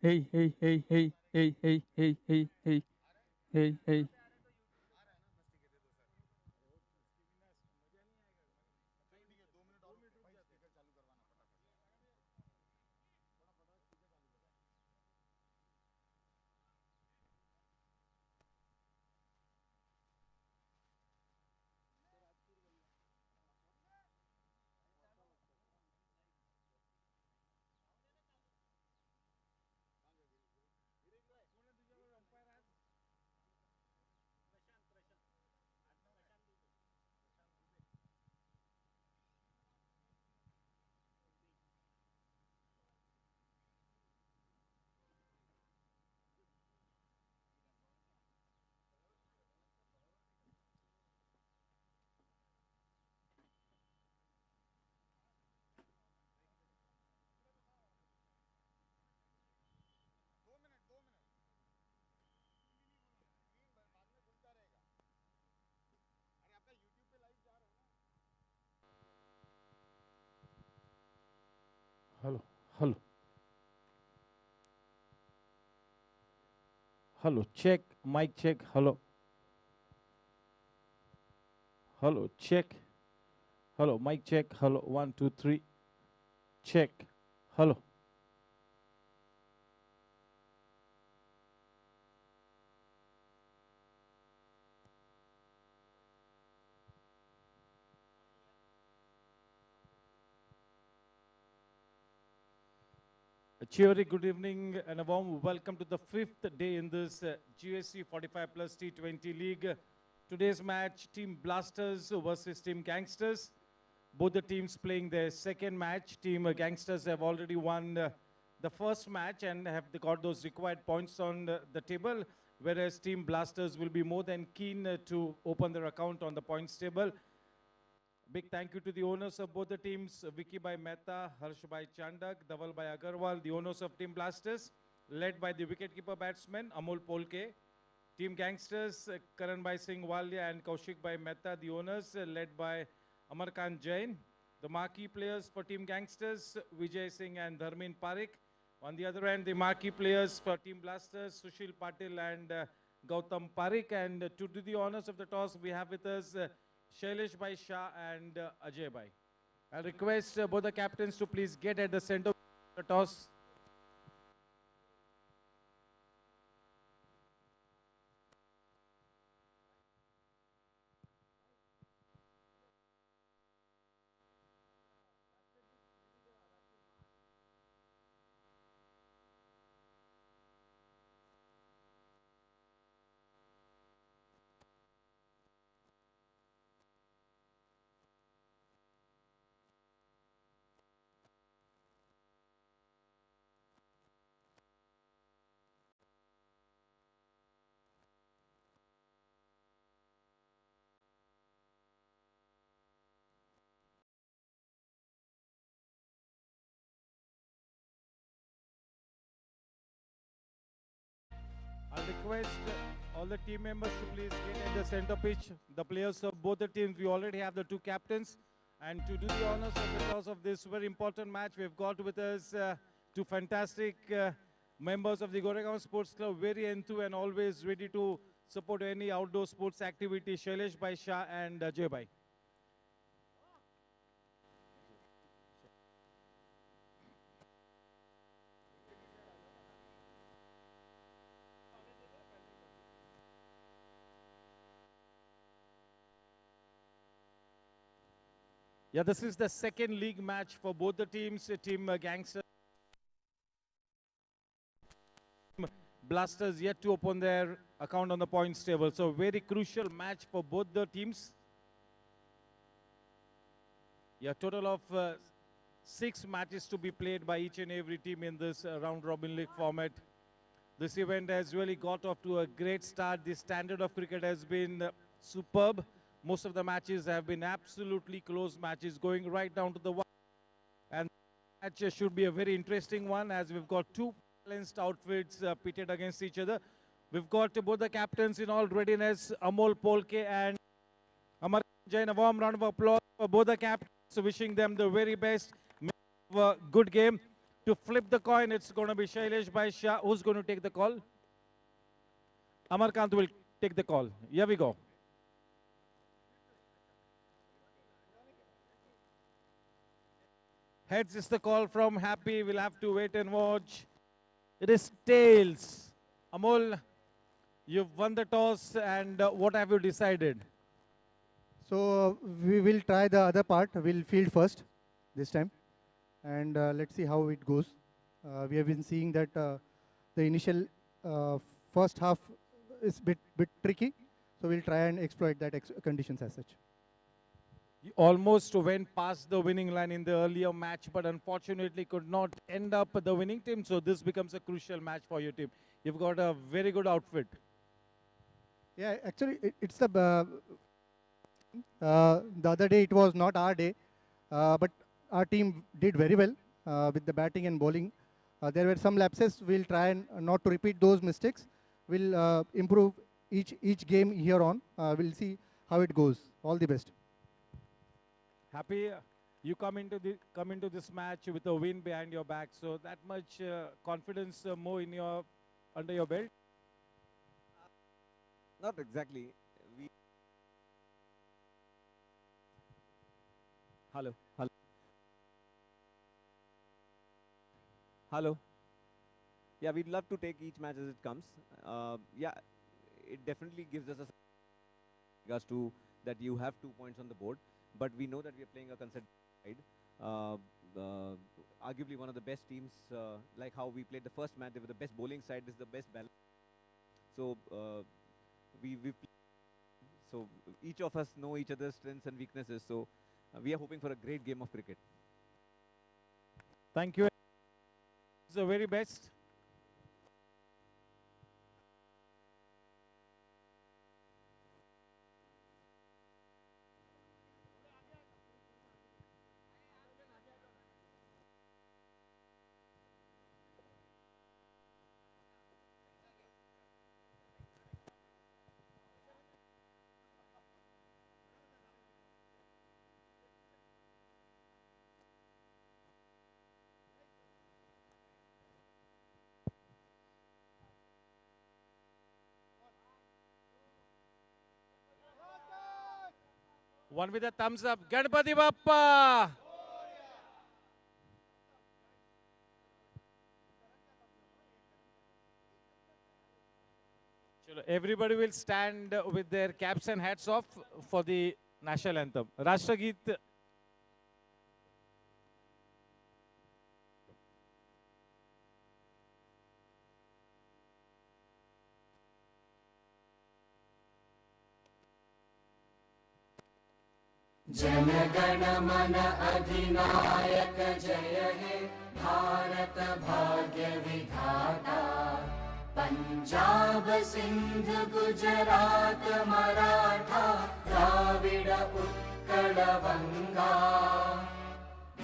Hey, hey, hey, hey, hey, hey, hey, hey, hey, hey, hey. Hello, hello, hello. Check, mic check. Hello, hello, check. Hello, mic check. Hello, one, two, three. Check. Hello. A cheery good evening and a warm welcome to the fifth day in this GSC 45 plus T20 League. Today's match, Team Blasters versus Team Gangsters. Both the teams playing their second match. Team Gangsters have already won the first match and have got those required points on the table, whereas Team Blasters will be more than keen to open their account on the points table. Big thank you to the owners of both the teams, Vicky by Mehta, Harsh by Chandak, Dhaval by Agarwal, the owners of Team Blasters, led by the wicketkeeper batsman, Amol Polke. Team Gangsters, Karan by Singh Walia and Kaushik by Mehta, the owners, led by Amar Khan Jain. The marquee players for Team Gangsters, Vijay Singh and Dharmin Parekh. On the other hand, the marquee players for Team Blasters, Sushil Patil and Gautam Parekh. And to do the honors of the toss, we have with us Shailesh Bhai Shah and Ajay Bhai. I'll request both the captains to please get at the center of the toss. I'll request all the team members to please get at the center pitch. The players of both the teams, we already have the two captains. And to do the honors of the toss of this very important match, we've got with us two fantastic members of the Goregaon Sports Club, very enthused and always ready to support any outdoor sports activity, Shailesh Bhai Shah and Jay Bhai. Yeah, this is the second league match for both the teams, Team Gangster Blasters yet to open their account on the points table. So very crucial match for both the teams. Yeah, total of 6 matches to be played by each and every team in this round robin league format. This event has really got off to a great start. The standard of cricket has been superb. Most of the matches have been absolutely close matches going right down to the wire. And the match should be a very interesting one as we've got two balanced outfits pitted against each other. We've got both the captains in all readiness, Amol Polke and Amar Jain. A warm round of applause for both the captains, wishing them the very best. May have a good game. To flip the coin, it's going to be Shailesh Bhai Shah. Who's going to take the call? Amarkant will take the call. Here we go. Heads is the call from Happy. We'll have to wait and watch. It is tails. Amol, you've won the toss, and what have you decided? So we will try the other part. We'll field first this time, and let's see how it goes. We have been seeing that the initial first half is bit tricky, so we'll try and exploit that conditions as such. You almost went past the winning line in the earlier match, but unfortunately could not end up the winning team. So this becomes a crucial match for your team. You've got a very good outfit. Yeah, actually, it's the other day it was not our day, but our team did very well with the batting and bowling. There were some lapses. We'll try and not to repeat those mistakes. We'll improve each game here on. We'll see how it goes. All the best. Happy, you come into this match with a win behind your back. So that much confidence more in your under your belt. Not exactly. Hello. Yeah, we'd love to take each match as it comes. Yeah, it definitely gives us a regards to that you have 2 points on the board, but we know that we are playing a considered side. Arguably one of the best teams, like how we played the first match, they were the best bowling side, this is the best balance. So so each of us know each other's strengths and weaknesses. So we are hoping for a great game of cricket. Thank you. It's the very best. One with a thumbs up. Ganpati Bappa. Everybody will stand with their caps and hats off for the national anthem. Rashtrageet. जनगण मन अधिनायक जय हे भारत भाग्य विधाता पंजाब सिंध गुजरात मराठा द्राविड उत्कल बंगा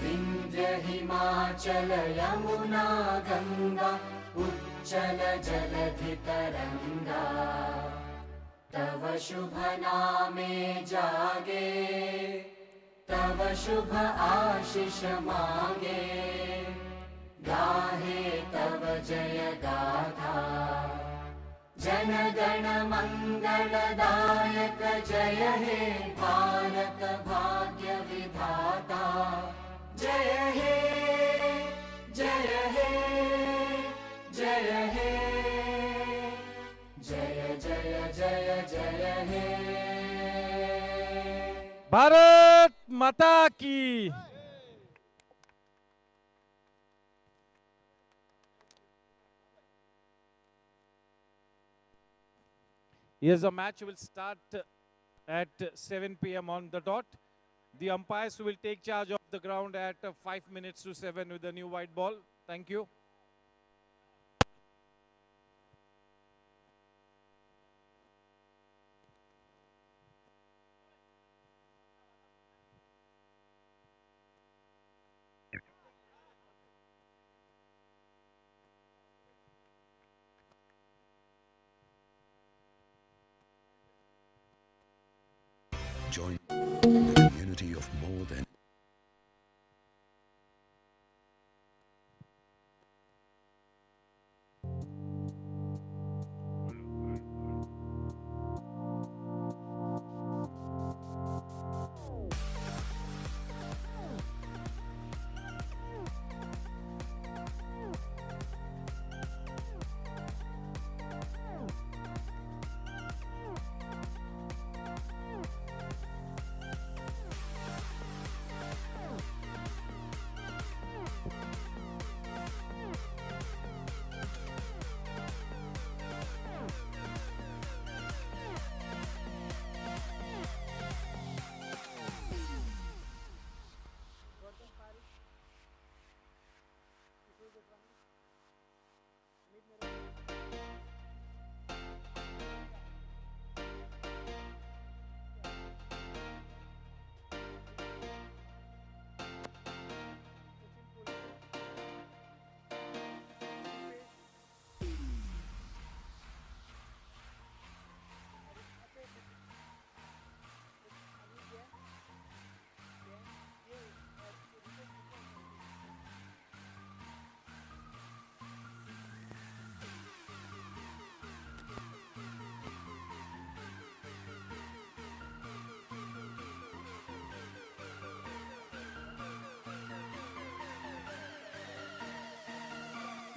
विंध्य हिमाचल यमुना गंगा उच्चल जलधि तरंगा तव शुभ नामे जागे तव शुभ आशीष मांगे गाहे तव जय गाथा जन गण मंगलदायक जय हे भारत भाग्य विधाता जय हे जय हे जय हे जय जय जय जय हे भारत माता की. Yes, the match will start at 7 p.m. on the dot. The umpires will take charge of the ground at 5 minutes to 7 with the new white ball. Thank you. Join the community of more than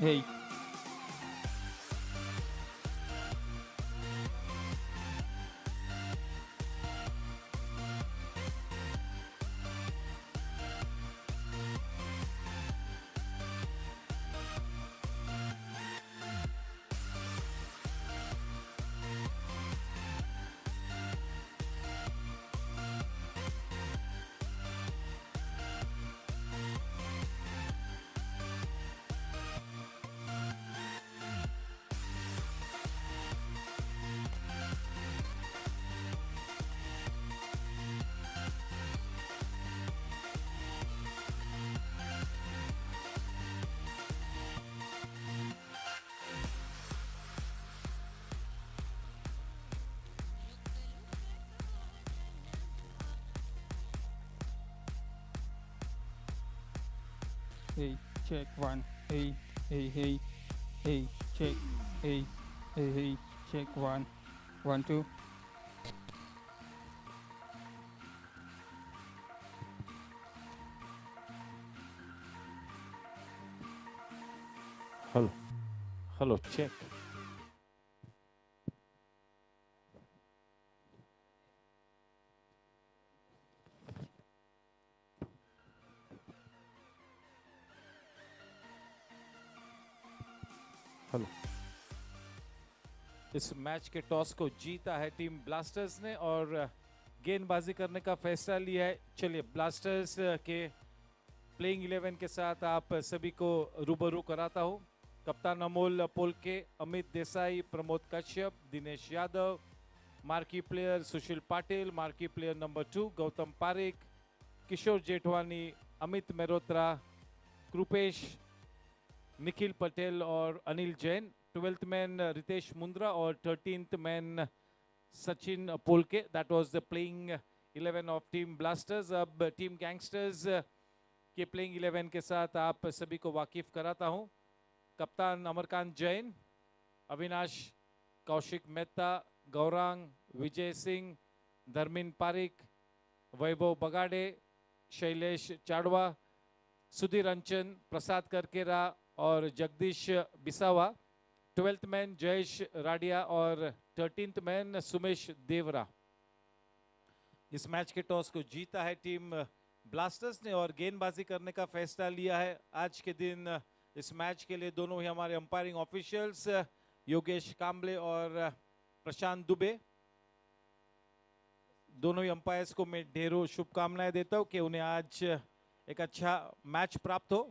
hey, hey, check one, hey, hey, hey, hey, check, hey, hey, hey, check one, 1, 2. Hello. Hello, check. Hello. इस match के toss को जीता है team blasters ने और गेंदबाजी करने का फैसला लिया है। चलिए ब्लास्टर्स के प्लेइंग 11 के साथ आप सभी को रूबरू कराता हूँ। कप्तान Amol Polke, Amit Desai, Pramod Kashyap, Dinesh Yadav, marquee player Sushil Patil, marquee player number 2 Gautam Parik, Kishore Jethwani, Amit Mehrotra, Kripesh, Nikhil Patel और अनिल जैन। 12th मैन रितेश मुंद्रा और 13th man Sachin Polke. That was the playing 11 of team blasters. अब टीम गैंगस्टर्स के प्लेइंग 11 के साथ आप सभी को वाकिफ कराता हूं। कप्तान अमरकांत जैन, अविनाश कौशिक मेहता, गौरांग, विजय सिंह, धर्मिन पारिक, वैभव बगाड़े, शैलेश चाड़वा, सुधीर अंचन, प्रसाद करकेरा और जगदीश बिसावा। 12th मैन जयेश राडिया और 13th मैन सुमेश देवरा। इस मैच के टॉस को जीता है टीम ब्लास्टर्स ने और गेंदबाजी करने का फैसला लिया है। आज के दिन इस मैच के लिए दोनों ही हमारे अंपायरिंग ऑफिशियल्स योगेश कांबले और प्रशांत दुबे, दोनों ही अंपायर्स को मैं ढेरों शुभकामनाएं देता हूं कि उन्हें आज एक अच्छा मैच प्राप्त हो।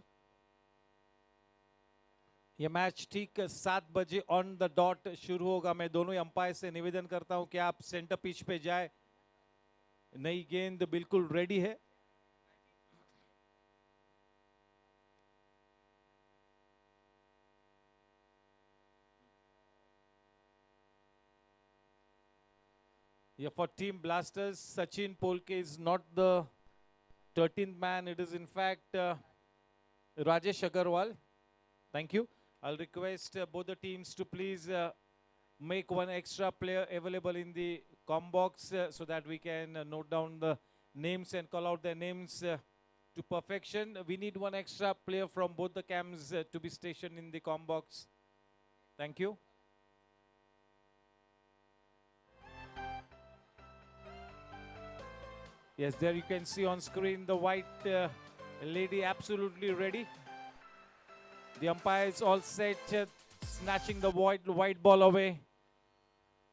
यह मैच ठीक 7 बजे ऑन द डॉट शुरू होगा। मैं दोनों ही अंपायर से निवेदन करता हूं कि आप सेंटर पिच पे जाए। नई गेंद बिल्कुल रेडी है। Yeah, for Team Blasters, Sachin Polke is not the 13th man. It is in fact Rajesh Agarwal. Thank you. I'll request both the teams to please make one extra player available in the com box so that we can note down the names and call out their names to perfection. We need one extra player from both the cams to be stationed in the com box. Thank you. Yes, there you can see on screen the white lady absolutely ready. The umpires all set, snatching the white ball away.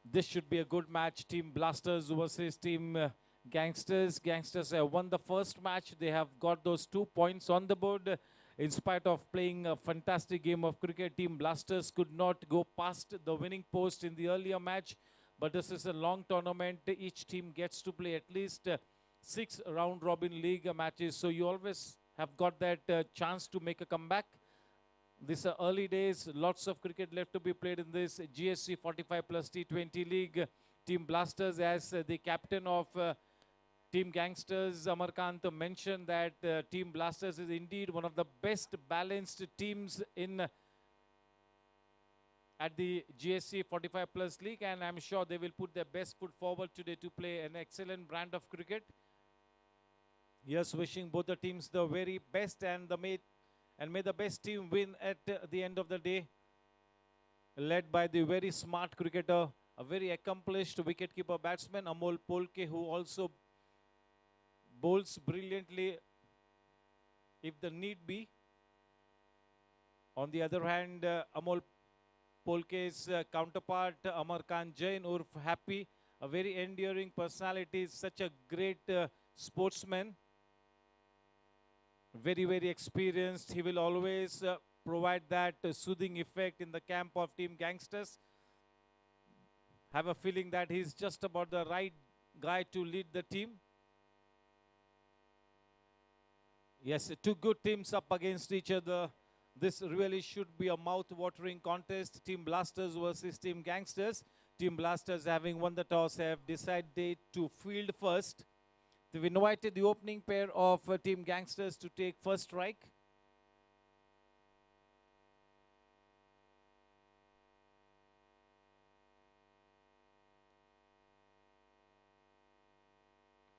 This should be a good match. Team Blasters versus Team Gangsters. Gangsters have won the first match. They have got those 2 points on the board. In spite of playing a fantastic game of cricket, Team Blasters could not go past the winning post in the earlier match. But this is a long tournament. Each team gets to play at least 6 round-robin league matches. So you always have got that chance to make a comeback. These are early days, lots of cricket left to be played in this GSC 45 plus T20 league. Team Blasters, as the captain of Team Gangsters, Amarkant, mentioned that Team Blasters is indeed one of the best balanced teams in at the GSC 45 plus league, and I'm sure they will put their best foot forward today to play an excellent brand of cricket. Yes, wishing both the teams the very best, and and may the best team win at the end of the day, led by the very smart cricketer, a very accomplished wicketkeeper batsman, Amol Polke, who also bowls brilliantly if the need be. On the other hand, Amol Polke's counterpart, Amar Khan Jain, Urf Happy, a very enduring personality, such a great sportsman, very, very experienced. He will always provide that soothing effect in the camp of Team Gangsters. Have a feeling that he's just about the right guy to lead the team. Yes, two good teams up against each other. This really should be a mouth-watering contest. Team Blasters versus Team Gangsters. Team Blasters, having won the toss, have decided to field first. They've invited the opening pair of Team Gangsters to take first strike.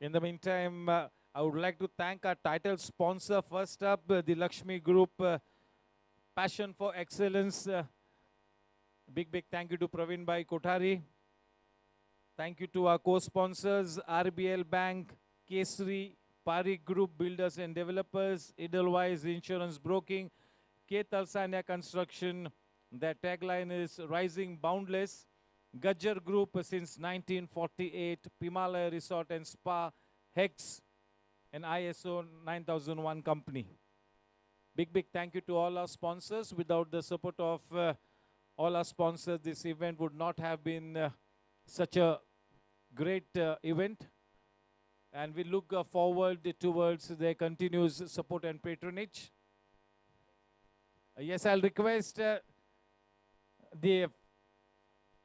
In the meantime, I would like to thank our title sponsor. First up, the Lakshmi Group, Passion for Excellence. Big thank you to Praveen Bhai Kothari. Thank you to our co-sponsors, RBL Bank, Kesri, Parik Group, Builders and Developers, Edelweiss Insurance Broking, K. Talsania Construction. Their tagline is Rising Boundless. Gajjar Group since 1948, Pimalaya Resort and Spa, Hex, and ISO 9001 company. Big thank you to all our sponsors. Without the support of all our sponsors, this event would not have been such a great event. And we look forward towards their continuous support and patronage. Yes, I'll request the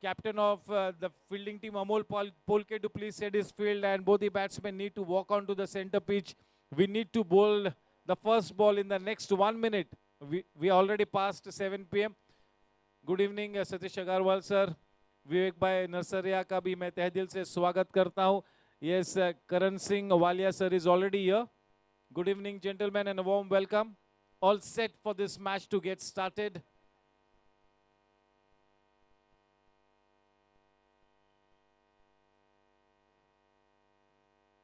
captain of the fielding team, Amol Polke, to please set his field, and both the batsmen need to walk onto the center pitch. We need to bowl the first ball in the next 1 minute. We already passed 7 p.m. Good evening, Satish Agarwal sir. विवेक भाई नरसरिया का भी मैं तहे दिल से स्वागत करता हूँ. Yes, Karan Singh Walia sir is already here. Good evening, gentlemen, and a warm welcome. All set for this match to get started.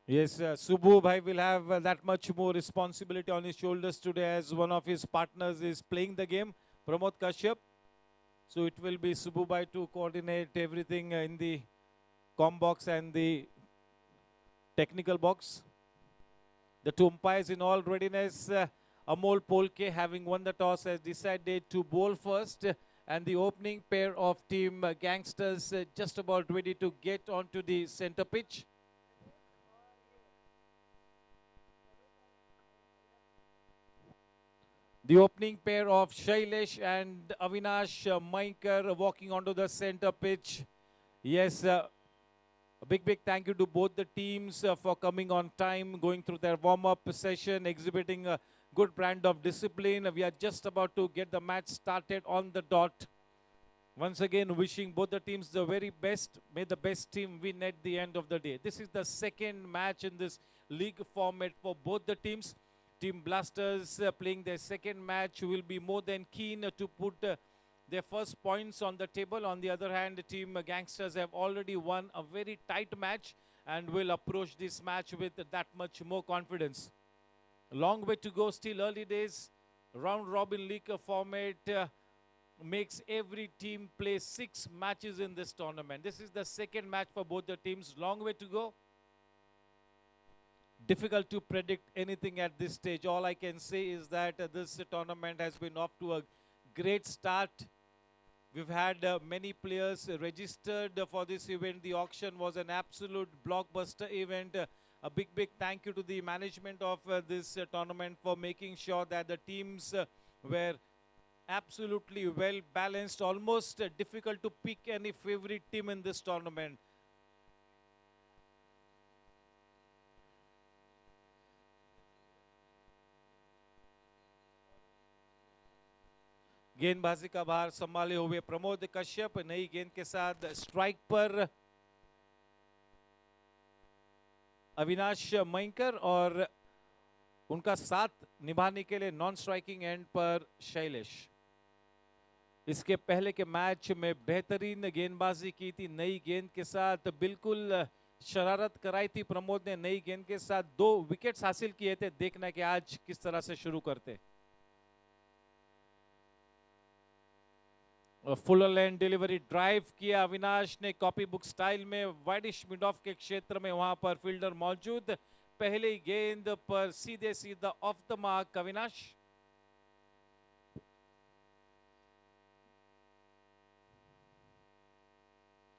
Yes, Subbu Bhai will have that much more responsibility on his shoulders today, as one of his partners is playing the game, Pramod Kashyap. So it will be Subbu Bhai to coordinate everything in the comm box and the technical box. The two umpires in all readiness. Amol Polke, having won the toss, has decided to bowl first. And the opening pair of Team Gangsters just about ready to get onto the center pitch. The opening pair of Shailesh and Avinash Mainkar walking onto the center pitch. Yes, a big thank you to both the teams for coming on time, going through their warm-up session, exhibiting a good brand of discipline. We are just about to get the match started on the dot. Once again, wishing both the teams the very best. May the best team win at the end of the day. This is the second match in this league format for both the teams. Team Blasters playing their second match will be more than keen to put their first points on the table. On the other hand, Team Gangsters have already won a very tight match and will approach this match with that much more confidence. A long way to go, still early days. Round Robin League format makes every team play 6 matches in this tournament. This is the second match for both the teams. Long way to go. Difficult to predict anything at this stage. All I can say is that this tournament has been off to a great start. We've had many players registered for this event. The auction was an absolute blockbuster event. A big thank you to the management of this tournament for making sure that the teams were absolutely well balanced. Almost difficult to pick any favorite team in this tournament. गेंदबाजी का भार संभाले हुए प्रमोद कश्यप नई गेंद के साथ strike पर अविनाश मयंकर और उनका साथ निभाने के लिए नॉन स्ट्राइकिंग एंड पर शैलेश। इसके पहले के मैच में बेहतरीन गेंदबाजी की थी, नई गेंद के साथ बिल्कुल शरारत कराई थी प्रमोद ने, नई गेंद के साथ 2 विकेट्स हासिल किए थे। देखना कि आज किस तरह से शुरू करते। फुल लेन डिलीवरी ड्राइव किया अविनाश ने कॉपी बुक स्टाइल में, वाइडिश मिड ऑफ के क्षेत्र में, वहां पर फील्डर मौजूद। पहली गेंद पर सीधे सीधा of the mark Avinash.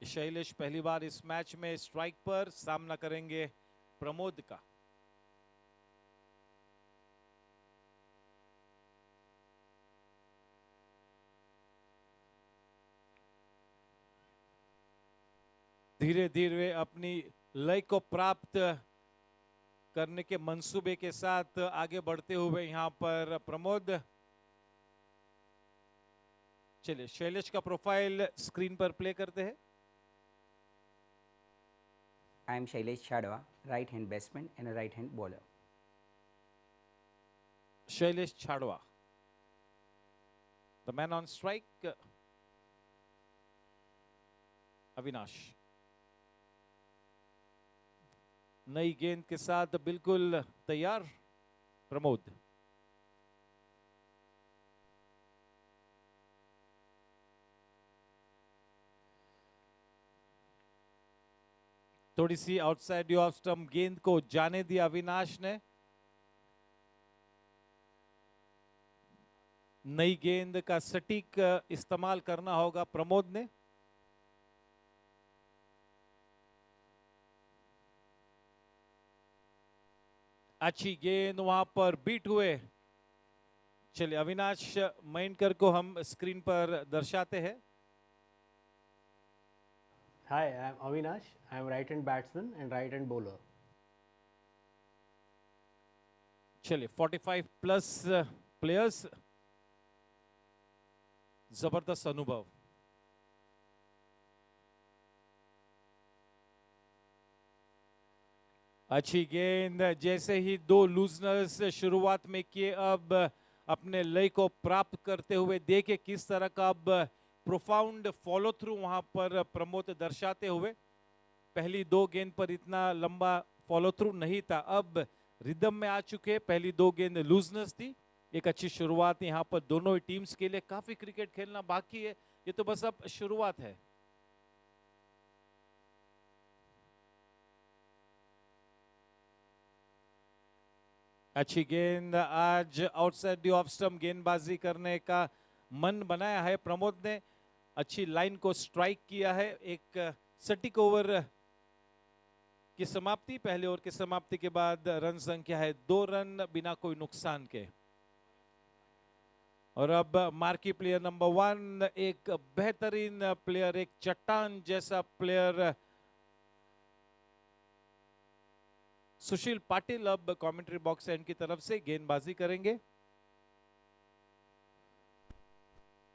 Shailesh पहली बार इस मैच में स्ट्राइक पर सामना करेंगे प्रमोद का। धीरे धीरे अपनी लय को प्राप्त करने के मंसूबे के साथ आगे बढ़ते हुए यहां पर प्रमोद। चलिए शैलेश का प्रोफाइल स्क्रीन पर प्ले करते हैं। I am Shailesh Chadwa, right hand batsman and a right hand bowler. Shailesh छाड़वा, the man on strike Avinash. नई गेंद के साथ बिल्कुल तैयार प्रमोद। थोड़ी सी आउटसाइड ऑफ स्टंप गेंद को जाने दिया अविनाश ने। नई गेंद का सटीक इस्तेमाल करना होगा प्रमोद ने। अच्छी गेंद वहां पर बीट हुए। चलिए अविनाश मैनकर को हम स्क्रीन पर दर्शाते हैं। Hi, I am Avinash. I am right hand batsman and right hand bowler. चलिए 45 प्लस प्लेयर्स, जबरदस्त अनुभव। अच्छी गेंद, जैसे ही 2 लूजनर्स शुरुआत में किए, अब अपने लय को प्राप्त करते हुए देखे किस तरह का अब प्रोफाउंड फॉलो थ्रू वहां पर प्रमोद दर्शाते हुए। पहली 2 गेंद पर इतना लंबा फॉलो थ्रू नहीं था, अब रिदम में आ चुके। पहली 2 गेंद लूजनेस थी। एक अच्छी शुरुआत यहाँ पर दोनों ही टीम्स के लिए। काफी क्रिकेट खेलना बाकी है, ये तो बस अब शुरुआत है। अच्छी गेंद, आज आउटसाइड द ऑफ स्टंप गेंदबाजी करने का मन बनाया है प्रमोद ने। अच्छी लाइन को स्ट्राइक किया है। एक सटीक ओवर की समाप्ति, पहले ओवर की समाप्ति के बाद रन संख्या है 2 रन बिना कोई नुकसान के। और अब मार्की प्लेयर नंबर 1, एक बेहतरीन प्लेयर, एक चट्टान जैसा प्लेयर सुशील पाटिल अब कमेंट्री बॉक्स एंड की तरफ से गेंदबाजी करेंगे।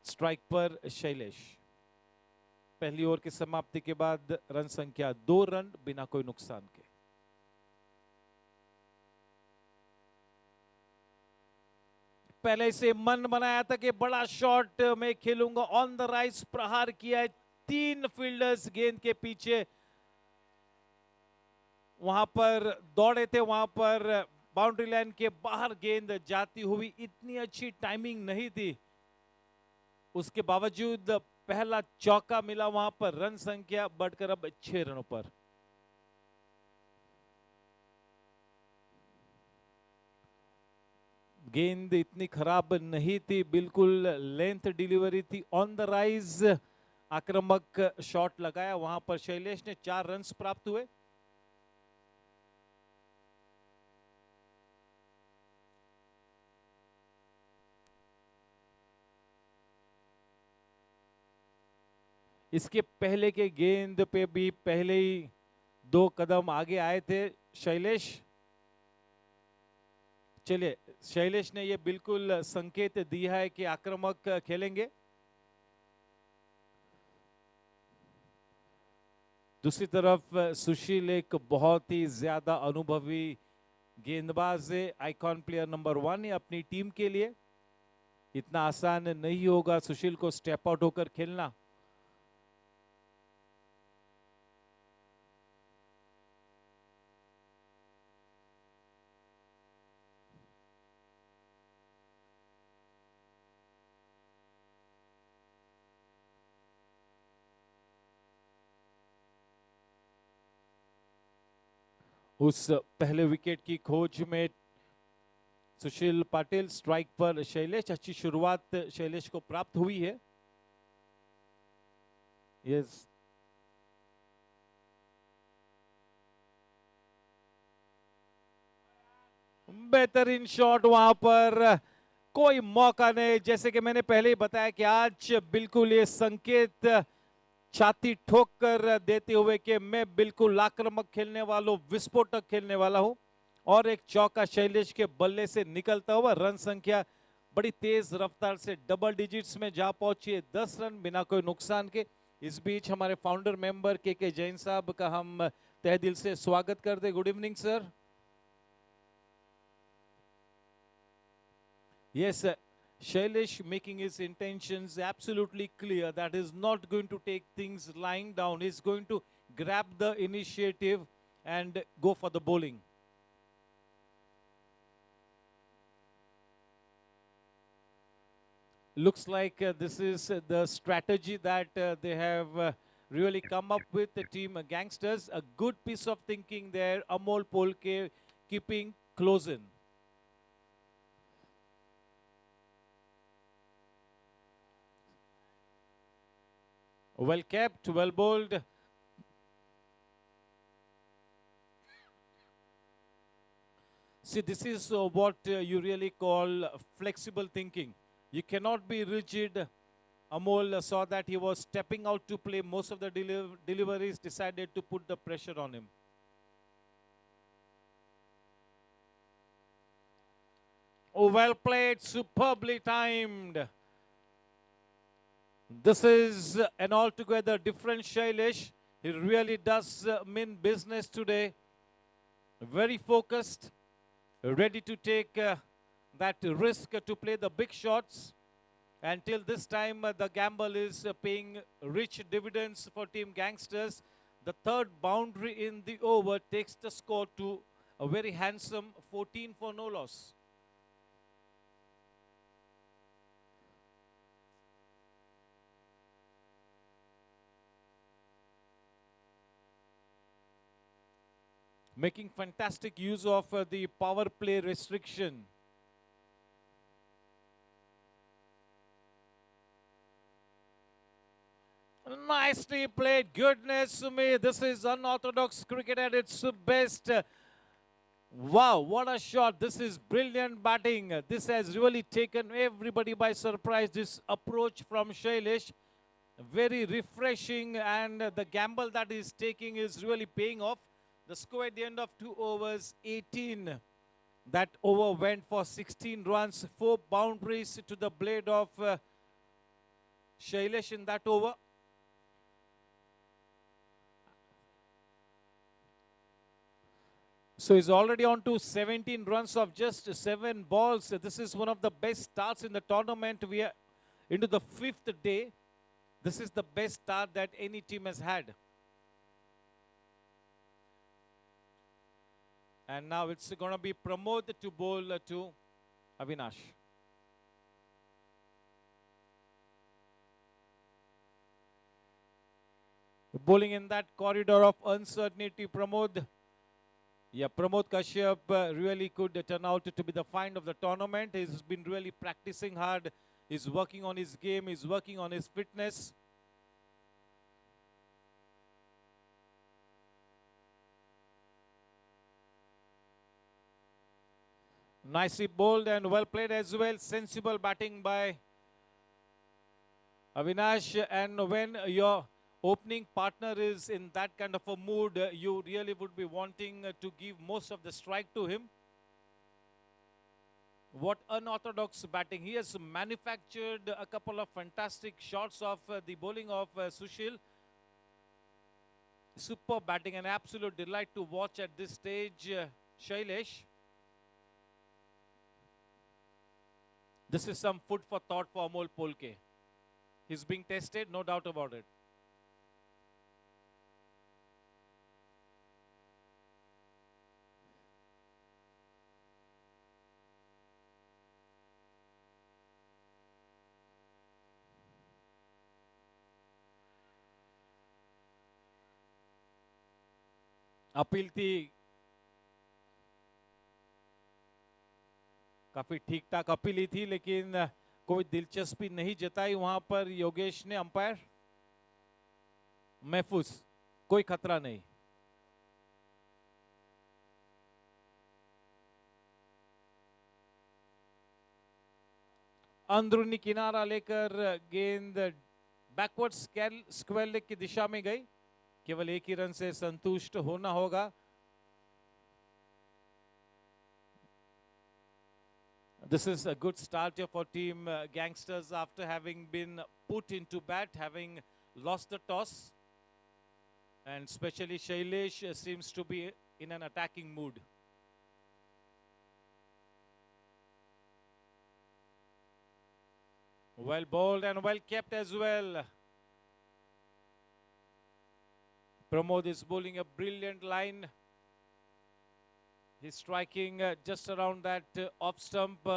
स्ट्राइक पर शैलेश। पहली ओवर की समाप्ति के बाद रन संख्या 2 रन बिना कोई नुकसान के। पहले से मन बनाया था कि बड़ा शॉट में खेलूंगा, ऑन द राइज प्रहार किया है। 3 फील्डर्स गेंद के पीछे वहां पर दौड़े थे, वहां पर बाउंड्री लाइन के बाहर गेंद जाती हुई। इतनी अच्छी टाइमिंग नहीं थी, उसके बावजूद पहला चौका मिला। वहां पर रन संख्या बढ़कर अब 6 रनों पर। गेंद इतनी खराब नहीं थी, बिल्कुल लेंथ डिलीवरी थी, ऑन द राइज आक्रामक शॉट लगाया। वहां पर शैलेश ने 4 रन प्राप्त हुए। इसके पहले के गेंद पे भी पहले ही 2 कदम आगे आए थे शैलेश। चलिए शैलेश ने ये बिल्कुल संकेत दिया है कि आक्रामक खेलेंगे। दूसरी तरफ सुशील एक बहुत ही ज्यादा अनुभवी गेंदबाज आइकॉन प्लेयर नंबर 1 अपनी टीम के लिए। इतना आसान नहीं होगा सुशील को स्टेप आउट होकर खेलना। उस पहले विकेट की खोज में सुशील पाटिल, स्ट्राइक पर शैलेश। अच्छी शुरुआत शैलेश को प्राप्त हुई है। यस, बेहतरीन शॉट वहां पर, कोई मौका नहीं। जैसे कि मैंने पहले ही बताया कि आज बिल्कुल ये संकेत छाती ठोक कर देते हुए कि मैं बिल्कुल आक्रामक खेलने वाला हूं, विस्फोटक खेलने वाला हूं। और एक चौका शैलेश के बल्ले से निकलता हुआ, रन संख्या बड़ी तेज रफ्तार से डबल डिजिट्स में जा पहुंची है, 10 रन बिना कोई नुकसान के। इस बीच हमारे फाउंडर मेंबर के जैन साहब का हम तहे दिल से स्वागत करते। Good evening sir. Yes, Shailesh making his intentions absolutely clear that is not going to take things lying down. He's going to grab the initiative and go for the bowling. Looks like this is the strategy that they have really come up with, the team Gangsters. A good piece of thinking there. Amol Polke keeping close in. Well kept, well bowled. See, this is what you really call flexible thinking. You cannot be rigid. Amol saw that he was stepping out to play most of the deliveries, decided to put the pressure on him. Oh, well played, superbly timed. This is an altogether different Shailesh. He really does mean business today. Very focused, ready to take that risk to play the big shots. Until this time, the gamble is paying rich dividends for Team Gangsters. The third boundary in the over takes the score to a very handsome 14 for no loss. Making fantastic use of the power play restriction. Nicely played. Goodness me, this is unorthodox cricket at its best. Wow, what a shot. This is brilliant batting. This has really taken everybody by surprise, this approach from Shailesh. Very refreshing, and the gamble that he's taking is really paying off. The score at the end of 2 overs, 18. That over went for 16 runs, 4 boundaries to the blade of Shailesh in that over. So he's already on to 17 runs of just 7 balls. This is one of the best starts in the tournament. We are into the 5th day. This is the best start that any team has had. And now it's going to be Pramod to bowl to Avinash. Bowling in that corridor of uncertainty, Pramod. Yeah, Pramod Kashyap really could turn out to be the find of the tournament. He's been really practicing hard. He's working on his game. He's working on his fitness. Nicely bowled and well played as well. Sensible batting by Avinash. And when your opening partner is in that kind of a mood, you really would be wanting to give most of the strike to him. What unorthodox batting. He has manufactured a couple of fantastic shots of the bowling of Sushil. Superb batting, an absolute delight to watch at this stage, Shailesh. This is some food for thought for Amol Polke. He's being tested, no doubt about it. Appeal थी काफी ठीक ठाक appeal ही थी, लेकिन कोई दिलचस्पी नहीं जताई वहां पर योगेश ने। अंपायर महफूज, कोई खतरा नहीं। अंदरूनी किनारा लेकर गेंद बैकवर्ड स्क्वायर लेग की दिशा में गई। केवल एक ही रन से संतुष्ट होना होगा। This is a good starter for team Gangsters after having been put into bat, having lost the toss. And especially Shailesh seems to be in an attacking mood. Well bowled and well kept as well. Pramod is bowling a brilliant line. He's striking just around that off stump.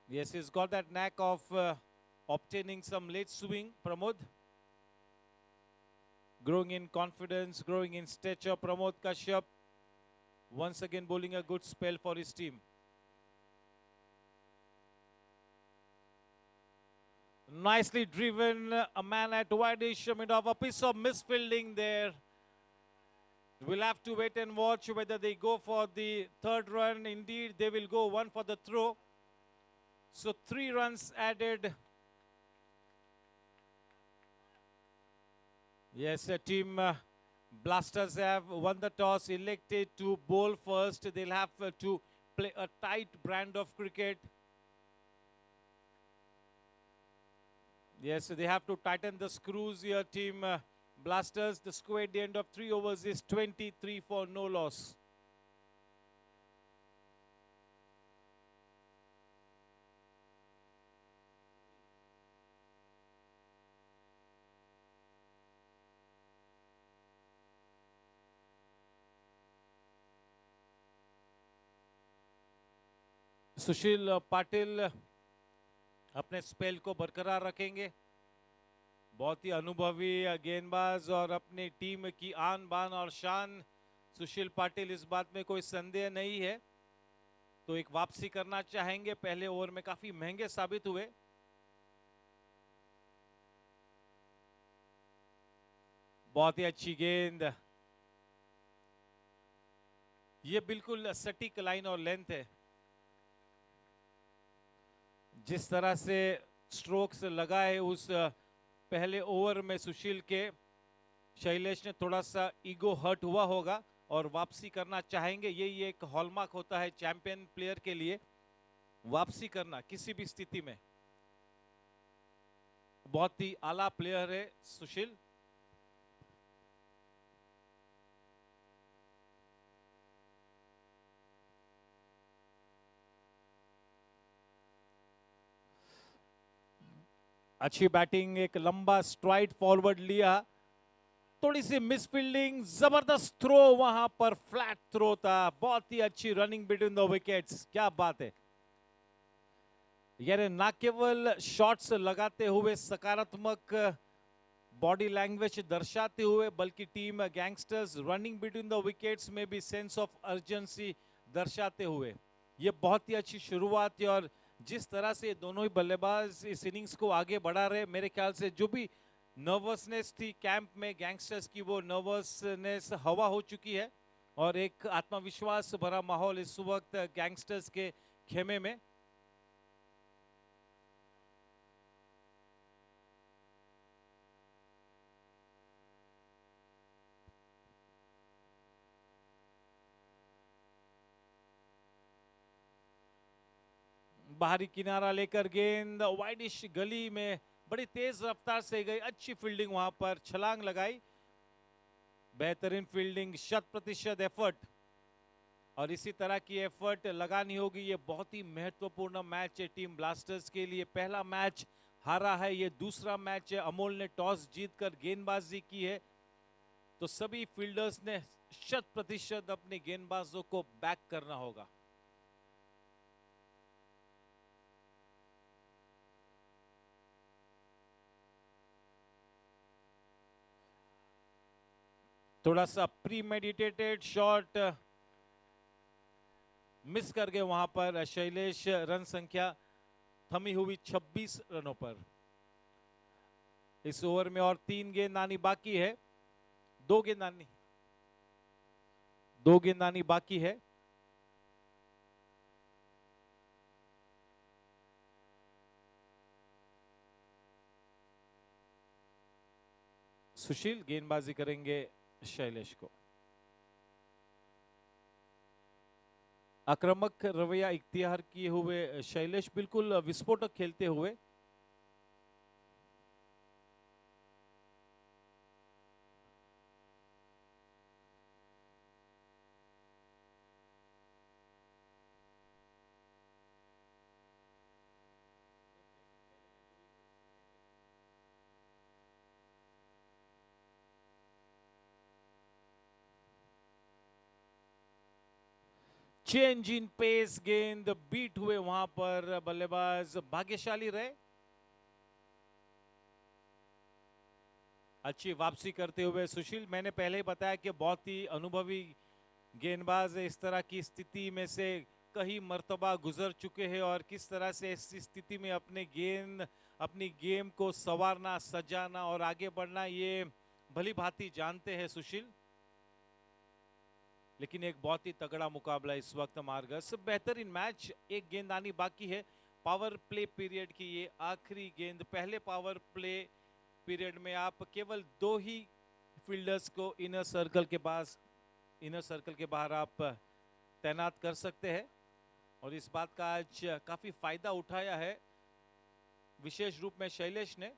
Yes, he's got that knack of obtaining some late swing, Pramod. Growing in confidence, growing in stature, Pramod Kashyap. Once again bowling a good spell for his team. Nicely driven, a man at wide-ish mid-off, a piece of misfielding there. We'll have to wait and watch whether they go for the third run. Indeed, they will go one for the throw. So 3 runs added. Yes, team Blasters have won the toss, elected to bowl first. They'll have to play a tight brand of cricket. Yes, they have to tighten the screws here, team Blasters. The score at the end of 3 overs is 23 for no loss. सुशील पाटिल अपने spell को बरकरार रखेंगे। बहुत ही अनुभवी गेंदबाज और अपनी team की आन बान और शान सुशील पाटिल, इस बात में कोई संदेह नहीं है। तो एक वापसी करना चाहेंगे। पहले ओवर में काफी महंगे साबित हुए। बहुत ही अच्छी गेंद। ये बिल्कुल सटीक लाइन और लेंथ है। जिस तरह से स्ट्रोक्स लगाए उस पहले ओवर में सुशील के, शैलेश ने थोड़ा सा ईगो हर्ट हुआ होगा और वापसी करना चाहेंगे। यही एक हॉलमार्क होता है चैंपियन प्लेयर के लिए, वापसी करना किसी भी स्थिति में। बहुत ही आला प्लेयर है सुशील। अच्छी बैटिंग, एक लंबा स्ट्राइड फॉरवर्ड लिया, थोड़ी सी मिसफील्डिंग, जबरदस्त थ्रो, वहां पर फ्लैट थ्रो था। बहुत ही अच्छी रनिंग बिटवीन द विकेट्स, क्या बात है। यानी ना केवल शॉट्स लगाते हुए सकारात्मक बॉडी लैंग्वेज दर्शाते हुए, बल्कि team gangsters running between the wickets में भी सेंस ऑफ अर्जेंसी दर्शाते हुए, ये बहुत ही अच्छी शुरुआत थी। और जिस तरह से दोनों ही बल्लेबाज इस इनिंग्स को आगे बढ़ा रहे, मेरे ख्याल से जो भी नर्वसनेस थी कैंप में गैंगस्टर्स की, वो नर्वसनेस हवा हो चुकी है और एक आत्मविश्वास भरा माहौल इस वक्त गैंगस्टर्स के खेमे में। बाहरी किनारा लेकर गेंद वाइडिश गली में बड़ी तेज रफ्तार से गई, अच्छी फील्डिंग, वहां पर छलांग लगाई, बेहतरीन फील्डिंग, 100% एफर्ट। और इसी तरह की एफर्ट लगानी होगी। ये बहुत ही महत्वपूर्ण मैच है टीम ब्लास्टर्स के लिए। पहला मैच हारा है, ये दूसरा मैच है। अमोल ने टॉस जीतकर गेंदबाजी की है, तो सभी फील्डर्स ने 100% अपने गेंदबाजों को बैक करना होगा। थोड़ा सा प्री मेडिटेटेड शॉट मिस कर गए वहां पर शैलेश। रन संख्या थमी हुई 26 रनों पर। इस ओवर में और 3 गेंदबाजी बाकी है। 2 गेंदबाजी बाकी है। सुशील गेंदबाजी करेंगे शैलेश को। आक्रामक रवैया इख्तियार किए हुए शैलेश बिल्कुल विस्फोटक खेलते हुए। चेंज इन पेस, गेंद बीट हुए वहां पर बल्लेबाज भाग्यशाली रहे। अच्छी वापसी करते हुए सुशील। मैंने पहले ही बताया कि बहुत ही अनुभवी गेंदबाज है। इस तरह की स्थिति में से कई मर्तबा गुजर चुके हैं और किस तरह से इस स्थिति में अपनी गेम को संवारना, सजाना और आगे बढ़ना, ये भली भांति जानते हैं सुशील। लेकिन एक बहुत ही तगड़ा मुकाबला इस वक्त मार्गस। बेहतरीन मैच। एक गेंदबाजी बाकी है पावर प्ले पीरियड की, ये आखिरी गेंद। पहले पावर प्ले पीरियड में आप केवल 2 ही फील्डर्स को इनर सर्कल के बाहर आप तैनात कर सकते हैं और इस बात का आज काफी फायदा उठाया है विशेष रूप में शैलेश ने।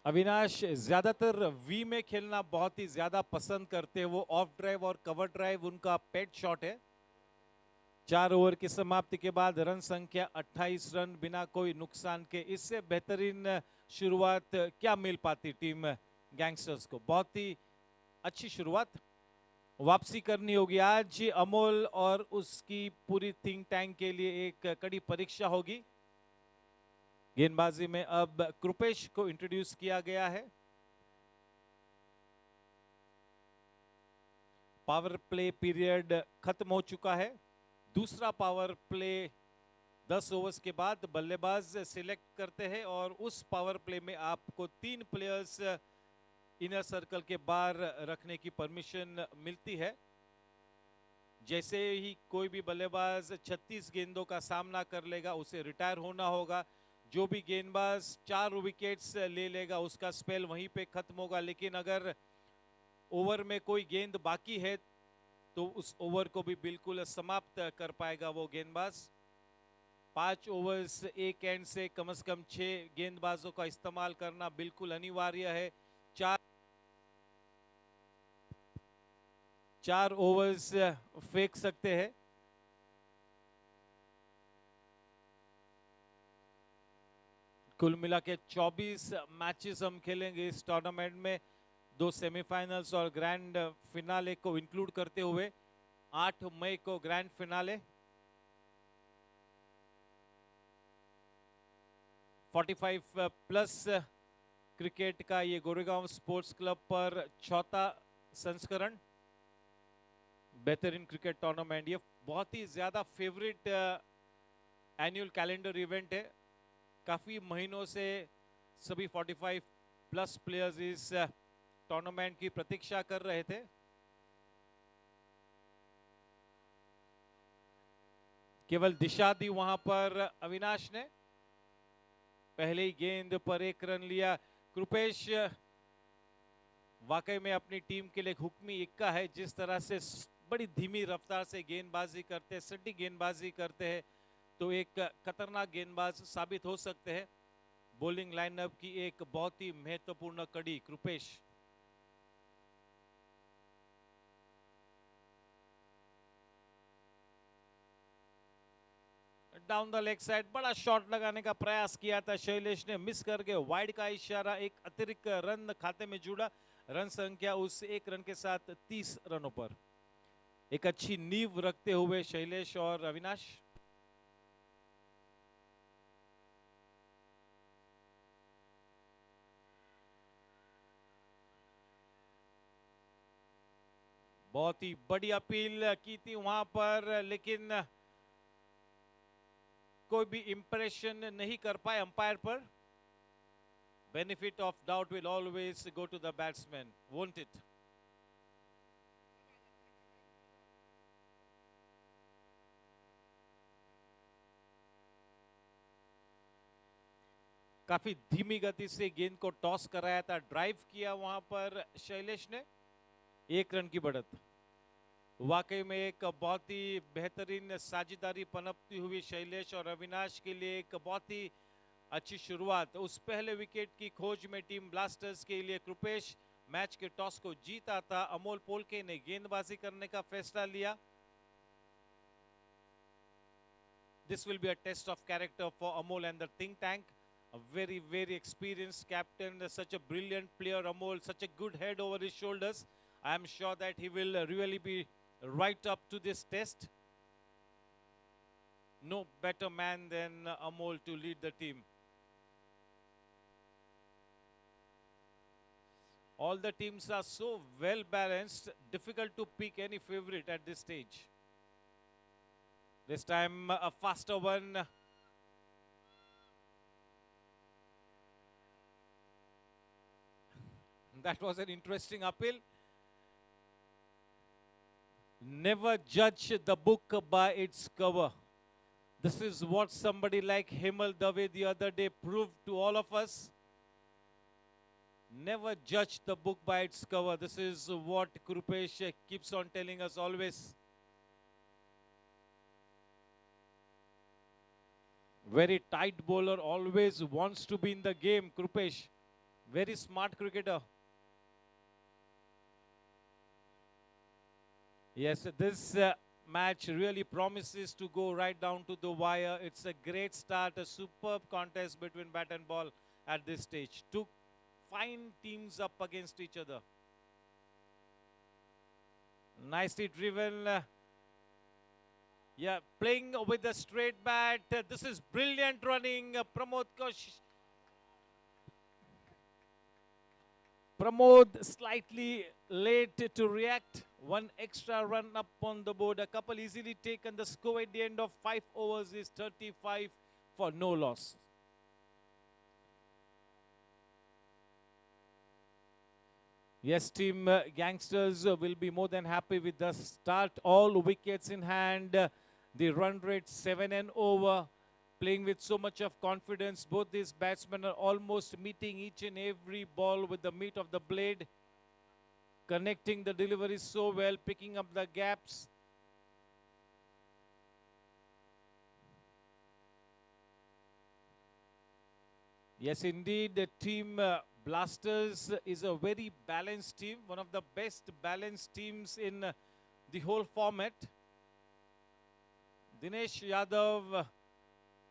अविनाश ज्यादातर वी में खेलना बहुत ही ज्यादा पसंद करते हैं। वो ऑफ ड्राइव और कवर ड्राइव उनका पेट शॉट है। 4 ओवर की समाप्ति के बाद रन संख्या 28 रन बिना कोई नुकसान के। इससे बेहतरीन शुरुआत क्या मिल पाती टीम गैंगस्टर्स को। बहुत ही अच्छी शुरुआत। वापसी करनी होगी आज अमोल और उसकी पूरी थिंक टैंक के लिए एक कड़ी परीक्षा होगी। गेंदबाजी में अब कृपेश को इंट्रोड्यूस किया गया है। पावर प्ले पीरियड खत्म हो चुका है। दूसरा पावर प्ले 10 ओवर्स के बाद बल्लेबाज सिलेक्ट करते हैं और उस पावर प्ले में आपको 3 प्लेयर्स इनर सर्कल के बाहर रखने की परमिशन मिलती है। जैसे ही कोई भी बल्लेबाज 36 गेंदों का सामना कर लेगा उसे रिटायर होना होगा। जो भी गेंदबाज 4 विकेट्स ले लेगा उसका स्पेल वहीं पे खत्म होगा। लेकिन अगर ओवर में कोई गेंद बाकी है तो उस ओवर को भी बिल्कुल समाप्त कर पाएगा वो गेंदबाज। 5 ओवर्स एक एंड से कम 6 गेंदबाजों का इस्तेमाल करना बिल्कुल अनिवार्य है। 4 ओवर्स फेंक सकते हैं। कुल मिला के 24 मैचेस हम खेलेंगे इस टूर्नामेंट में। 2 सेमीफाइनल्स और ग्रैंड फिनाले को इंक्लूड करते हुए 8 मई को ग्रैंड फिनाले। 45 प्लस क्रिकेट का ये गोरेगांव स्पोर्ट्स क्लब पर 4था संस्करण। बेहतरीन क्रिकेट टूर्नामेंट। ये बहुत ही ज्यादा फेवरेट एनुअल कैलेंडर इवेंट है। काफी महीनों से सभी 45 प्लस प्लेयर्स इस टूर्नामेंट की प्रतीक्षा कर रहे थे। केवल दिशा दी वहां पर अविनाश ने। पहले ही गेंद पर 1 रन लिया। कृपेश वाकई में अपनी टीम के लिए हुक्मी इक्का है। जिस तरह से बड़ी धीमी रफ्तार से गेंदबाजी करते, सट्टी गेंदबाजी करते हैं, तो एक खतरनाक गेंदबाज साबित हो सकते हैं। बॉलिंग लाइनअप की एक बहुत ही महत्वपूर्ण कड़ी। Kripesh down the leg side, बड़ा शॉट लगाने का प्रयास किया था शैलेश ने, मिस करके वाइड का इशारा, एक अतिरिक्त रन खाते में जुड़ा। रन संख्या उस एक रन के साथ 30 रनों पर। एक अच्छी नींव रखते हुए शैलेश और अविनाश। बहुत ही बड़ी अपील की थी वहां पर, लेकिन कोई भी इंप्रेशन नहीं कर पाए अंपायर पर। Benefit of doubt will always go to the batsman, won't it? काफी धीमी गति से गेंद को टॉस कराया था, ड्राइव किया वहां पर शैलेश ने। 1 रन की बढ़त। वाकई में एक बहुत ही बेहतरीन साझेदारी पनपती हुई शैलेश और अविनाश के लिए, एक बहुत ही अच्छी शुरुआत। उस पहले विकेट की खोज में टीम ब्लास्टर्स के लिए कृपेश मैच के टॉस को जीता था। अमोल पोलके ने गेंदबाजी करने का फैसला लिया। This will be a test of character for Amol and the think tank. A very, very experienced captain, such a brilliant player, Amol, such a good head over his shoulders. I am sure that he will really be right up to this test. No better man than Amol to lead the team. All the teams are so well balanced, difficult to pick any favorite at this stage. This time a faster one. That was an interesting appeal. Never judge the book by its cover. This is what somebody like Hemal Dave the other day proved to all of us. Never judge the book by its cover. This is what Krupesh keeps on telling us always. Very tight bowler, always wants to be in the game, Krupesh. Very smart cricketer. Yes, this match really promises to go right down to the wire. It's a great start, a superb contest between bat and ball at this stage. Two fine teams up against each other. Nicely driven. Yeah, playing with a straight bat. This is brilliant running. Pramod slightly late to react. 1 extra run up on the board. A couple easily taken. The score at the end of 5 overs is 35 for no loss. Yes, team Gangsters will be more than happy with the start. All wickets in hand. The run rate 7 and over. Playing with so much of confidence. Both these batsmen are almost meeting each and every ball with the meat of the blade. Connecting the deliveries so well, picking up the gaps. Yes, indeed, the team Blasters is a very balanced team. One of the best balanced teams in the whole format. Dinesh Yadav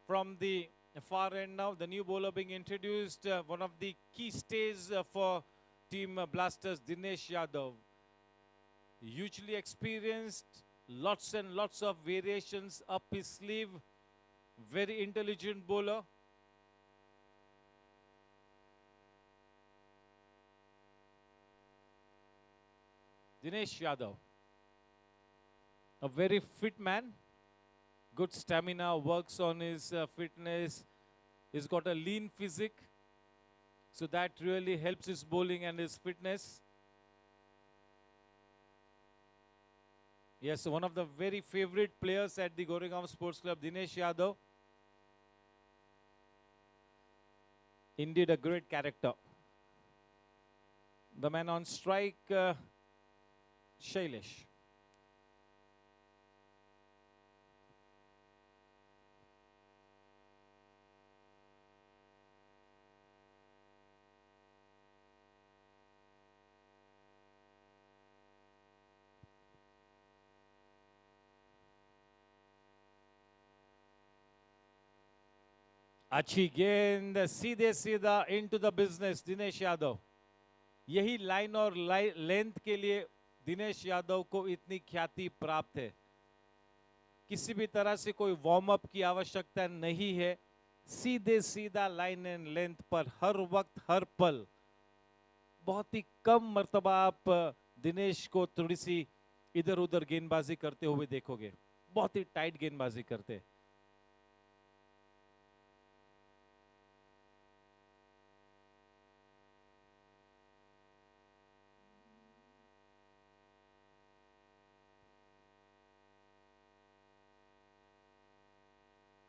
from the far end now, the new bowler being introduced. One of the key stays for team Blasters, Dinesh Yadav. Hugely experienced, lots and lots of variations up his sleeve. Very intelligent bowler. Dinesh Yadav, a very fit man. Good stamina, works on his fitness. He's got a lean physique. So that really helps his bowling and his fitness. Yes, one of the very favorite players at the Goregaon Sports Club, Dinesh Yadav. Indeed a great character. The man on strike, Shailesh. अच्छी गेंद, सीधे सीधा into the business Dinesh Yadav. यही line और length के लिए दिनेश यादव को इतनी ख्याति प्राप्त है। किसी भी तरह से कोई वार्म अप की आवश्यकता नहीं है, सीधे सीधा लाइन एंड लेंथ पर हर वक्त हर पल। बहुत ही कम मर्तबा आप दिनेश को थोड़ी सी इधर उधर गेंदबाजी करते हुए देखोगे, बहुत ही टाइट गेंदबाजी करते।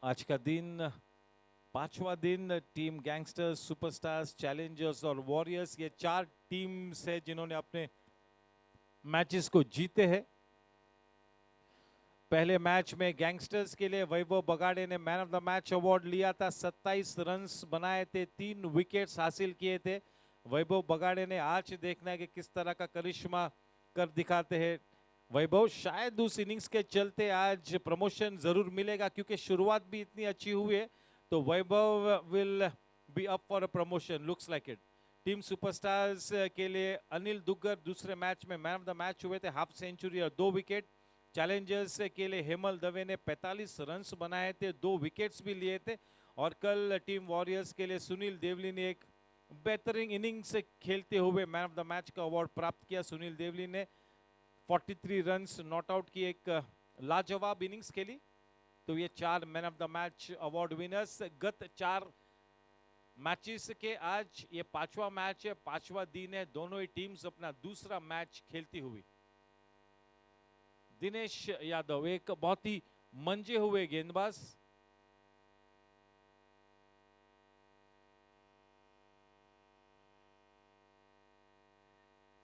आज का दिन, पांचवा दिन, टीम गैंगस्टर्स, सुपरस्टार्स, चैलेंजर्स और वॉरियर्स, ये 4 टीम्स है जिन्होंने अपने मैचेस को जीते हैं। पहले मैच में गैंगस्टर्स के लिए वैभव बगाड़े ने man of the match award लिया था। 27 रन्स बनाए थे, 3 विकेट्स हासिल किए थे। वैभव बगाड़े ने आज देखना है कि किस तरह का करिश्मा कर दिखाते हैं। वैभव, शायद उस इनिंग्स के चलते आज प्रमोशन जरूर मिलेगा, क्योंकि शुरुआत भी इतनी अच्छी हुई है, तो Vaibhav will be up for a promotion, looks like it. Team superstars के लिए अनिल दुग्गर दूसरे मैच में मैन ऑफ द मैच हुए थे, हाफ सेंचुरी और 2 विकेट। चैलेंजर्स के लिए हेमल दवे ने 45 रन्स बनाए थे, 2 विकेट्स भी लिए थे। और कल टीम वॉरियर्स के लिए सुनील देवली ने एक बेहतरीन इनिंग्स खेलते हुए मैन ऑफ द मैच का अवार्ड प्राप्त किया। सुनील देवली ने 43 रन्स नॉट आउट की एक लाजवाब इनिंग्स खेली। तो ये 4 man of the match award winners. गत 4 मैचेस के आज ये 5वां मैच है, 5वां दिन है, दोनों ही टीम्स अपना दूसरा मैच खेलती हुई। दिनेश यादव एक बहुत ही मंजे हुए गेंदबाज,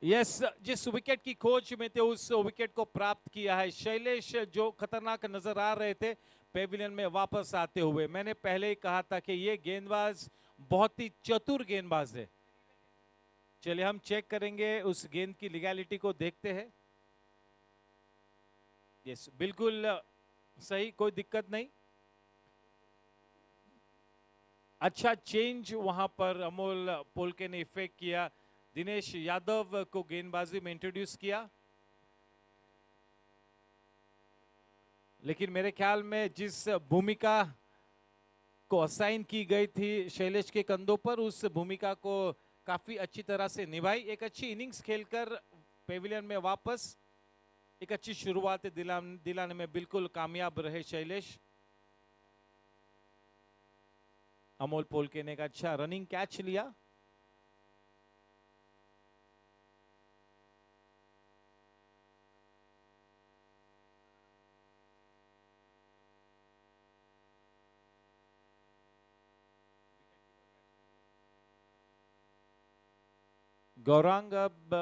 यस, जिस विकेट की खोज में थे उस विकेट को प्राप्त किया है। शैलेश जो खतरनाक नजर आ रहे थे पेविलियन में वापस आते हुए, मैंने पहले ही कहा था कि ये गेंदबाज बहुत ही चतुर गेंदबाज है। चलिए हम चेक करेंगे, उस गेंद की लीगैलिटी को देखते हैं। यस, बिल्कुल सही, कोई दिक्कत नहीं। अच्छा चेंज वहां पर अमोल पोलके ने इफेक्ट किया, दिनेश यादव को गेंदबाजी में इंट्रोड्यूस किया। लेकिन मेरे ख्याल में जिस भूमिका को असाइन की गई थी शैलेश के कंधों पर, उस भूमिका को काफी अच्छी तरह से निभाई। एक अच्छी इनिंग्स खेलकर पेविलियन में वापस एक अच्छी शुरुआत दिलाने में बिल्कुल कामयाब रहे शैलेश। अमोल पोलके ने एक अच्छा रनिंग कैच लिया। गौरांग अब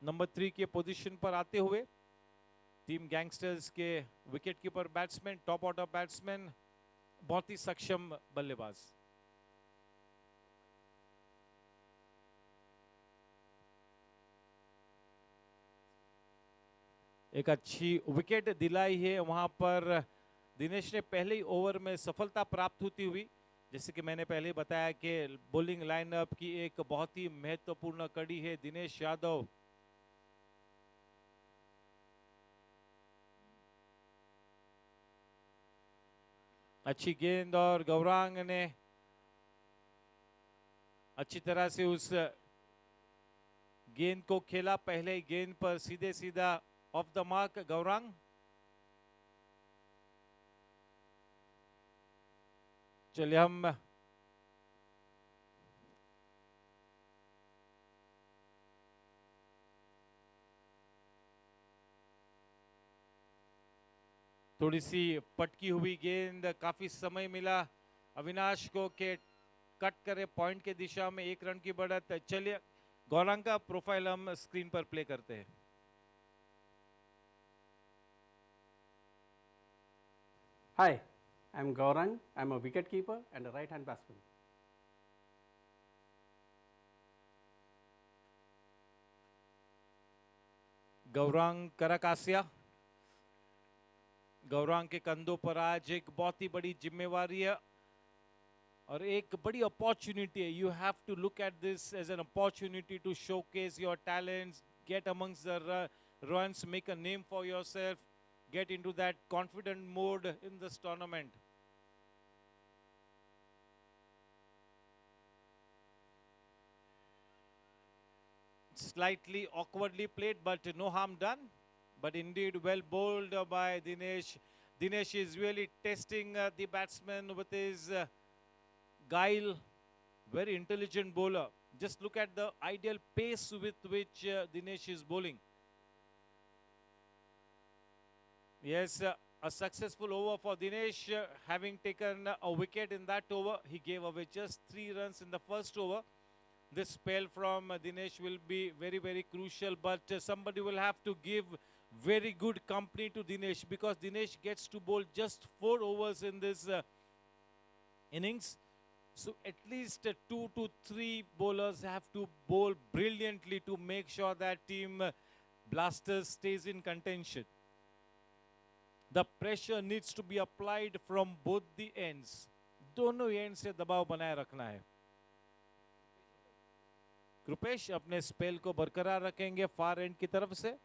नंबर 3 के पोजीशन पर आते हुए, टीम गैंगस्टर्स के wicket keeper batsman, top order batsman, बहुत ही सक्षम बल्लेबाज। एक अच्छी विकेट दिलाई है वहां पर दिनेश ने पहले ही ओवर में सफलता प्राप्त होती हुई। जैसे कि मैंने पहले बताया कि बॉलिंग लाइनअप की एक बहुत ही महत्वपूर्ण कड़ी है दिनेश यादव। अच्छी गेंद और गौरांग ने अच्छी तरह से उस गेंद को खेला। पहले गेंद पर सीधे सीधा ऑफ द मार्क गौरांग। चलिए हम थोड़ी सी पटकी हुई गेंद, काफी समय मिला अविनाश को के कट करे पॉइंट के दिशा में, 1 रन की बढ़त। चलिए गौरांग का प्रोफाइल हम स्क्रीन पर प्ले करते हैं। Hi, I'm Gaurang. I'm a wicket keeper and a right-hand batsman. Gaurang करकासिया, Gaurang के कंधों पर आज एक बहुत ही बड़ी जिम्मेवारी है। और एक बड़ी अपॉर्चुनिटी है. You have to look at this as an opportunity to showcase your talents, get amongst the runs, make a name for yourself, get into that confident mode in this tournament. Slightly awkwardly played, but no harm done. But indeed, well bowled by Dinesh. Dinesh is really testing the batsman with his guile. Very intelligent bowler. Just look at the ideal pace with which Dinesh is bowling. Yes, a successful over for Dinesh. Having taken a wicket in that over, he gave away just 3 runs in the first over. This spell from Dinesh will be very, very crucial, but somebody will have to give very good company to Dinesh, because Dinesh gets to bowl just 4 overs in this innings. So at least 2 to 3 bowlers have to bowl brilliantly to make sure that team Blasters stays in contention. The pressure needs to be applied from both the ends. दोनों and से दबाव बनाए रखना है. कृपेश अपने spell को बरकरार रखेंगे फार एंड की तरफ से.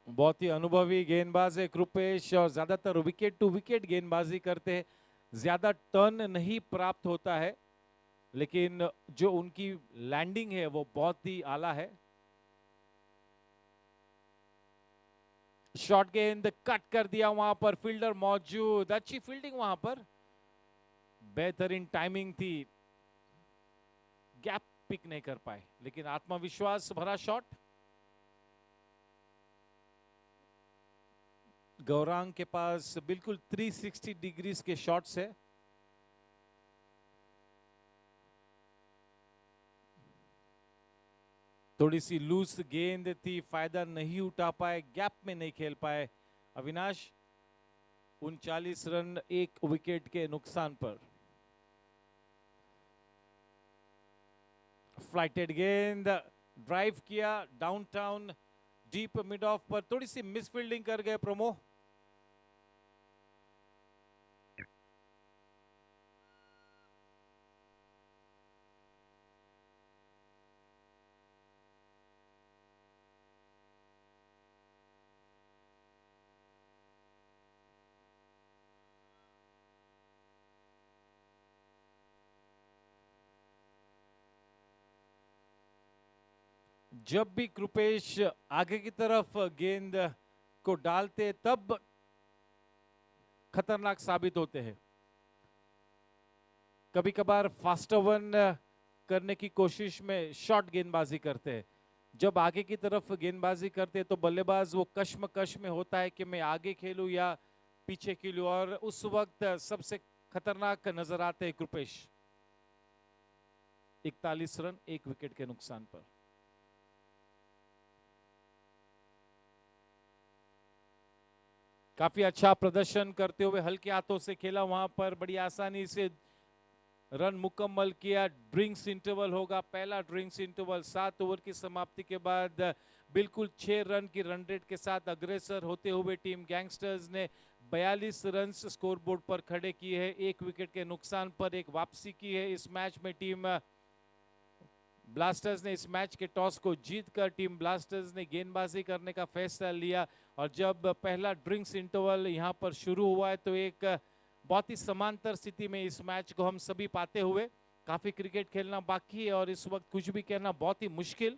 बहुत ही अनुभवी गेंदबाज है कृपेश, और ज्यादातर विकेट टू विकेट गेंदबाजी करते हैं. ज्यादा टर्न नहीं प्राप्त होता है, लेकिन जो उनकी लैंडिंग है वो बहुत ही आला है. शॉर्ट गेंद कट कर दिया, वहां पर फील्डर मौजूद, अच्छी फील्डिंग वहां पर, बेहतरीन टाइमिंग थी, गैप पिक नहीं कर पाए, लेकिन आत्मविश्वास भरा शॉट. गौरांग के पास बिल्कुल 360 डिग्रीज के शॉट्स है. थोड़ी सी लूज गेंद थी, फायदा नहीं उठा पाए, गैप में नहीं खेल पाए अविनाश. 39 रन 1 विकेट के नुकसान पर. फ्लाइटेड गेंद, ड्राइव किया डाउनटाउन, डीप मिड ऑफ पर थोड़ी सी मिसफील्डिंग कर गए प्रोमो. जब भी कृपेश आगे की तरफ गेंद को डालते तब खतरनाक साबित होते हैं. कभी कभार फास्ट वन करने की कोशिश में शॉर्ट गेंदबाजी करते हैं. जब आगे की तरफ गेंदबाजी करते हैं तो बल्लेबाज वो कश्मकश में होता है कि मैं आगे खेलूं या पीछे खेलूं, और उस वक्त सबसे खतरनाक नजर आते हैं कृपेश. 41 रन 1 विकेट के नुकसान पर. काफी अच्छा प्रदर्शन करते हुए हल्के हाथों से खेला, वहां पर बड़ी आसानी से रन मुकम्मल किया. ड्रिंक्स इंटरवल होगा, पहला ड्रिंक्स इंटरवल 7 ओवर की समाप्ति के बाद बिल्कुल 6 रन की रन रेट के साथ अग्रेसर होते हुए टीम गैंगस्टर्स ने 42 रन स्कोरबोर्ड पर खड़े किए हैं. 1 विकेट के नुकसान पर एक वापसी की है इस मैच में. टीम ब्लास्टर्स ने इस मैच के टॉस को जीतकर टीम ब्लास्टर्स ने गेंदबाजी करने का फैसला लिया, और जब पहला ड्रिंक्स इंटरवल यहां पर शुरू हुआ है तो एक बहुत ही समांतर स्थिति में इस मैच को हम सभी पाते हुए. काफी क्रिकेट खेलना बाकी है और इस वक्त कुछ भी कहना बहुत ही मुश्किल.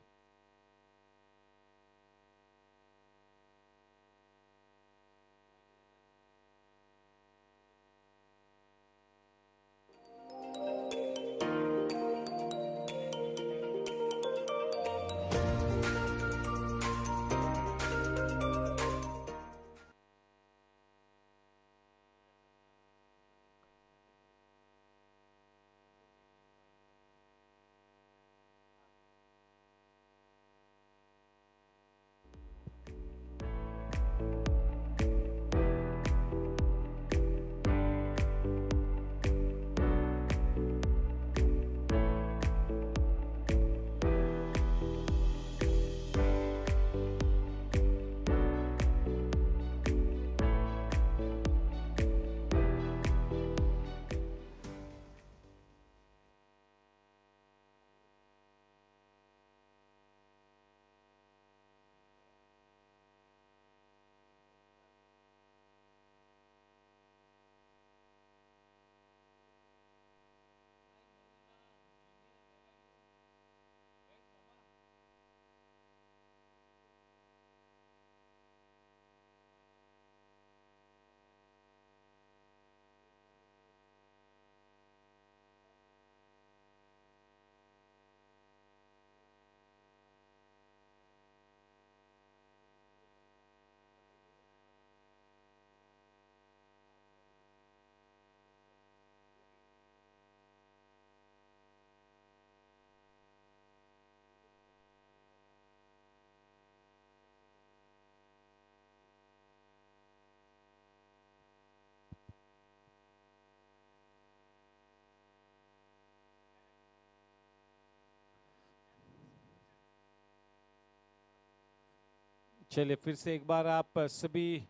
चलिए फिर से एक बार आप सभी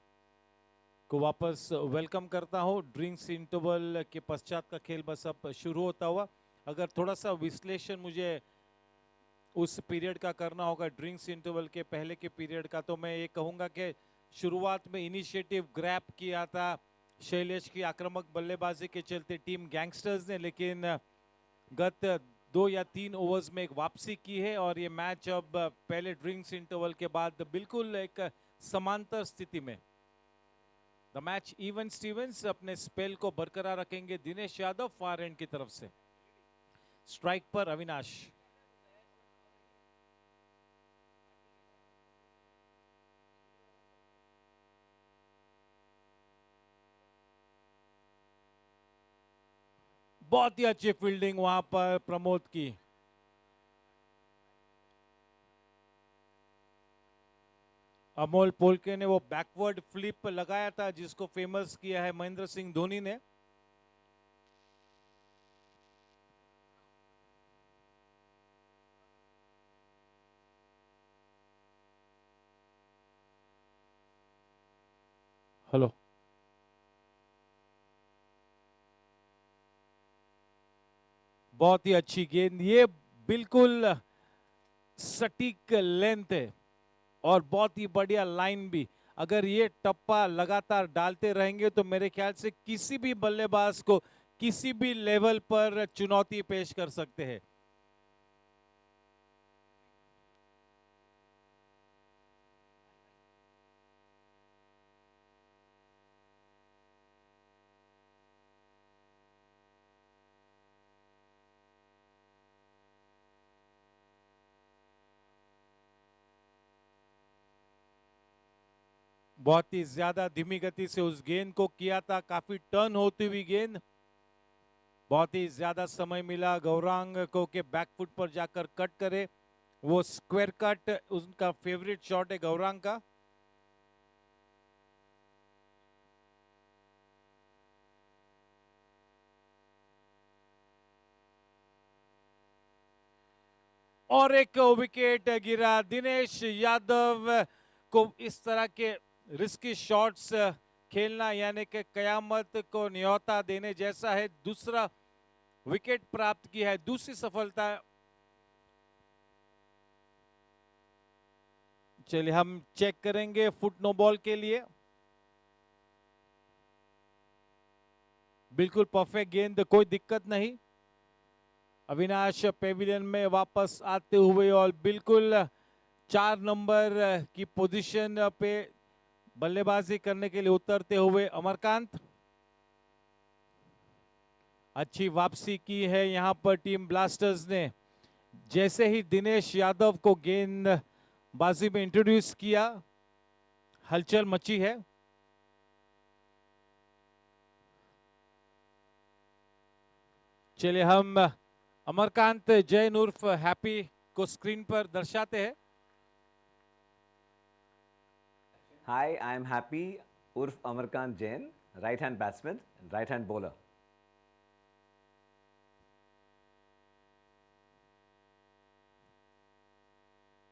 को वापस वेलकम करता हूँ। ड्रिंक्स इंटरवल के पश्चात का खेल बस अब शुरू होता हुआ। अगर थोड़ा सा विश्लेषण मुझे उस पीरियड का करना होगा, ड्रिंक्स इंटरवल के पहले के पीरियड का, तो मैं ये कहूँगा कि शुरुआत में इनिशिएटिव ग्रैब किया था शैलेश की आक्रामक बल्लेबाजी के चलते टीम गैंगस्टर्स ने, लेकिन गत 2 या 3 ओवर्स में एक वापसी की है और ये मैच अब पहले ड्रिंक्स इंटरवल के बाद बिल्कुल एक समांतर स्थिति में द मैच इवन स्टीवंस अपने स्पेल को बरकरार रखेंगे। दिनेश यादव फार एंड की तरफ से स्ट्राइक पर अविनाश। बहुत ही अच्छी फील्डिंग वहां पर प्रमोद की। अमोल पोलके ने वो बैकवर्ड फ्लिप लगाया था जिसको फेमस किया है महेंद्र सिंह धोनी ने। हेलो, बहुत ही अच्छी गेंद, ये बिल्कुल सटीक लेंथ है और बहुत ही बढ़िया लाइन भी। अगर ये टप्पा लगातार डालते रहेंगे तो मेरे ख्याल से किसी भी बल्लेबाज को किसी भी लेवल पर चुनौती पेश कर सकते हैं। बहुत ही ज्यादा धीमी गति से उस गेंद को किया था, काफी टर्न होती हुई गेंद। बहुत ही ज्यादा समय मिला गौरांग को के बैकफुट पर जाकर कट करे। वो स्क्वायर कट उनका फेवरेट शॉट है गौरांग का। और एक विकेट गिरा। दिनेश यादव को इस तरह के रिस्की शॉट्स खेलना यानी कि कयामत को न्योता देने जैसा है। दूसरा विकेट प्राप्त किया है, दूसरी सफलता। चलिए हम चेक करेंगे फुट नो बॉल के लिए। बिल्कुल परफेक्ट गेंद, कोई दिक्कत नहीं। अविनाश पेविलियन में वापस आते हुए और बिल्कुल 4 नंबर की पोजीशन पे बल्लेबाजी करने के लिए उतरते हुए अमरकांत। अच्छी वापसी की है यहां पर टीम ब्लास्टर्स ने। जैसे ही दिनेश यादव को गेंदबाजी में इंट्रोड्यूस किया, हलचल मची है। चलिए हम अमरकांत जैन उर्फ हैप्पी को स्क्रीन पर दर्शाते हैं। Hi, I am Happy Urf Amarkant Jain, right hand batsman and right hand bowler.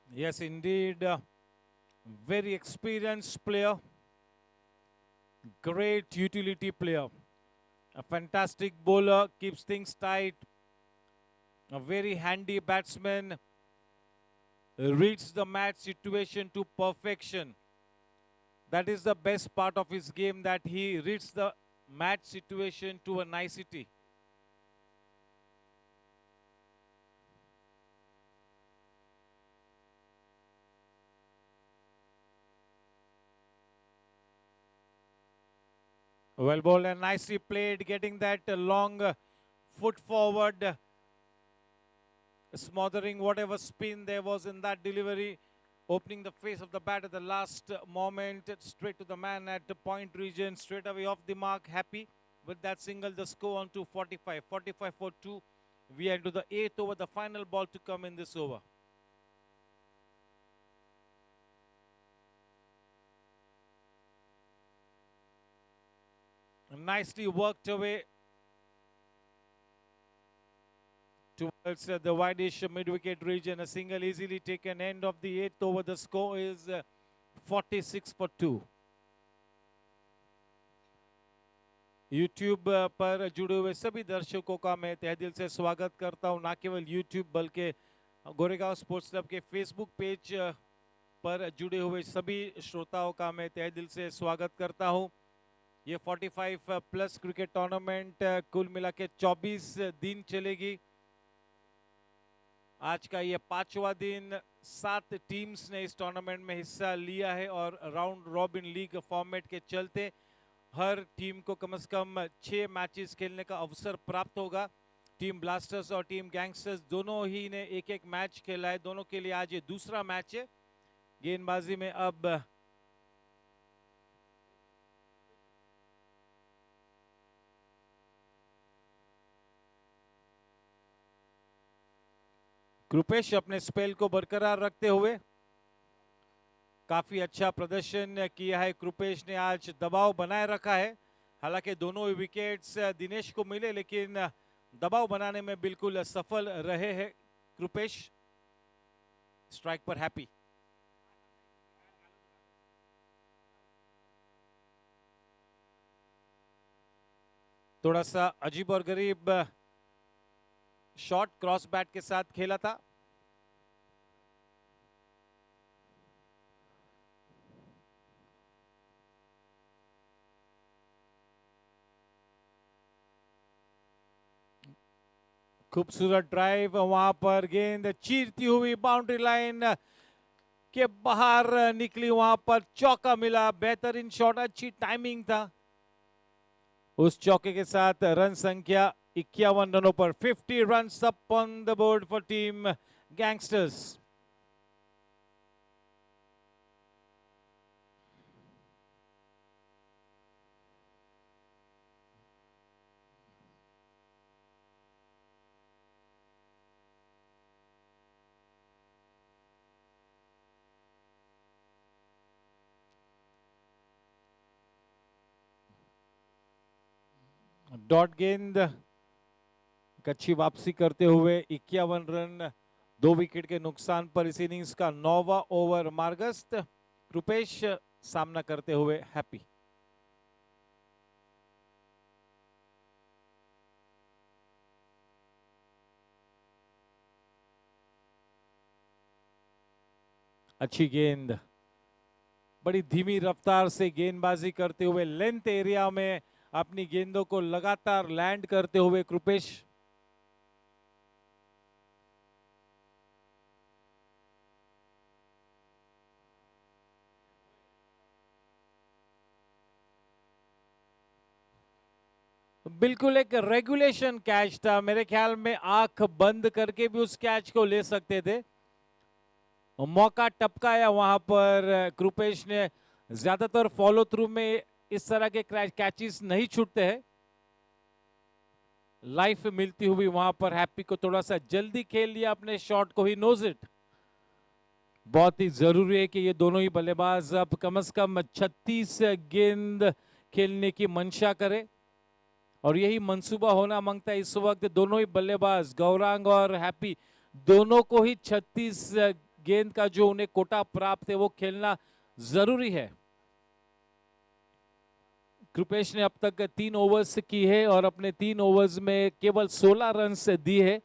Yes, indeed. Very experienced player. Great utility player. A fantastic bowler, keeps things tight. A very handy batsman. Reads the match situation to perfection. That is the best part of his game, that he reads the match situation to a nicety. Well bowled and nicely played, getting that long foot forward, smothering whatever spin there was in that delivery, opening the face of the bat at the last moment, straight to the man at the point region, straight away off the mark. Happy with that single, the score on to 45 for 2. We are into the 8th over, the final ball to come in this over. Nicely worked away towards the wideish mid-wicket region. A single easily taken. End of the 8th over. The score is 46 for 2. YouTube पर जुड़े हुए सभी दर्शकों का मैं तहे दिल से स्वागत करता हूं, ना केवल यूट्यूब बल्कि गोरेगांव स्पोर्ट्स क्लब के फेसबुक पेज पर जुड़े हुए सभी श्रोताओं का मैं तहे दिल से स्वागत करता हूं। ये 45 प्लस क्रिकेट टूर्नामेंट कुल मिला के 24 दिन चलेगी। आज का ये 5वां दिन। 7 टीम्स ने इस टूर्नामेंट में हिस्सा लिया है और राउंड रॉबिन लीग फॉर्मेट के चलते हर टीम को कम से कम 6 मैचेस खेलने का अवसर प्राप्त होगा। टीम ब्लास्टर्स और टीम गैंगस्टर्स दोनों ही ने एक एक मैच खेला है। दोनों के लिए आज ये दूसरा मैच है। गेंदबाजी में अब कृपेश अपने स्पेल को बरकरार रखते हुए काफी अच्छा प्रदर्शन किया है। कृपेश ने आज दबाव बनाए रखा है। हालांकि दोनों विकेट्स दिनेश को मिले, लेकिन दबाव बनाने में बिल्कुल सफल रहे हैं कृपेश। स्ट्राइक पर हैप्पी। थोड़ा सा अजीब और गरीब शॉट क्रॉस बैट के साथ खेला था। खूबसूरत ड्राइव, वहां पर गेंद चीरती हुई बाउंड्री लाइन के बाहर निकली, वहां पर चौका मिला। बेहतरीन शॉट, अच्छी टाइमिंग था। उस चौके के साथ रन संख्या 51 रनों पर 50 runs up on the board for team gangsters. Dot गेंद अच्छी वापसी करते हुए 51 रन 2 विकेट के नुकसान पर इस इनिंग्स का 9वां ओवर मार्गस्त। कृपेश सामना करते हुए हैप्पी। अच्छी गेंद, बड़ी धीमी रफ्तार से गेंदबाजी करते हुए लेंथ एरिया में अपनी गेंदों को लगातार लैंड करते हुए कृपेश। बिल्कुल एक रेगुलेशन कैच था। मेरे ख्याल में आंख बंद करके भी उस कैच को ले सकते थे। मौका टपकाया वहां पर कृपेश ने। ज्यादातर फॉलो थ्रू में इस तरह के कैचेस नहीं छूटते हैं। लाइफ मिलती हुई वहां पर हैप्पी को थोड़ा सा जल्दी खेल लिया अपने शॉट को ही। Knows it. बहुत ही जरूरी है कि ये दोनों ही बल्लेबाज अब कम से कम 36 गेंद खेलने की मंशा करे, और यही मंसूबा होना मांगता है इस वक्त। दोनों ही बल्लेबाज गौरांग और हैप्पी दोनों को ही 36 गेंद का जो उन्हें कोटा प्राप्त है वो खेलना जरूरी है। कृपेश ने अब तक 3 ओवर्स की है और अपने 3 ओवर्स में केवल 16 रन दिए है।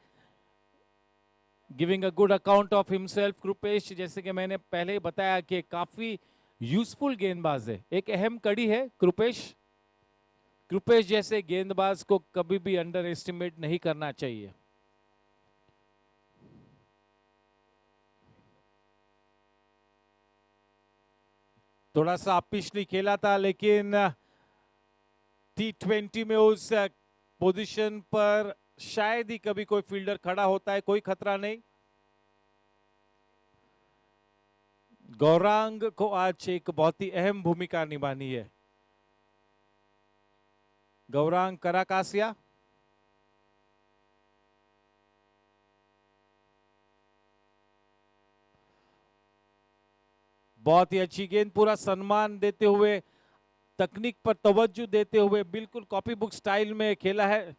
Giving a good account of himself Kripesh, जैसे कि मैंने पहले ही बताया कि काफी यूजफुल गेंदबाज है, एक अहम कड़ी है कृपेश। कृपेश जैसे गेंदबाज को कभी भी अंडर एस्टिमेट नहीं करना चाहिए। थोड़ा सा पिछली खेला था, लेकिन T20 में उस पोजीशन पर शायद ही कभी कोई फील्डर खड़ा होता है। कोई खतरा नहीं। गौरांग को आज एक बहुत ही अहम भूमिका निभानी है। गौरांग कराकासिया, बहुत ही अच्छी गेंद, पूरा सम्मान देते हुए, तकनीक पर तवज्जो देते हुए, बिल्कुल कॉपी बुक स्टाइल में खेला है।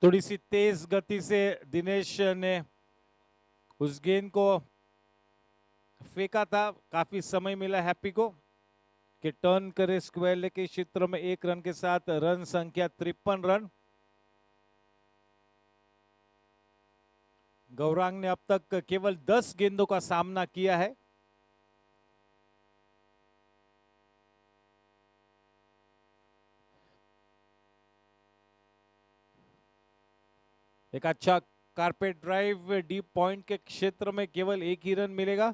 थोड़ी सी तेज गति से दिनेश ने उस गेंद को फेंका था। काफी समय मिला हैप्पी को कि टर्न करे स्क्वायर लेके क्षेत्र में 1 रन के साथ। रन संख्या 53 रन। गौरांग ने अब तक केवल 10 गेंदों का सामना किया है। एक अच्छा कारपेट ड्राइव डीप पॉइंट के क्षेत्र में केवल 1 ही रन मिलेगा।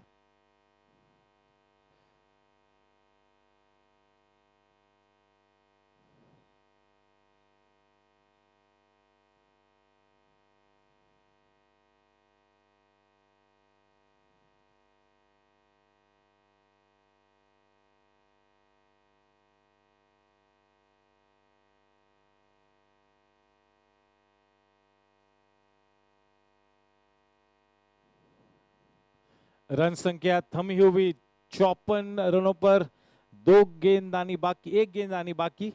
रन संख्या थमी हुई 54 रनों पर। 2 गेंदबाजी बाकी, 1 गेंदबाजी बाकी।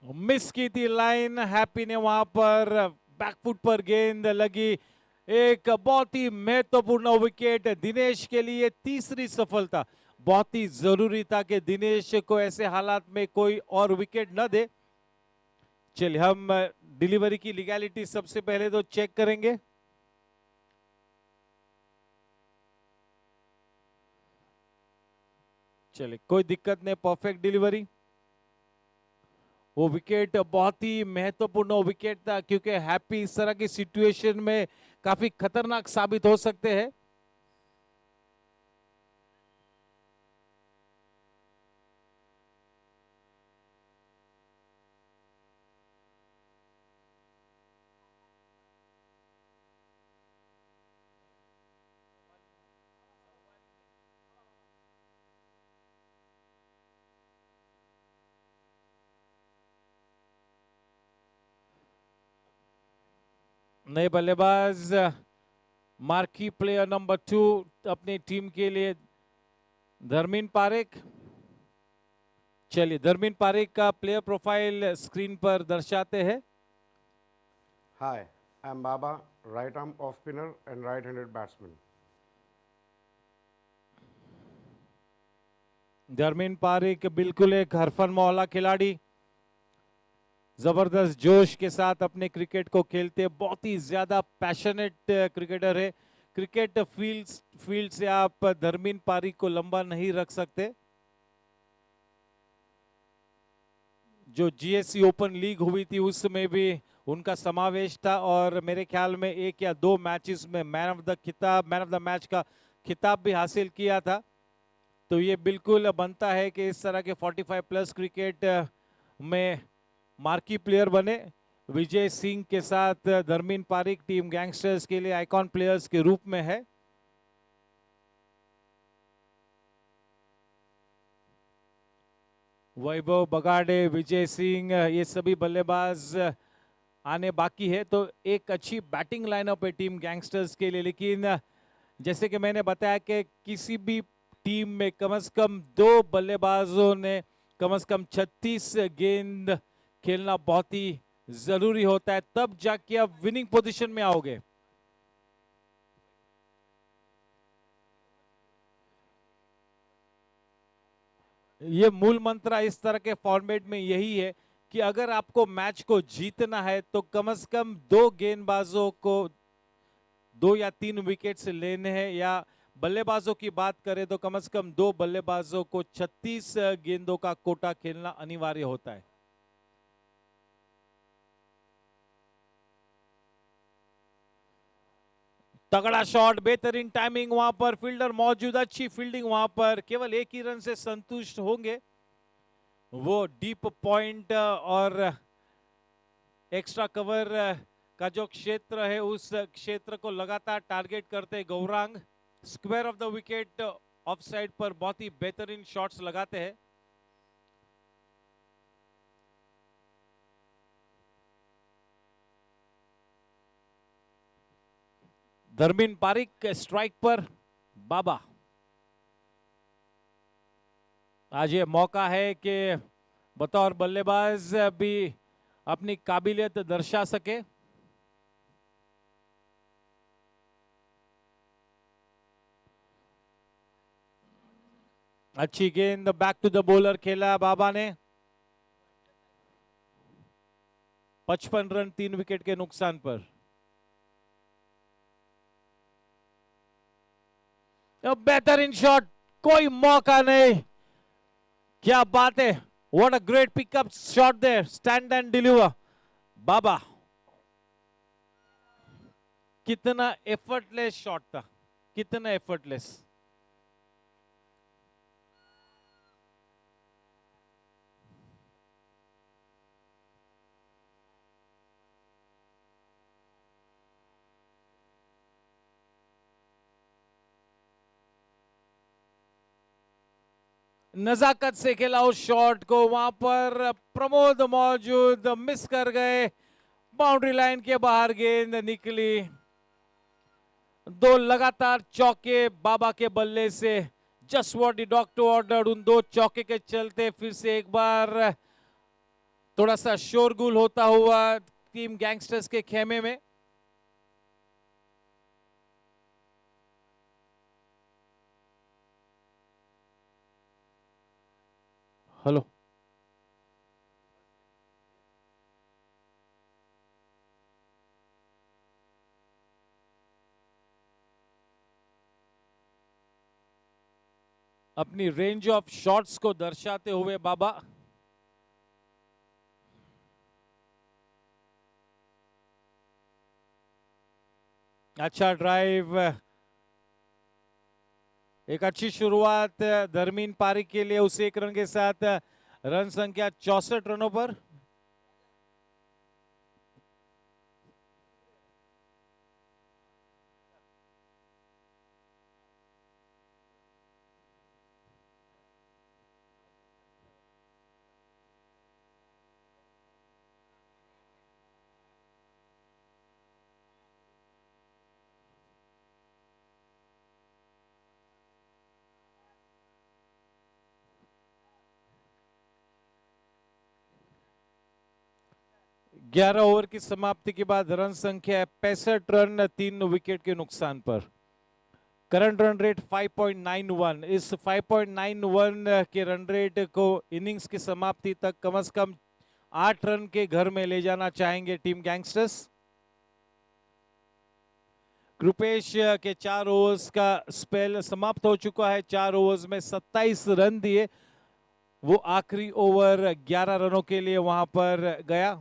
मिस की थी लाइन। हैप्पी ने वहां पर बैकफुट पर गेंद लगी। एक बहुत ही महत्वपूर्ण विकेट दिनेश के लिए, तीसरी सफलता। बहुत ही जरूरी था कि दिनेश को ऐसे हालात में कोई और विकेट न दे। चलिए हम डिलीवरी की लीगैलिटी सबसे पहले तो चेक करेंगे। चलिए कोई दिक्कत नहीं, परफेक्ट डिलीवरी। वो विकेट बहुत ही महत्वपूर्ण विकेट था क्योंकि हैप्पी इस तरह की सिचुएशन में काफी खतरनाक साबित हो सकते हैं। नए बल्लेबाज मार्की प्लेयर नंबर 2 अपनी टीम के लिए धर्मीन पारेख। चलिए धर्मीन पारेख का प्लेयर प्रोफाइल स्क्रीन पर दर्शाते हैं। Hi, I'm Baba, right arm off spinner and right-handed batsman. धर्मीन Parekh बिल्कुल एक हरफन मौला खिलाड़ी, जबरदस्त जोश के साथ अपने क्रिकेट को खेलते, बहुत ही ज्यादा पैशनेट क्रिकेटर है। क्रिकेट फील्ड से आप धर्मीन पारेख को लंबा नहीं रख सकते। जो जीएससी ओपन लीग हुई थी उसमें भी उनका समावेश था और मेरे ख्याल में 1 या 2 मैचेस में मैन ऑफ द मैच का खिताब भी हासिल किया था। तो ये बिल्कुल बनता है कि इस तरह के 45 प्लस क्रिकेट में मार्की प्लेयर बने। विजय सिंह के साथ धर्मीन पारेख टीम गैंगस्टर्स के लिए आइकॉन प्लेयर्स के रूप में है। वैभव बगाड़े, विजय सिंह, ये सभी बल्लेबाज आने बाकी है। तो एक अच्छी बैटिंग लाइनअप है टीम गैंगस्टर्स के लिए। लेकिन जैसे कि मैंने बताया कि किसी भी टीम में कम से कम 2 बल्लेबाजों ने कम से कम 36 गेंद खेलना बहुत ही जरूरी होता है, तब जाके आप विनिंग पोजीशन में आओगे। ये मूल मंत्र इस तरह के फॉर्मेट में यही है कि अगर आपको मैच को जीतना है तो कम से कम 2 गेंदबाजों को 2 या 3 विकेट्स लेने हैं, या बल्लेबाजों की बात करें तो कम से कम 2 बल्लेबाजों को 36 गेंदों का कोटा खेलना अनिवार्य होता है। तगड़ा शॉट, बेहतरीन टाइमिंग, वहां पर फील्डर मौजूद, अच्छी फील्डिंग वहां पर। केवल 1 ही रन से संतुष्ट होंगे। वो डीप पॉइंट और एक्स्ट्रा कवर का जो क्षेत्र है उस क्षेत्र को लगातार टारगेट करते Gaurang. Square of the wicket of side पर बहुत ही बेहतरीन शॉट्स लगाते हैं। धर्मीन पारिक स्ट्राइक पर, बाबा। आज ये मौका है कि बतौर बल्लेबाज भी अपनी काबिलियत दर्शा सके। अच्छी गेंद बैक टू द बॉलर खेला बाबा ने। 55 रन 3 विकेट के नुकसान पर। अब बेहतरीन शॉट, कोई मौका नहीं। क्या बात है, what a great pickup shot there, stand and deliver बाबा। कितना एफर्टलेस शॉट था, कितना एफर्टलेस। नजाकत से खेला उस शॉट को, वहां पर प्रमोद मौजूद, मिस कर गए। बाउंड्री लाइन के बाहर गेंद निकली। 2 लगातार चौके बाबा के बल्ले से। Just what the doctor ordered. उन 2 चौके के चलते फिर से एक बार थोड़ा सा शोरगुल होता हुआ टीम गैंगस्टर्स के खेमे में। हेलो, अपनी रेंज ऑफ शॉट्स को दर्शाते हुए बाबा। अच्छा ड्राइव, एक अच्छी शुरुआत धर्मीन पारिक के लिए। उस 1 रन के साथ रन संख्या 64 रनों पर। ग्यारह ओवर की समाप्ति के बाद रन संख्या 65 रन 3 विकेट के नुकसान पर। Current run rate 5.91। इस 5.91 के रन रेट को इनिंग्स की समाप्ति तक कम से कम 8 रन के घर में ले जाना चाहेंगे टीम गैंगस्टर्स। कृपेश के 4 ओवर्स का स्पेल समाप्त हो चुका है। 4 ओवर्स में 27 रन दिए। वो आखिरी ओवर 11 रनों के लिए वहां पर गया।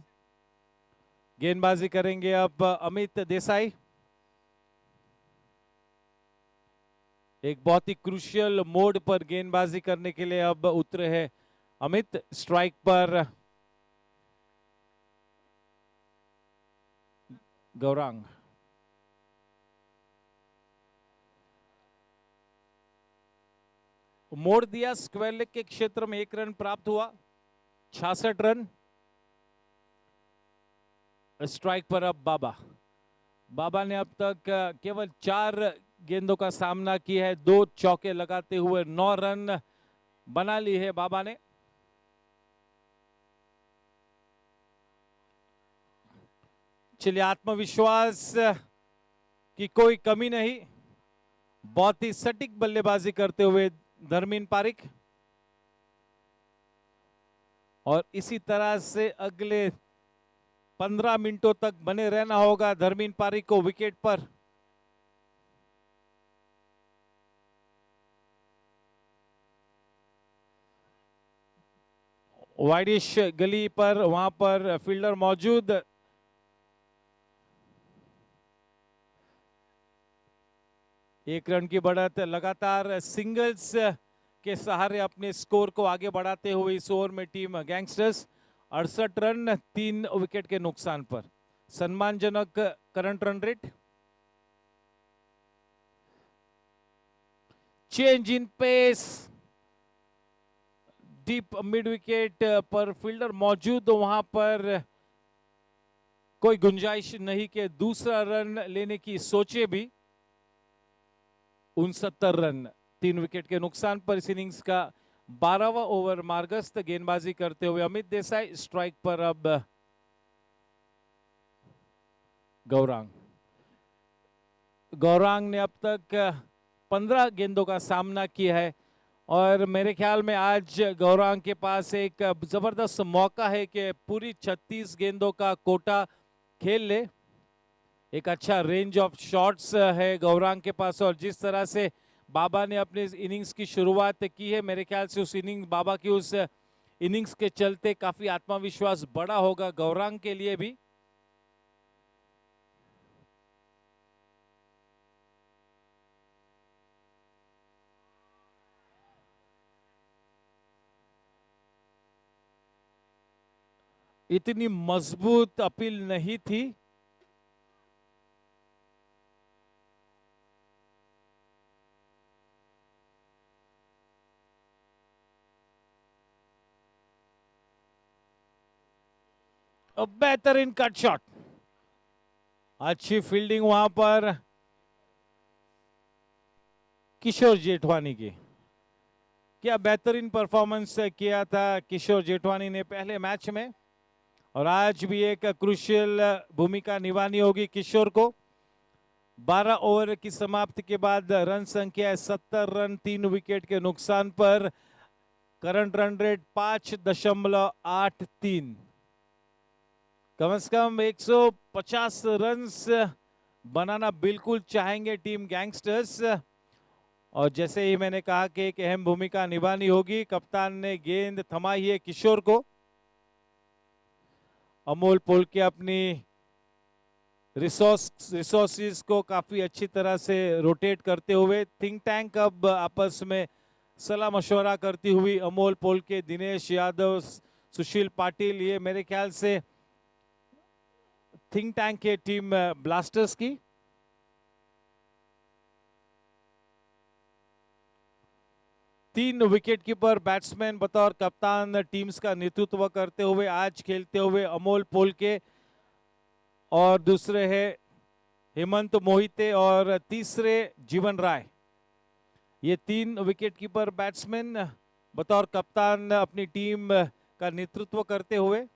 गेंदबाजी करेंगे अब अमित देसाई। एक बहुत ही क्रूशियल मोड पर गेंदबाजी करने के लिए अब उतरे हैं अमित। स्ट्राइक पर गौरांग। मोड़ दिया, स्क्वायर लेग के क्षेत्र में 1 रन प्राप्त हुआ। 66 रन। स्ट्राइक पर अब बाबा। बाबा ने अब तक केवल 4 गेंदों का सामना किया है। 2 चौके लगाते हुए 9 रन बना ली है बाबा ने। चलिए, आत्मविश्वास की कोई कमी नहीं। बहुत ही सटीक बल्लेबाजी करते हुए धर्मीन पारिक। और इसी तरह से अगले 15 मिनटों तक बने रहना होगा धर्मीन पारिक को विकेट पर। वाइडिश गली पर वहां पर फील्डर मौजूद। एक रन की बढ़त, लगातार सिंगल्स के सहारे अपने स्कोर को आगे बढ़ाते हुए इस ओवर में टीम गैंगस्टर्स 68 रन 3 विकेट के नुकसान पर। सम्मानजनक current run rate. Change in pace. Deep mid wicket पर फील्डर मौजूद, वहां पर कोई गुंजाइश नहीं कि दूसरा रन लेने की सोचे भी। 69 रन, 3 विकेट के नुकसान पर इस इनिंग्स का 12वां ओवर मार्गस्थ गेंदबाजी करते हुए अमित देसाई। स्ट्राइक पर अब गौरांग। गौरांग ने अब तक 15 गेंदों का सामना किया है और मेरे ख्याल में आज गौरांग के पास एक जबरदस्त मौका है कि पूरी 36 गेंदों का कोटा खेल ले। एक अच्छा रेंज ऑफ शॉट्स है गौरांग के पास और जिस तरह से बाबा ने अपने इनिंग्स की शुरुआत की है, मेरे ख्याल से उस इनिंग्स बाबा की उस इनिंग्स के चलते काफी आत्मविश्वास बड़ा होगा गौरांग के लिए भी। इतनी मजबूत अपील नहीं थी। बेहतरीन कट शॉट, अच्छी फील्डिंग वहां पर किशोर जेठवानी की। क्या बेहतरीन परफॉर्मेंस किया था किशोर जेठवानी ने पहले मैच में और आज भी एक क्रूशियल भूमिका निभानी होगी किशोर को। 12 ओवर की समाप्ति के बाद रन संख्या है 70 रन, 3 विकेट के नुकसान पर। Current run rate 5.83। कम से कम 150 रन्स बनाना बिल्कुल चाहेंगे टीम गैंगस्टर्स और जैसे ही मैंने कहा कि एक अहम भूमिका निभानी होगी। कप्तान ने गेंद थमाई है किशोर को। अमोल पोल के अपनी रिसोर्सेस को काफी अच्छी तरह से रोटेट करते हुए थिंक टैंक अब आपस में सलाह मशवरा करती हुई अमोल पोल के, दिनेश यादव, सुशील पाटिल, ये मेरे ख्याल से थिंक टैंक है टीम ब्लास्टर्स की। तीन विकेट कीपर बैट्समैन बतौर कप्तान टीम्स का नेतृत्व करते हुए आज खेलते हुए अमोल पोल के और दूसरे है हेमंत मोहिते और तीसरे जीवन राय। ये 3 विकेट कीपर बैट्समैन बतौर कप्तान अपनी टीम का नेतृत्व करते हुए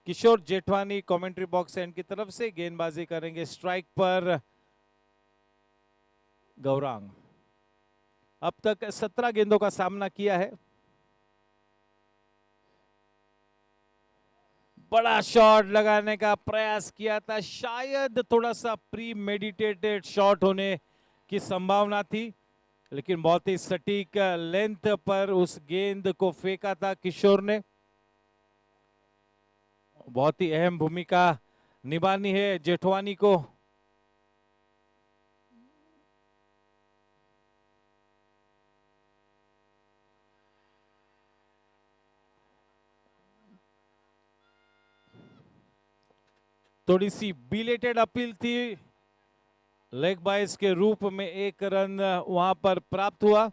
किशोर जेठवानी कमेंट्री बॉक्स एंड की तरफ से गेंदबाजी करेंगे। स्ट्राइक पर गौरांग। अब तक 17 गेंदों का सामना किया है। बड़ा शॉट लगाने का प्रयास किया था, शायद थोड़ा सा प्री मेडिटेटेड शॉट होने की संभावना थी, लेकिन बहुत ही सटीक लेंथ पर उस गेंद को फेंका था किशोर ने। बहुत ही अहम भूमिका निभानी है जेठवानी को। थोड़ी सी बिलेटेड अपील थी, लेग बाइस के रूप में 1 रन वहां पर प्राप्त हुआ।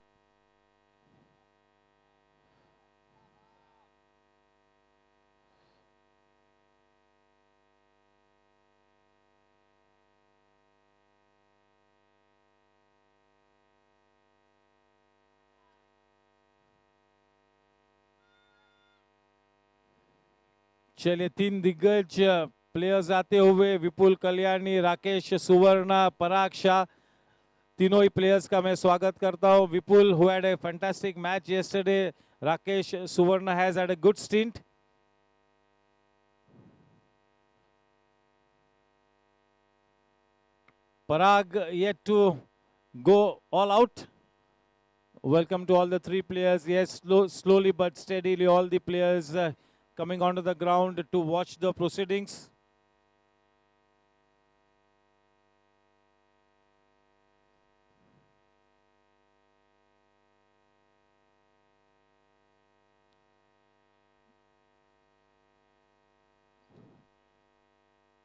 चलिए 3 दिग्गज प्लेयर्स आते हुए, विपुल कल्याणी, राकेश सुवर्णा, पराग शाह, तीनों ही प्लेयर्स का मैं स्वागत करता हूं। विपुल who had a fantastic match yesterday, Rakesh Suvarna has had a good stint. Parag yet to go all out. Welcome to all the 3 players. Yes, slowly but steadily all the players coming onto the ground to watch the proceedings.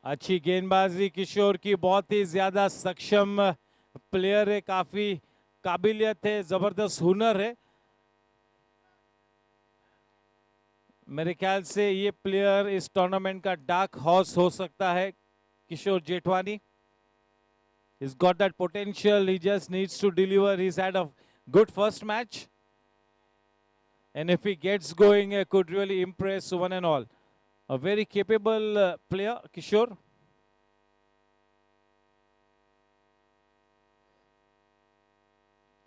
अच्छी गेंदबाजी किशोर की, बहुत ही ज्यादा सक्षम player है, काफी काबिलियत है, जबरदस्त हुनर है। मेरे ख्याल से ये प्लेयर इस टूर्नामेंट का डार्क हॉर्स हो सकता है, किशोर Jethwani. He's got that potential. He just needs to deliver. He's had a good first match. And if he gets going, could really impress one and all. A very capable player, Kishore.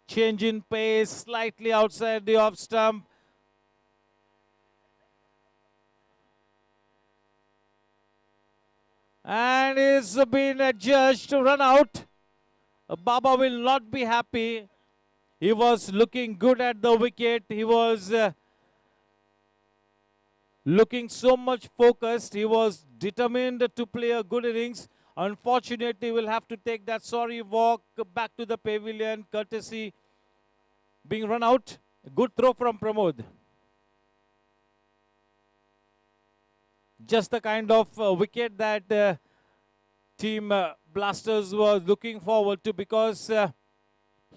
Change in pace, slightly outside the off stump. And is been adjudged to run out. Baba will not be happy. He was looking good at the wicket. He was looking so much focused. He was determined to play a good innings. Unfortunately, will have to take that sorry walk back to the pavilion, courtesy being run out. Good throw from Pramod. Just the kind of wicket that team Blasters was looking forward to, because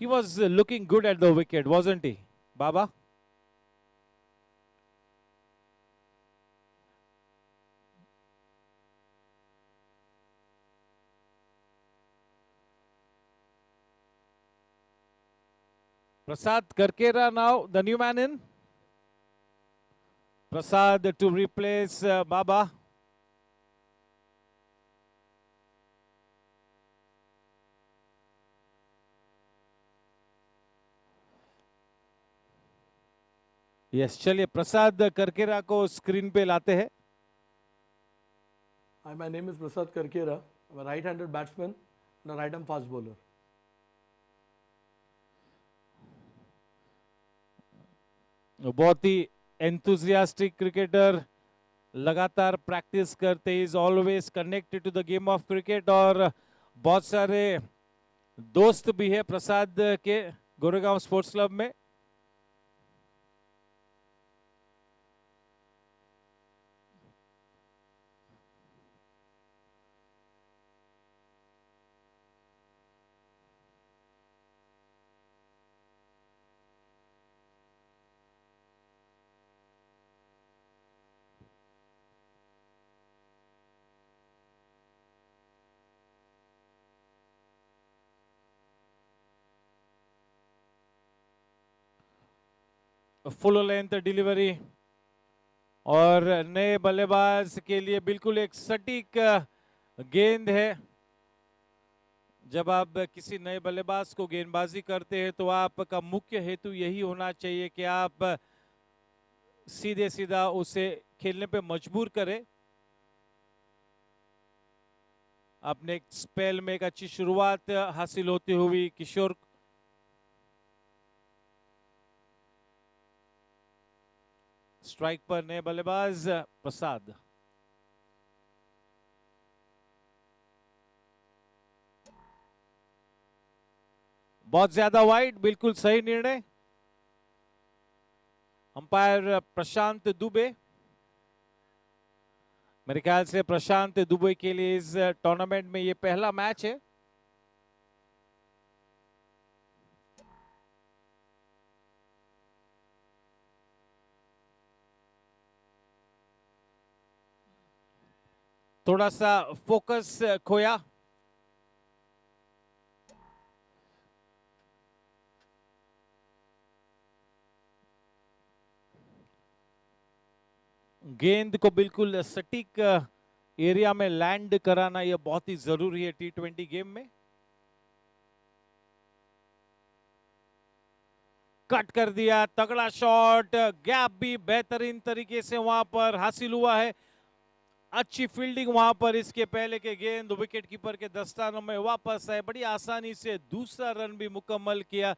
he was looking good at the wicket, wasn't he, Baba? Prasad Karkera now, the new man in. Prasad to replace Baba. Yes, चलिए प्रसाद करकेरा को screen पे लाते हैं. Hi, my name is Prasad Karkera. I'm a right-handed batsman and a right-arm fast bowler. बहुत ही enthusiastic cricketer, लगातार practice करते, is always connected to the game of cricket, और बहुत सारे दोस्त भी है प्रसाद के गोरेगांव स्पोर्ट्स क्लब में. फुल लेंथ डिलीवरी, और नए बल्लेबाज के लिए बिल्कुल एक सटीक गेंद है. जब आप किसी नए बल्लेबाज को गेंदबाजी करते हैं तो आपका मुख्य हेतु यही होना चाहिए कि आप सीधे सीधा उसे खेलने पे मजबूर करें. आपने एक स्पेल में एक अच्छी शुरुआत हासिल होती हुई किशोर. स्ट्राइक पर नए बल्लेबाज प्रसाद. बहुत ज्यादा वाइड, बिल्कुल सही निर्णय. अंपायर प्रशांत दुबे. मेरे ख्याल से प्रशांत दुबे के लिए इस टूर्नामेंट में ये पहला मैच है. थोड़ा सा फोकस खोया. गेंद को बिल्कुल सटीक एरिया में लैंड कराना यह बहुत ही जरूरी है T20 गेम में. कट कर दिया, तगड़ा शॉट, गैप भी बेहतरीन तरीके से वहां पर हासिल हुआ है. अच्छी फील्डिंग वहां पर. इसके पहले के गेंद विकेट कीपर के दस्तानों में वापस आए. बड़ी आसानी से दूसरा रन भी मुकम्मल किया.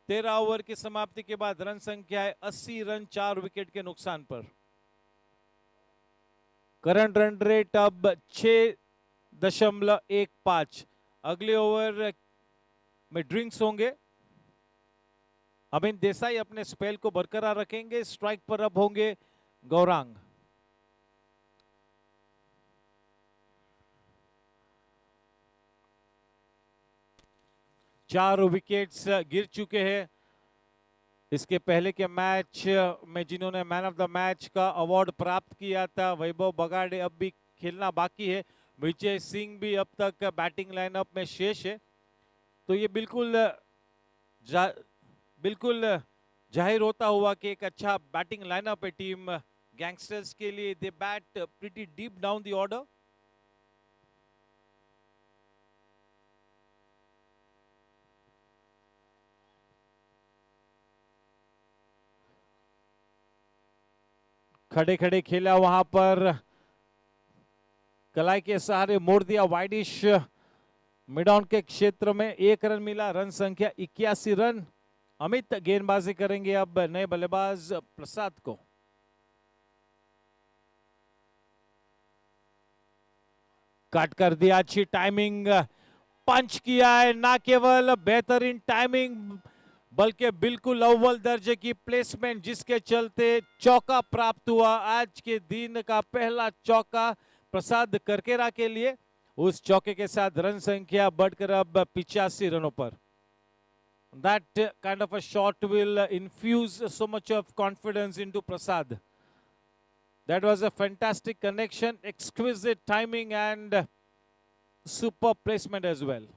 13 ओवर की समाप्ति के बाद रन संख्या है 80 रन 4 विकेट के नुकसान पर. करंट रन रेट अब 6.15. अगले ओवर में ड्रिंक्स होंगे. अमिन देसाई अपने स्पेल को बरकरार रखेंगे. स्ट्राइक पर अब होंगे गौरांग. चार विकेट्स गिर चुके हैं. इसके पहले के मैच में जिन्होंने मैन ऑफ द मैच का अवार्ड प्राप्त किया था, वैभव बगाड़े, अब भी खेलना बाकी है. विजय सिंह भी अब तक बैटिंग लाइनअप में शेष है. तो ये बिल्कुल जाहिर होता हुआ कि एक अच्छा बैटिंग लाइनअप है टीम गैंगस्टर्स के लिए. They bat pretty deep down the order. खड़े खड़े खेला वहां पर, कलाई के सहारे मोड़ दिया वाइडिश मिड ऑन के क्षेत्र में. 1 रन मिला. रन संख्या 81 रन. अमित गेंदबाजी करेंगे अब नए बल्लेबाज प्रसाद को. कट कर दिया. अच्छी टाइमिंग. पंच किया है. ना केवल बेहतरीन टाइमिंग बल्कि बिल्कुल अव्वल दर्जे की प्लेसमेंट, जिसके चलते चौका प्राप्त हुआ. आज के दिन का पहला चौका प्रसाद करकेरा के लिए. उस चौके के साथ रन संख्या बढ़कर अब 85 रनों पर. That kind of a shot will infuse so much of confidence into Prasad. That was a fantastic connection, exquisite timing and super placement as well.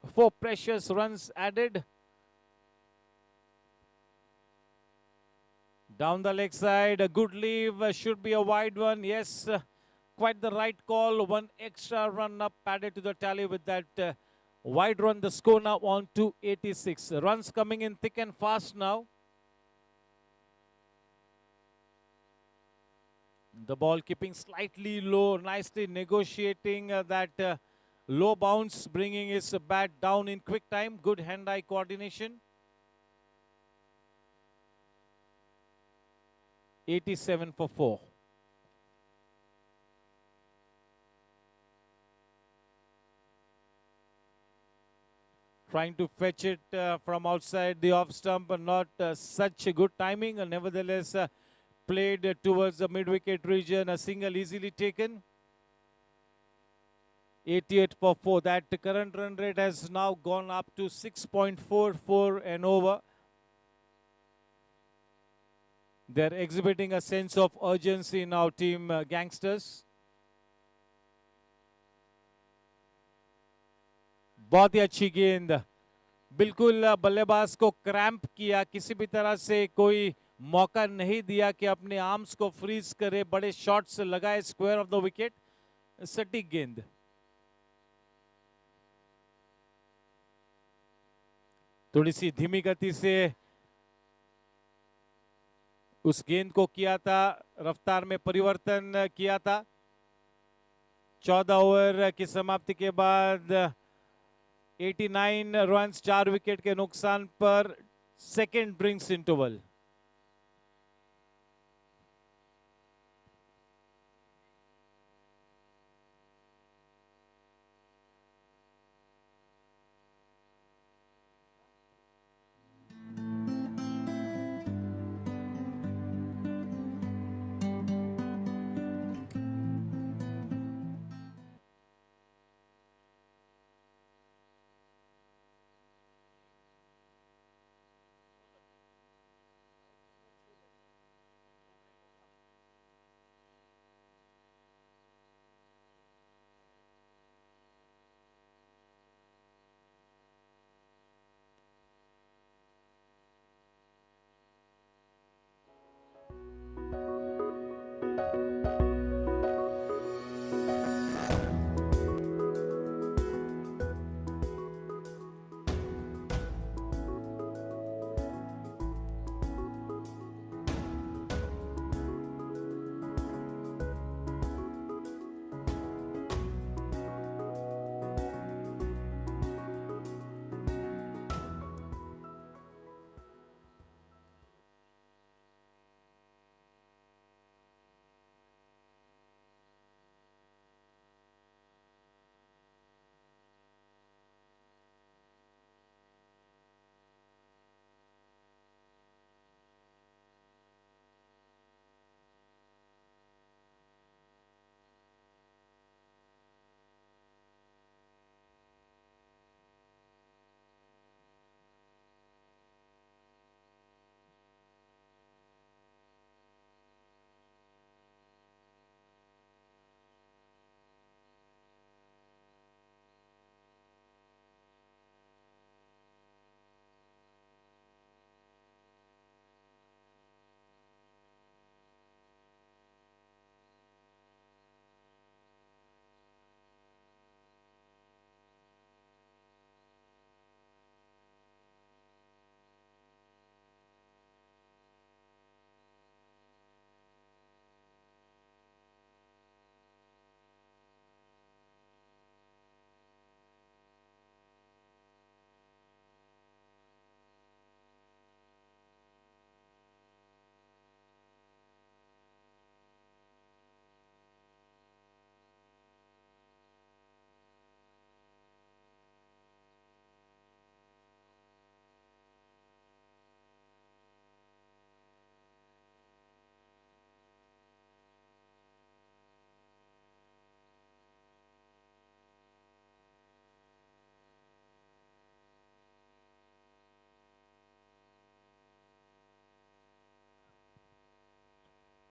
4 precious runs added. Down the leg side, a good leave, should be a wide one. Yes, quite the right call. 1 extra run up added to the tally with that wide run. The score now on to 86. Runs coming in thick and fast now. The ball keeping slightly low, nicely negotiating that low bounce, bringing his bat down in quick time. Good hand-eye coordination. 87 for 4. Trying to fetch it from outside the off stump, but not such a good timing. Nevertheless, played towards the mid-wicket region. A single easily taken. 88 for 4. That current run rate has now gone up to 6.44 and over. They're exhibiting a sense of urgency now, team Gangsters. बहुत ही अच्छी गेंद. बिल्कुल बल्लेबाज को cramp किया. किसी भी तरह से कोई मौका नहीं दिया कि अपने आर्म्स को फ्रीज करे. बड़े शॉट्स लगाए स्क्वायर ऑफ द विकेट. सटीक गेंद. थोड़ी सी धीमी गति से उस गेंद को किया था, रफ्तार में परिवर्तन किया था. 14 ओवर की समाप्ति के बाद 89 रन्स 4 विकेट के नुकसान पर second drinks interval.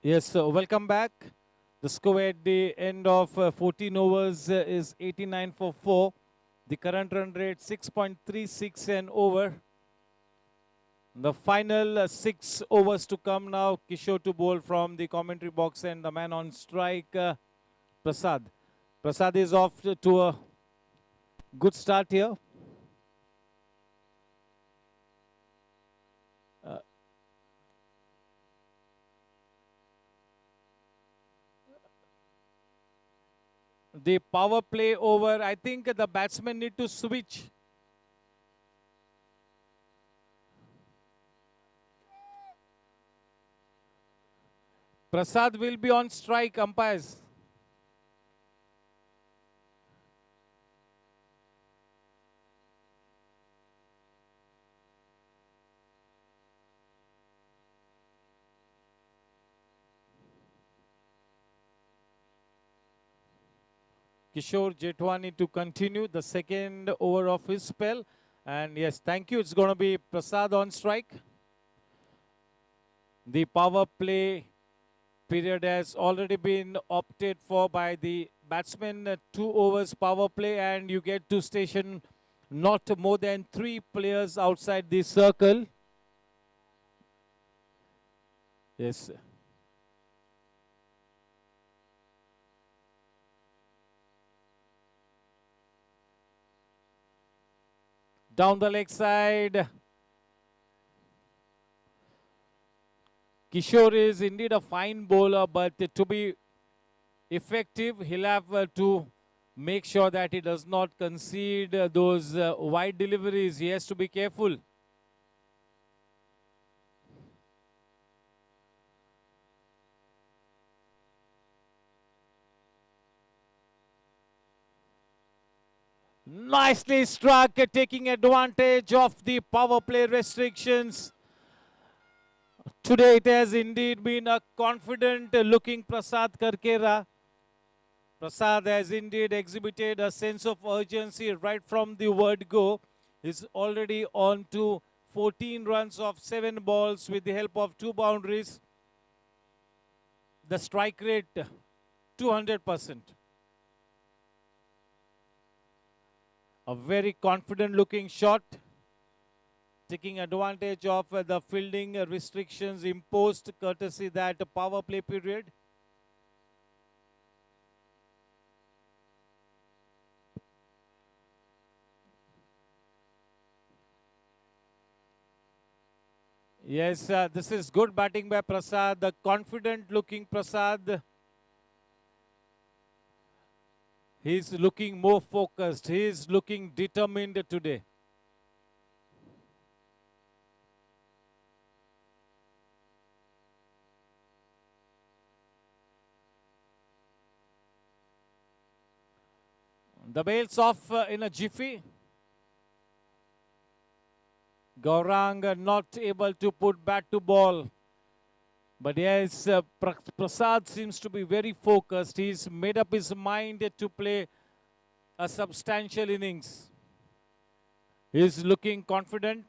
Yes, welcome back. The score at the end of 14 overs is 89 for 4. The current run rate 6.36 and over. The final 6 overs to come now. Kishore to bowl from the commentary box and the man on strike, Prasad. Prasad is off to a good start here. The power play over. I think the batsmen need to switch. Prasad will be on strike, umpires. Kishore Jetwani to continue the second over of his spell. And yes, thank you. It's going to be Prasad on strike. The power play period has already been opted for by the batsman. 2 overs power play, and you get to station not more than 3 players outside the circle. Yes. Down the leg side. Kishore is indeed a fine bowler, but to be effective, he'll have to make sure that he does not concede those wide deliveries. He has to be careful. Nicely struck, taking advantage of the power play restrictions. Today it has indeed been a confident looking Prasad Karkera. Prasad has indeed exhibited a sense of urgency right from the word go. He's already on to 14 runs of 7 balls with the help of 2 boundaries. The strike rate 200%. A very confident looking shot, taking advantage of the fielding restrictions imposed courtesy that power play period. Yes, this is good batting by Prasad, the confident looking Prasad. He's looking more focused. He's looking determined today. The bail's off in a jiffy. Gaurang not able to put bat to ball. But yes, Prasad seems to be very focused. He's made up his mind to play a substantial innings. He's looking confident.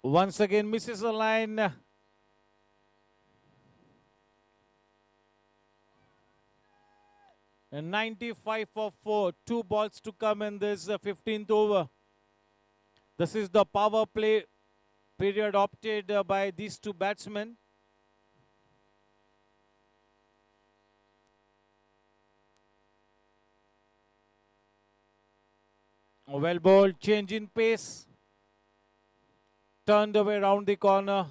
Once again misses the line. And 95 for 4. 2 balls to come in this 15th over. This is the power play period opted by these 2 batsmen. Well bowled, change in pace. Turned away round the corner.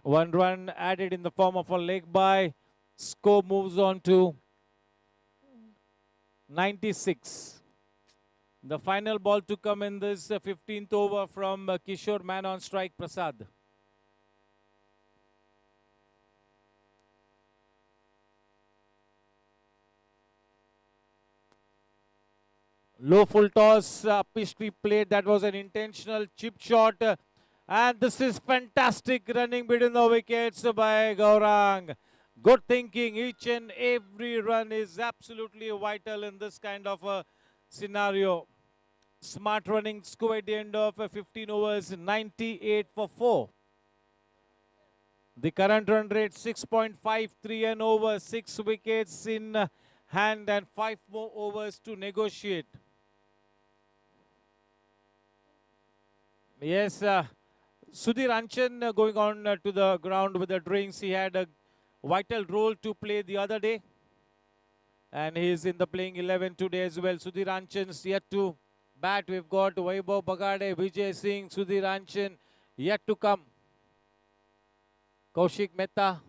1 run added in the form of a leg by. Score moves on to 96. The final ball to come in this 15th over from Kishore, man on strike, Prasad. Low full toss, upishly played. That was an intentional chip shot. And this is fantastic running between the wickets by Gaurang. Good thinking. Each and every run is absolutely vital in this kind of a scenario. Smart running score at the end of 15 overs, 98 for 4. The current run rate 6.53 and over, 6 wickets in hand and 5 more overs to negotiate. Yes, Sudhir Anchan going on to the ground with the drinks. He had a vital role to play the other day. And he is in the playing 11 today as well. Sudhir Anchan's yet to bat. We've got Vaibhav Bagade, Vijay Singh, Sudhir Anchan yet to come. Kaushik Mehta.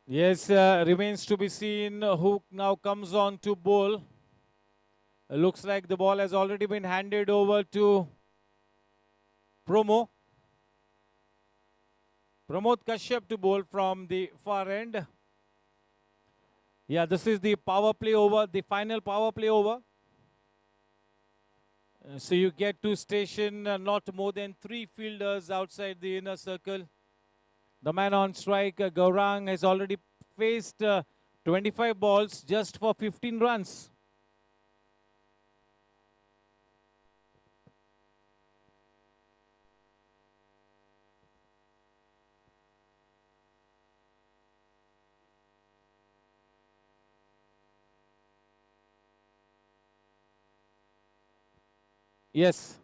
Yes, remains to be seen who now comes on to bowl. Looks like the ball has already been handed over to Pramod Kashyap to bowl from the far end. Yeah, this is the power play over, the final power play over. So you get to station not more than 3 fielders outside the inner circle. The man on strike, Gaurang, has already faced 25 balls just for 15 runs. Yes.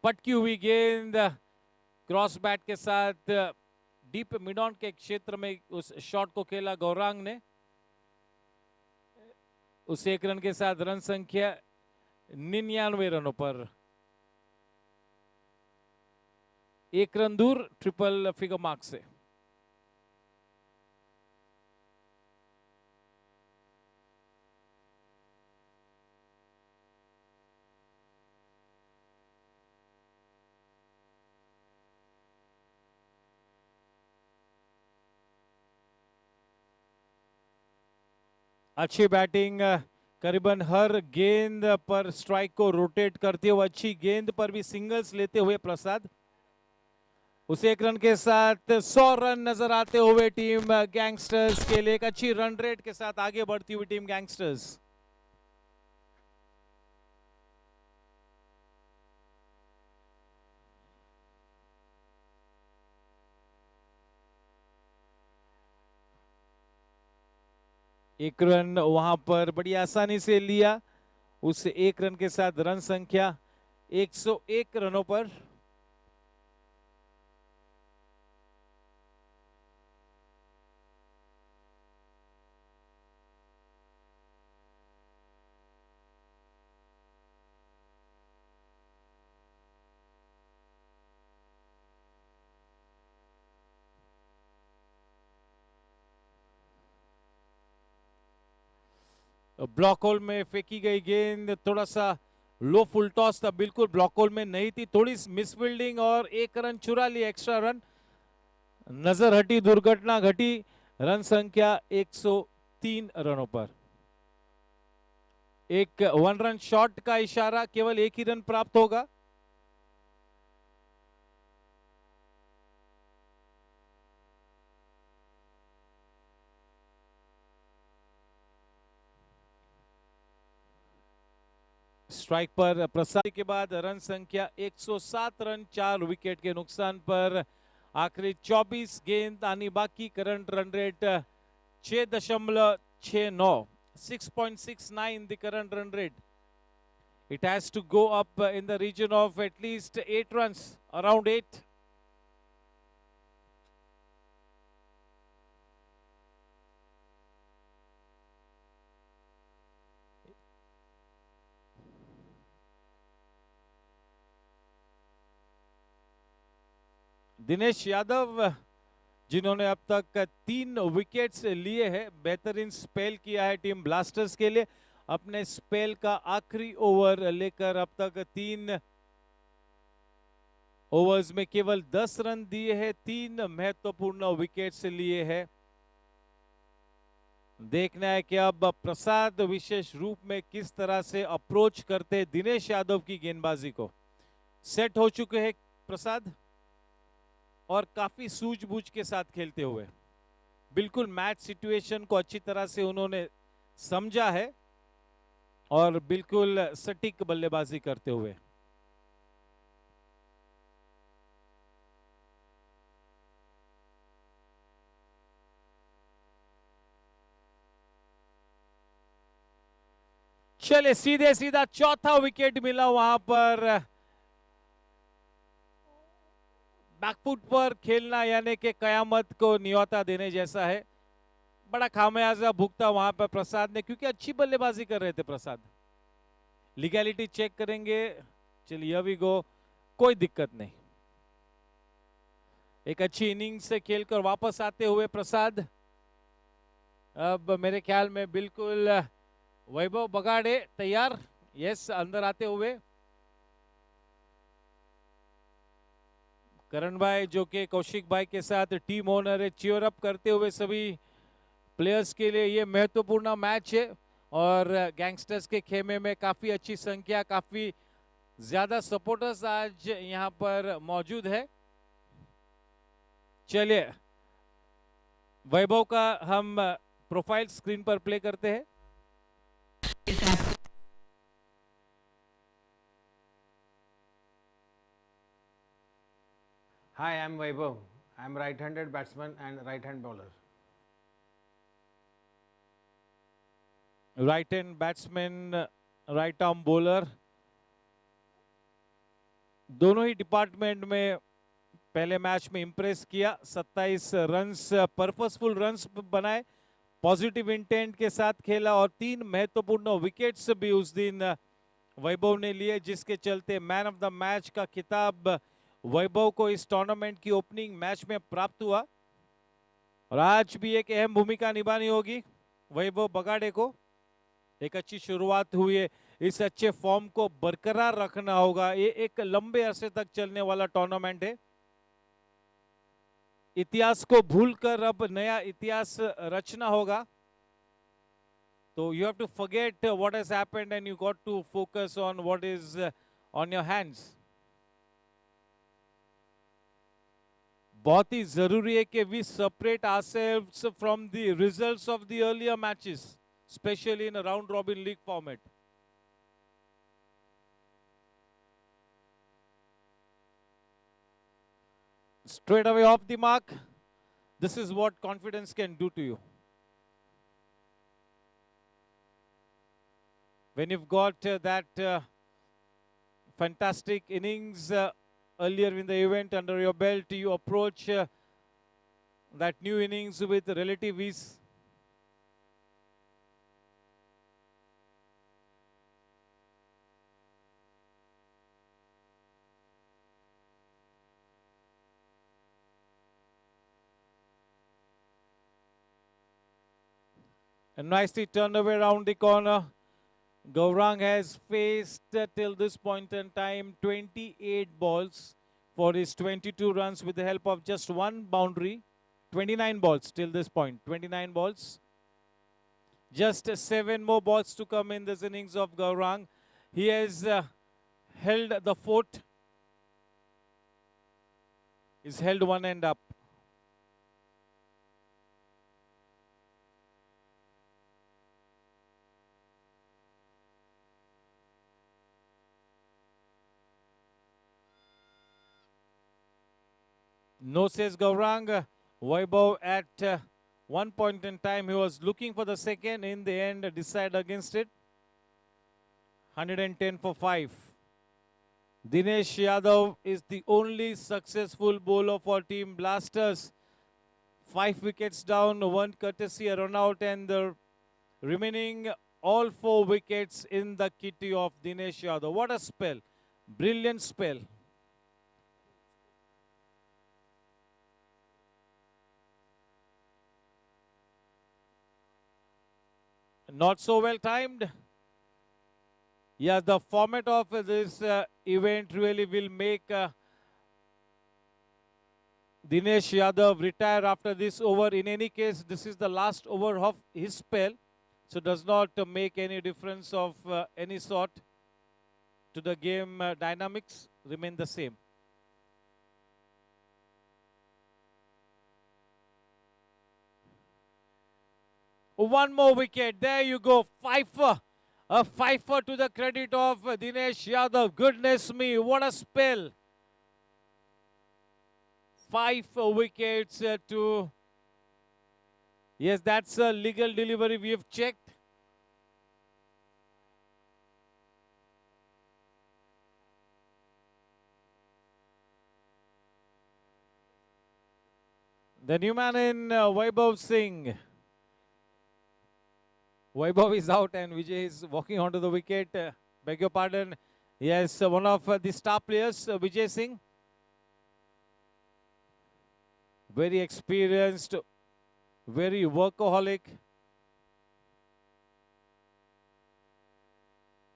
पटकी हुई गेंद cross bat के साथ deep mid on के क्षेत्र में उस shot को खेला गौरांग ने. उस 1 रन के साथ रन संख्या 99 रनों पर. 1 रन दूर ट्रिपल फिगर मार्क से. अच्छी बैटिंग, करीबन हर गेंद पर स्ट्राइक को रोटेट करते हुए अच्छी गेंद पर भी सिंगल्स लेते हुए प्रसाद. उस 1 रन के साथ 100 रन नजर आते हुए टीम गैंगस्टर्स के लिए. एक अच्छी रन रेट के साथ आगे बढ़ती हुई टीम गैंगस्टर्स. एक रन वहां पर बड़ी आसानी से लिया. उस 1 रन के साथ रन संख्या 101 रनों पर. ब्लॉक होल में फेंकी गई गेंद थोड़ा सा लो फुल टॉस था. बिल्कुल ब्लॉक होल में नहीं थी. थोड़ी मिस फील्डिंग और 1 रन चुरा लिया, एक्स्ट्रा रन. नजर हटी, दुर्घटना घटी. रन संख्या 103 रनों पर. एक 1 रन शॉट का इशारा, केवल 1 ही रन प्राप्त होगा. स्ट्राइक पर प्रसाद के बाद रन संख्या 107 रन 4 विकेट के नुकसान पर. आखिरी 24 गेंद आनी बाकी. Current run rate 6.69, 6.69 the current run rate. It has to go up in the region of at least 8 runs, around 8. Dinesh Yadav जिन्होंने अब तक 3 विकेट्स लिए हैं। बेहतरीन स्पेल किया है टीम ब्लास्टर्स के लिए। अपने स्पेल का आखिरी ओवर लेकर अब तक 3 ओवर्स में केवल 10 रन दिए हैं, 3 महत्वपूर्ण विकेट्स लिए हैं। देखना है कि अब प्रसाद विशेष रूप में किस तरह से अप्रोच करते दिनेश यादव की गेंदबाजी को। सेट हो चुके हैं प्रसाद और काफी सूझबूझ के साथ खेलते हुए, बिल्कुल मैच सिचुएशन को अच्छी तरह से उन्होंने समझा है और बिल्कुल सटीक बल्लेबाजी करते हुए। चले सीधे सीधा चौथा विकेट मिला वहां पर। बैकफुट पर खेलना यानी कि कयामत को न्योता देने जैसा है। बड़ा खामियाजा भुगता वहां पर प्रसाद ने, क्योंकि अच्छी बल्लेबाजी कर रहे थे प्रसाद। लीगैलिटी चेक करेंगे। चलिए अभी गो, कोई दिक्कत नहीं। एक अच्छी इनिंग से खेलकर वापस आते हुए प्रसाद अब मेरे ख्याल में बिल्कुल वैभव बगाड़े तैयार। यस, अंदर आते हुए करण भाई जो कि कौशिक भाई के साथ टीम ओनर है, चीयर अप करते हुए सभी प्लेयर्स के लिए। ये महत्वपूर्ण मैच है और गैंगस्टर्स के खेमे में काफी अच्छी संख्या, काफी ज्यादा सपोर्टर्स आज यहां पर मौजूद है। चलिए वैभव का हम प्रोफाइल स्क्रीन पर प्ले करते हैं। Hi, I'm Vaibhav. I'm right-handed batsman and right-hand bowler. Right hand batsman, right arm bowler, दोनों ही डिपार्टमेंट में पहले मैच में इंप्रेस किया। 27 रन्स, पर्पसफुल रन्स बनाए, पॉजिटिव इंटेंट के साथ खेला और 3 महत्वपूर्ण विकेट्स भी उस दिन वैभव ने लिए, जिसके चलते मैन ऑफ द मैच का खिताब वैभव को इस टूर्नामेंट की ओपनिंग मैच में प्राप्त हुआ। और आज भी एक अहम भूमिका निभानी होगी वैभव बगाड़े को। एक अच्छी शुरुआत हुई है, इस अच्छे फॉर्म को बरकरार रखना होगा। ये एक लंबे अरसे तक चलने वाला टूर्नामेंट है। इतिहास को भूलकर अब नया इतिहास रचना होगा। तो you have to forget what has happened and you got to focus on what is on your hands. बहुत ही जरूरी है कि we separate ourselves from the results of the earlier matches, especially in a round robin league format. Straight away off the mark, this is what confidence can do to you. When you've got that fantastic innings earlier in the event under your belt, you approach that new innings with relative ease. And nicely turned away around the corner. Gaurang has faced till this point in time 28 balls for his 22 runs with the help of just one boundary. 29 balls till this point, 29 balls. Just 7 more balls to come in this innings of Gaurang. He has held the fort. He's held one end up. No, says Gaurang. Vaibhav at one point in time, he was looking for the second. In the end, decided against it. 110 for 5. Dinesh Yadav is the only successful bowler for Team Blasters. 5 wickets down, 1 courtesy a run out, and the remaining all 4 wickets in the kitty of Dinesh Yadav. What a spell. Brilliant spell. Not so well timed. Yes, the format of this event really will make Dinesh Yadav retire after this over. In any case, this is the last over of his spell. So does not make any difference of any sort to the game dynamics. Remain the same. One more wicket. There you go. Fifer. A fifer to the credit of Dinesh Yadav. Goodness me, what a spell. 5 wickets to... Yes, that's a legal delivery. We have checked. The new man in Vaibhav Singh. Vaibhav is out and Vijay is walking onto the wicket. Beg your pardon. Yes, one of the star players, Vijay Singh. Very experienced, very workaholic.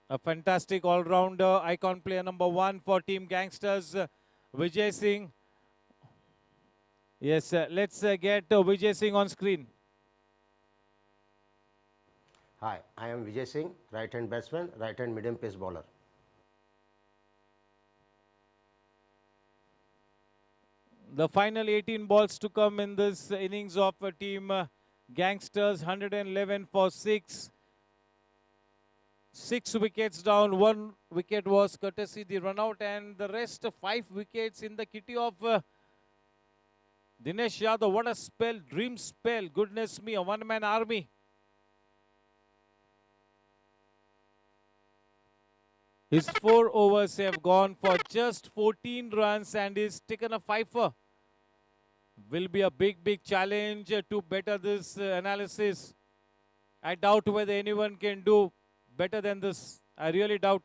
A fantastic all-rounder, icon player number 1 for Team Gangsters, Vijay Singh. Yes, let's get Vijay Singh on screen. Hi, I am Vijay Singh, right-hand batsman, right-hand medium pace bowler. The final 18 balls to come in this innings of Team Gangsters, 111 for 6. 6 wickets down, 1 wicket was courtesy the run out, and the rest 5 wickets in the kitty of Dinesh Yadav. What a spell, dream spell, goodness me, a one-man army. His 4 overs have gone for just 14 runs and he's taken a fifer. Will be a big challenge to better this analysis. I doubt whether anyone can do better than this. I really doubt.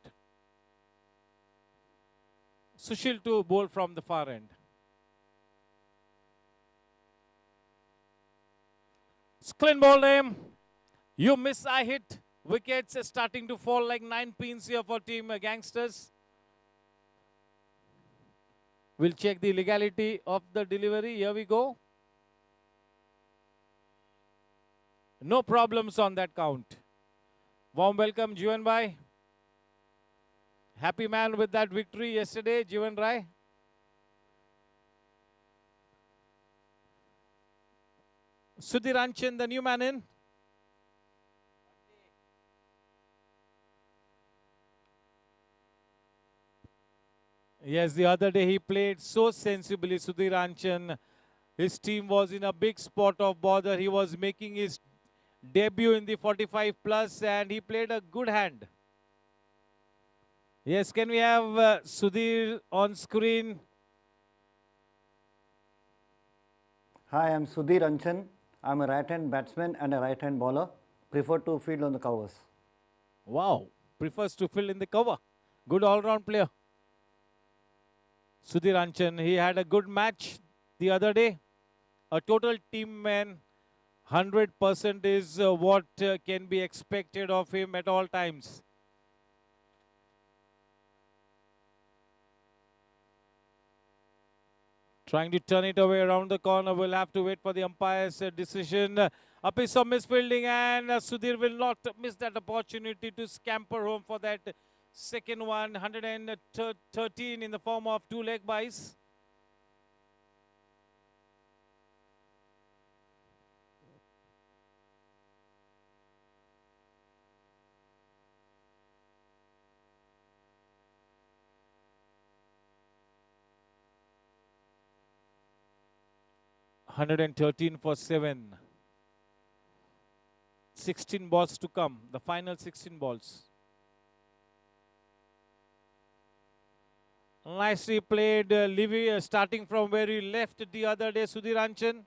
Sushil to bowl from the far end. Clean ball name. You miss, I hit. Wickets starting to fall like 9 pins here for Team Gangsters. We'll check the legality of the delivery. Here we go. No problems on that count. Warm welcome, Jivan Bhai. Happy man with that victory yesterday, Jivan Rai. Sudhiranchan, the new man in. Yes, the other day he played so sensibly, Sudhiranchan. His team was in a big spot of bother. He was making his debut in the 45 plus and he played a good hand. Yes, can we have Sudhir on screen? Hi, I'm Sudhir Anchan. I'm a right-hand batsman and a right-hand bowler. Prefer to field on the covers. Wow, prefers to field in the cover. Good all-round player. Sudhir Anchan, he had a good match the other day. A total team man, 100% is what can be expected of him at all times. Trying to turn it away around the corner. We'll have to wait for the umpire's decision. A piece of misfielding and Sudhir will not miss that opportunity to scamper home for that second one. 113 in the form of 2 leg byes. $113 for 7. 16 balls to come. The final 16 balls. Nicely played, Livy, starting from where he left the other day, Sudhir Anchan.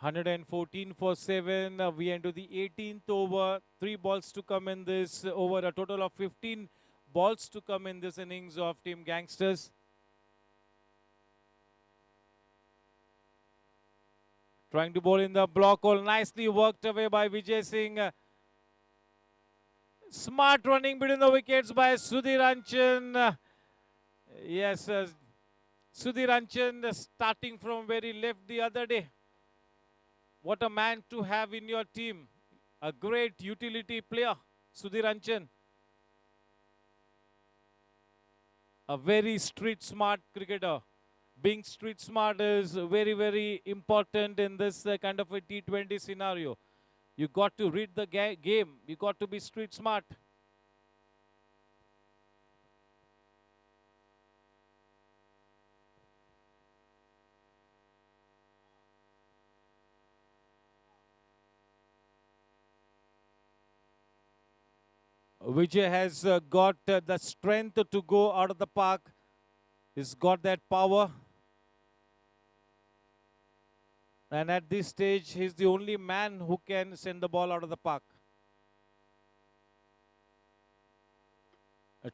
114 for 7. We enter the 18th over. 3 balls to come in this over. A total of 15 balls to come in this innings of Team Gangsters. Trying to bowl in the block hole. Nicely worked away by Vijay Singh. Smart running between the wickets by Sudhir Anchan. Yes, Sudhir Anchan starting from where he left the other day. What a man to have in your team. A great utility player, Sudhir Anchan. A very street smart cricketer. Being street smart is very, very important in this kind of a T20 scenario. You got to read the game. You got to be street smart. Vijay has got the strength to go out of the park. He's got that power. And at this stage, he's the only man who can send the ball out of the park.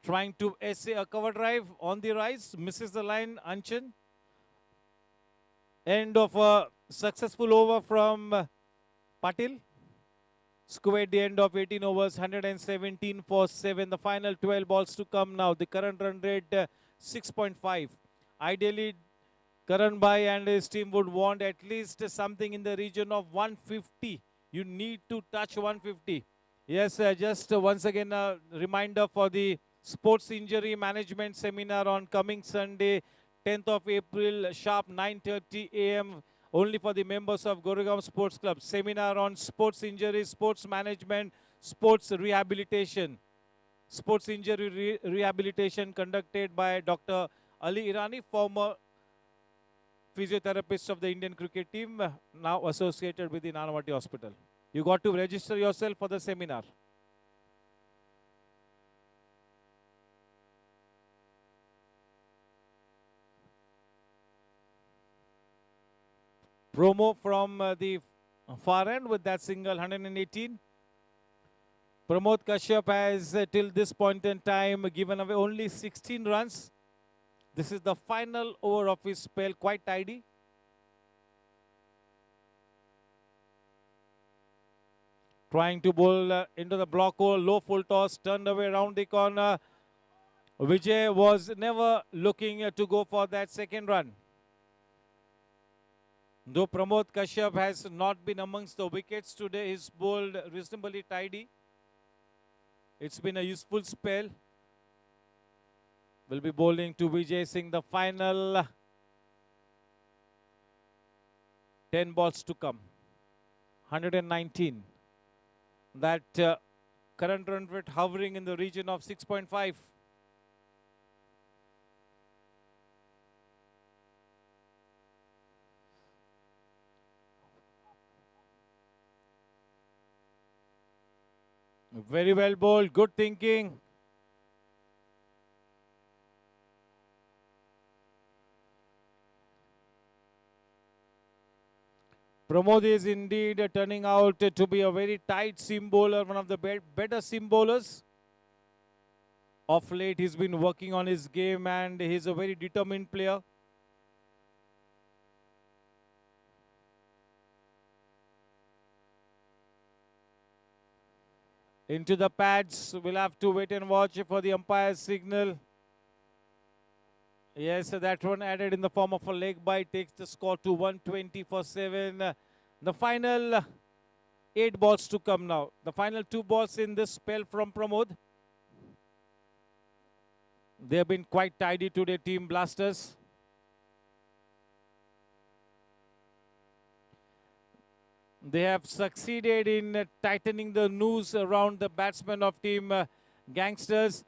Trying to essay a cover drive on the rise. Misses the line, Anchan. End of a successful over from Patil. Score at the end of 18 overs, 117 for 7. The final 12 balls to come now. The current run rate 6.5. Ideally, Karan Bhai and his team would want at least something in the region of 150. You need to touch 150. Yes, just once again a reminder for the Sports Injury Management Seminar on coming Sunday, 10th of April, sharp 9:30 a.m. only for the members of Goregaon Sports Club. Seminar on sports injury, sports management, sports rehabilitation. Sports injury rehabilitation conducted by Dr. Ali Irani, former physiotherapist of the Indian cricket team, now associated with the Nanavati Hospital. You got to register yourself for the seminar. Promo from the far end with that single 118. Pramod Kashyap has till this point in time given away only 16 runs. This is the final over of his spell, quite tidy. Trying to bowl into the block hole, low full toss, turned away around the corner. Vijay was never looking to go for that second run. Though Pramod Kashyap has not been amongst the wickets today, he's bowled reasonably tidy. It's been a useful spell. Will be bowling to Vijay Singh, the final 10 balls to come. 119. That current run rate hovering in the region of 6.5. Very well bowled, good thinking. Pramod is indeed turning out to be a very tight seam bowler, one of the better seam bowlers. Of late, he's been working on his game and he's a very determined player. Into the pads, we'll have to wait and watch for the umpire's signal. Yes, that one added in the form of a leg bite takes the score to 120 for 7. The final 8 balls to come now. The final 2 balls in this spell from Pramod. They have been quite tidy today, Team Blasters. They have succeeded in tightening the noose around the batsmen of Team Gangsters.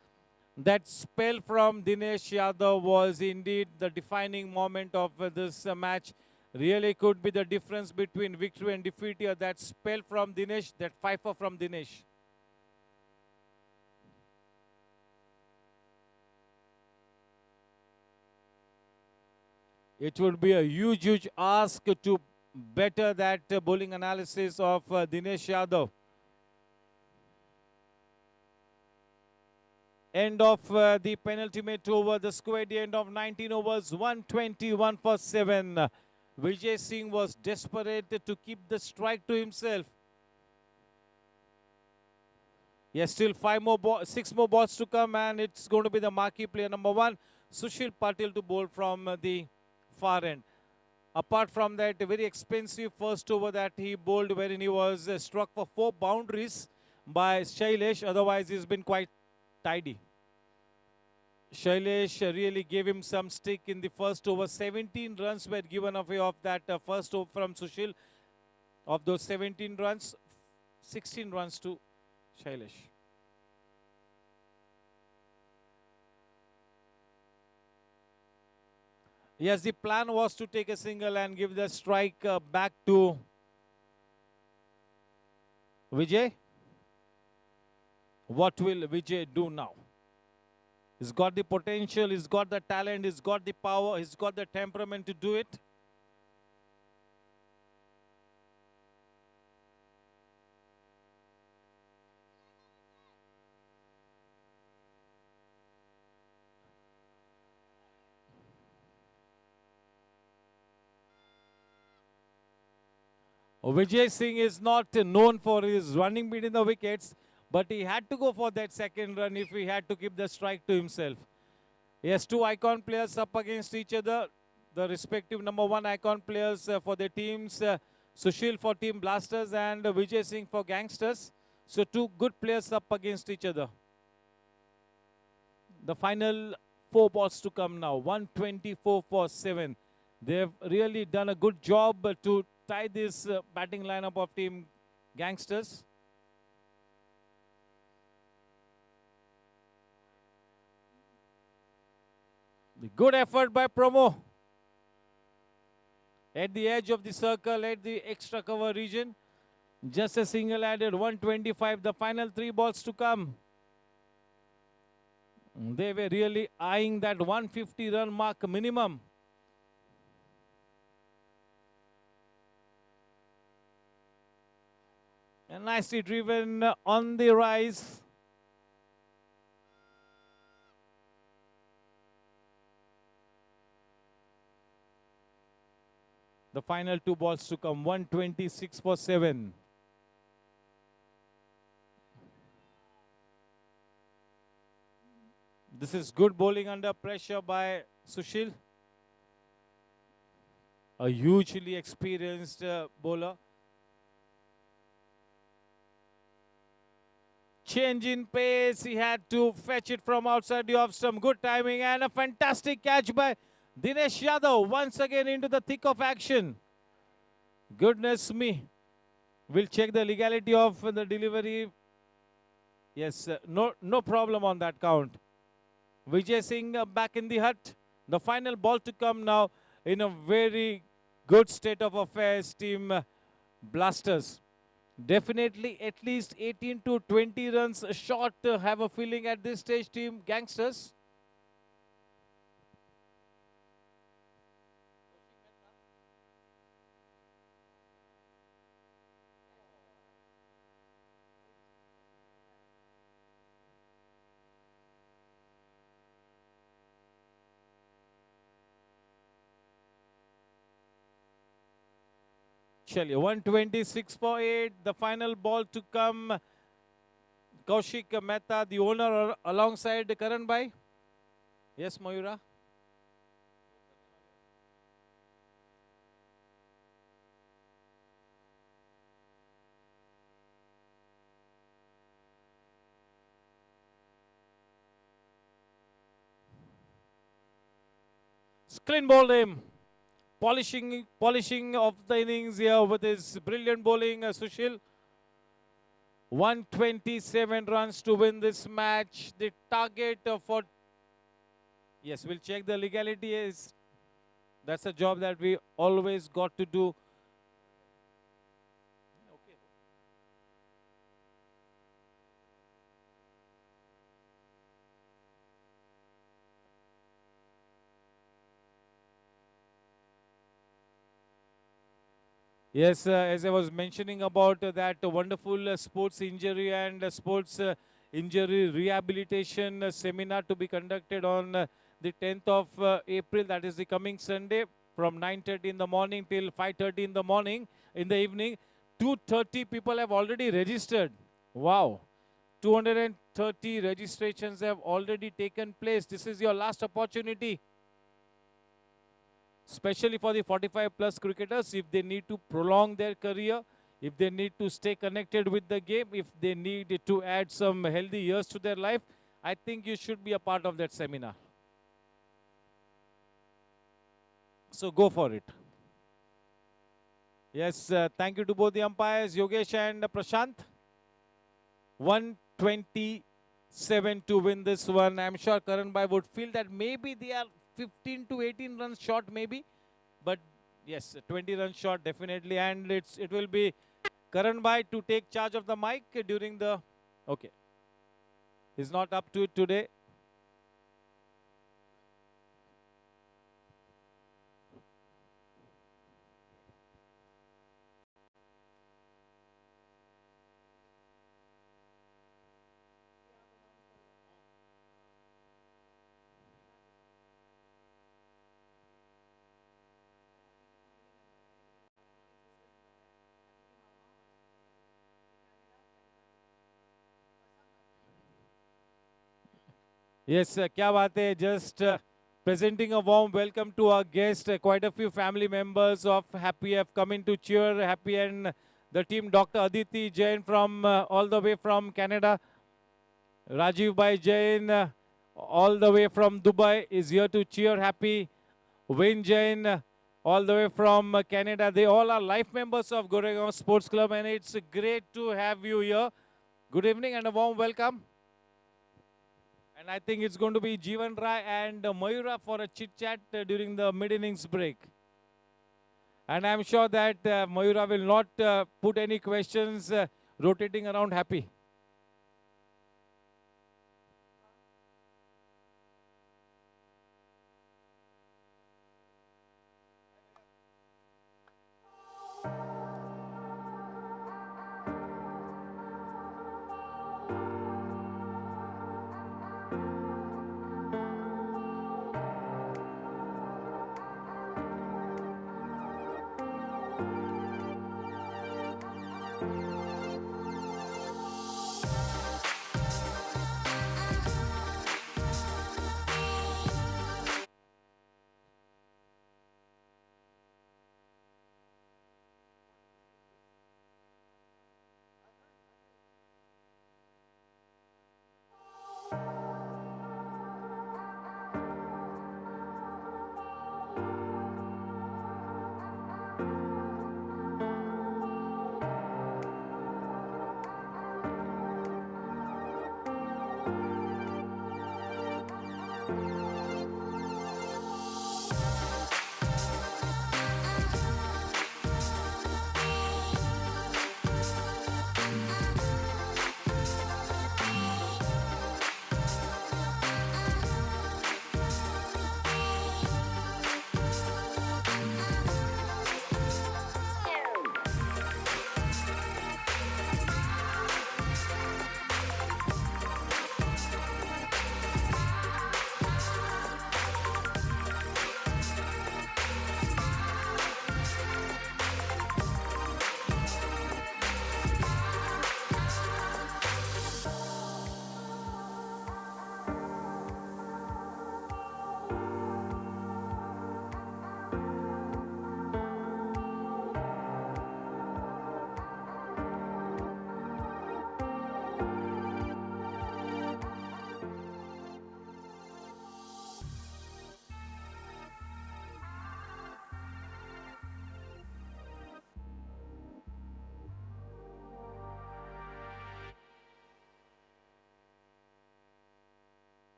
That spell from Dinesh Yadav was indeed the defining moment of this match. Really could be the difference between victory and defeat here. That spell from Dinesh, that fifer from Dinesh. It would be a huge, huge ask to better that bowling analysis of Dinesh Yadav. End of the penultimate over, the score at the end of 19 overs, 121 for 7. Vijay Singh was desperate to keep the strike to himself. Yes, still 6 more balls to come, and it's going to be the marquee player number 1, Sushil Patil, to bowl from the far end. Apart from that, a very expensive first over that he bowled, wherein he was struck for 4 boundaries by Shailesh. Otherwise, he's been quite tidy. Shailesh really gave him some stick in the first over. 17 runs were given away of that first over from Sushil. Of those 17 runs, 16 runs to Shailesh. Yes, the plan was to take a single and give the strike back to Vijay. What will Vijay do now? He's got the potential, he's got the talent, he's got the power, he's got the temperament to do it. Vijay Singh is not known for his running between the wickets, but he had to go for that second run if he had to keep the strike to himself. Yes, 2 icon players up against each other. The respective number 1 icon players for their teams. Sushil for Team Blasters and Vijay Singh for Gangsters. So 2 good players up against each other. The final 4 balls to come now. 124 for 7. They've really done a good job to tie this batting lineup of Team Gangsters. The good effort by Promo. At the edge of the circle, at the extra cover region. Just a single added, 125. The final 3 balls to come. They were really eyeing that 150 run mark minimum. And nicely driven on the rise. The final 2 balls to come, 126 for 7. This is good bowling under pressure by Sushil. A hugely experienced bowler. Change in pace, he had to fetch it from outside the off stump. Good timing and a fantastic catch by Dinesh Yadav, once again into the thick of action. Goodness me. We'll check the legality of the delivery. Yes, no problem on that count. Vijay Singh back in the hut. The final ball to come now in a very good state of affairs, Team Blasters. Definitely at least 18 to 20 runs short, have a feeling at this stage, Team Gangsters. Chaliye, 126 for 8. The final ball to come. Kaushik Mehta, the owner, alongside Karan Bhai. Yes, Mayura. Clean bowled him. Polishing of the innings here with his brilliant bowling, Sushil. 127 runs to win this match. The target for... Yes, we'll check the legality. That's a job that we always got to do. Yes, as I was mentioning about that wonderful sports injury and sports injury rehabilitation seminar to be conducted on the 10th of April, that is the coming Sunday, from 9:30 in the morning till 5:30 in the morning, in the evening. 230 people have already registered. Wow. 230 registrations have already taken place. This is your last opportunity, especially for the 45 plus cricketers, if they need to prolong their career, if they need to stay connected with the game, if they need to add some healthy years to their life. I think you should be a part of that seminar. So go for it. Yes, thank you to both the umpires, Yogesh and Prashant. 127 to win this one. I'm sure Karan Bhai would feel that maybe they are 15 to 18 runs short, maybe. But yes, 20 runs short, definitely. And it will be Karan Bhai to take charge of the mic during the... Okay. He's not up to it today. Yes, क्या बात है. Just presenting a warm welcome to our guest. Quite a few family members of Happy have come in to cheer Happy and the team. Dr. Aditi Jain from all the way from Canada. Rajiv Bhai Jain all the way from Dubai is here to cheer Happy. Wayne Jain all the way from Canada. They all are life members of Goregaon Sports Club, and it's great to have you here. Good evening and a warm welcome. And I think it's going to be Jeevan Rai and Mayura for a chit-chat during the mid-innings break. And I'm sure that Mayura will not put any questions rotating around Happy.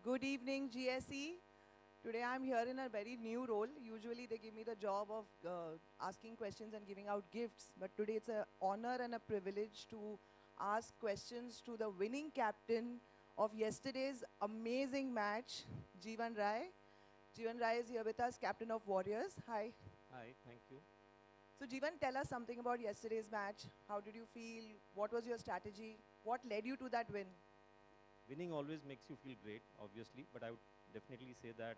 Good evening, GSC. Today I'm here in a very new role. Usually they give me the job of asking questions and giving out gifts, but today it's an honor and a privilege to ask questions to the winning captain of yesterday's amazing match, Jeevan Rai. Jeevan Rai is here with us, captain of Warriors. Hi. Hi, thank you. So Jeevan, tell us something about yesterday's match. How did you feel? What was your strategy? What led you to that win? Winning always makes you feel great, obviously, but I would definitely say that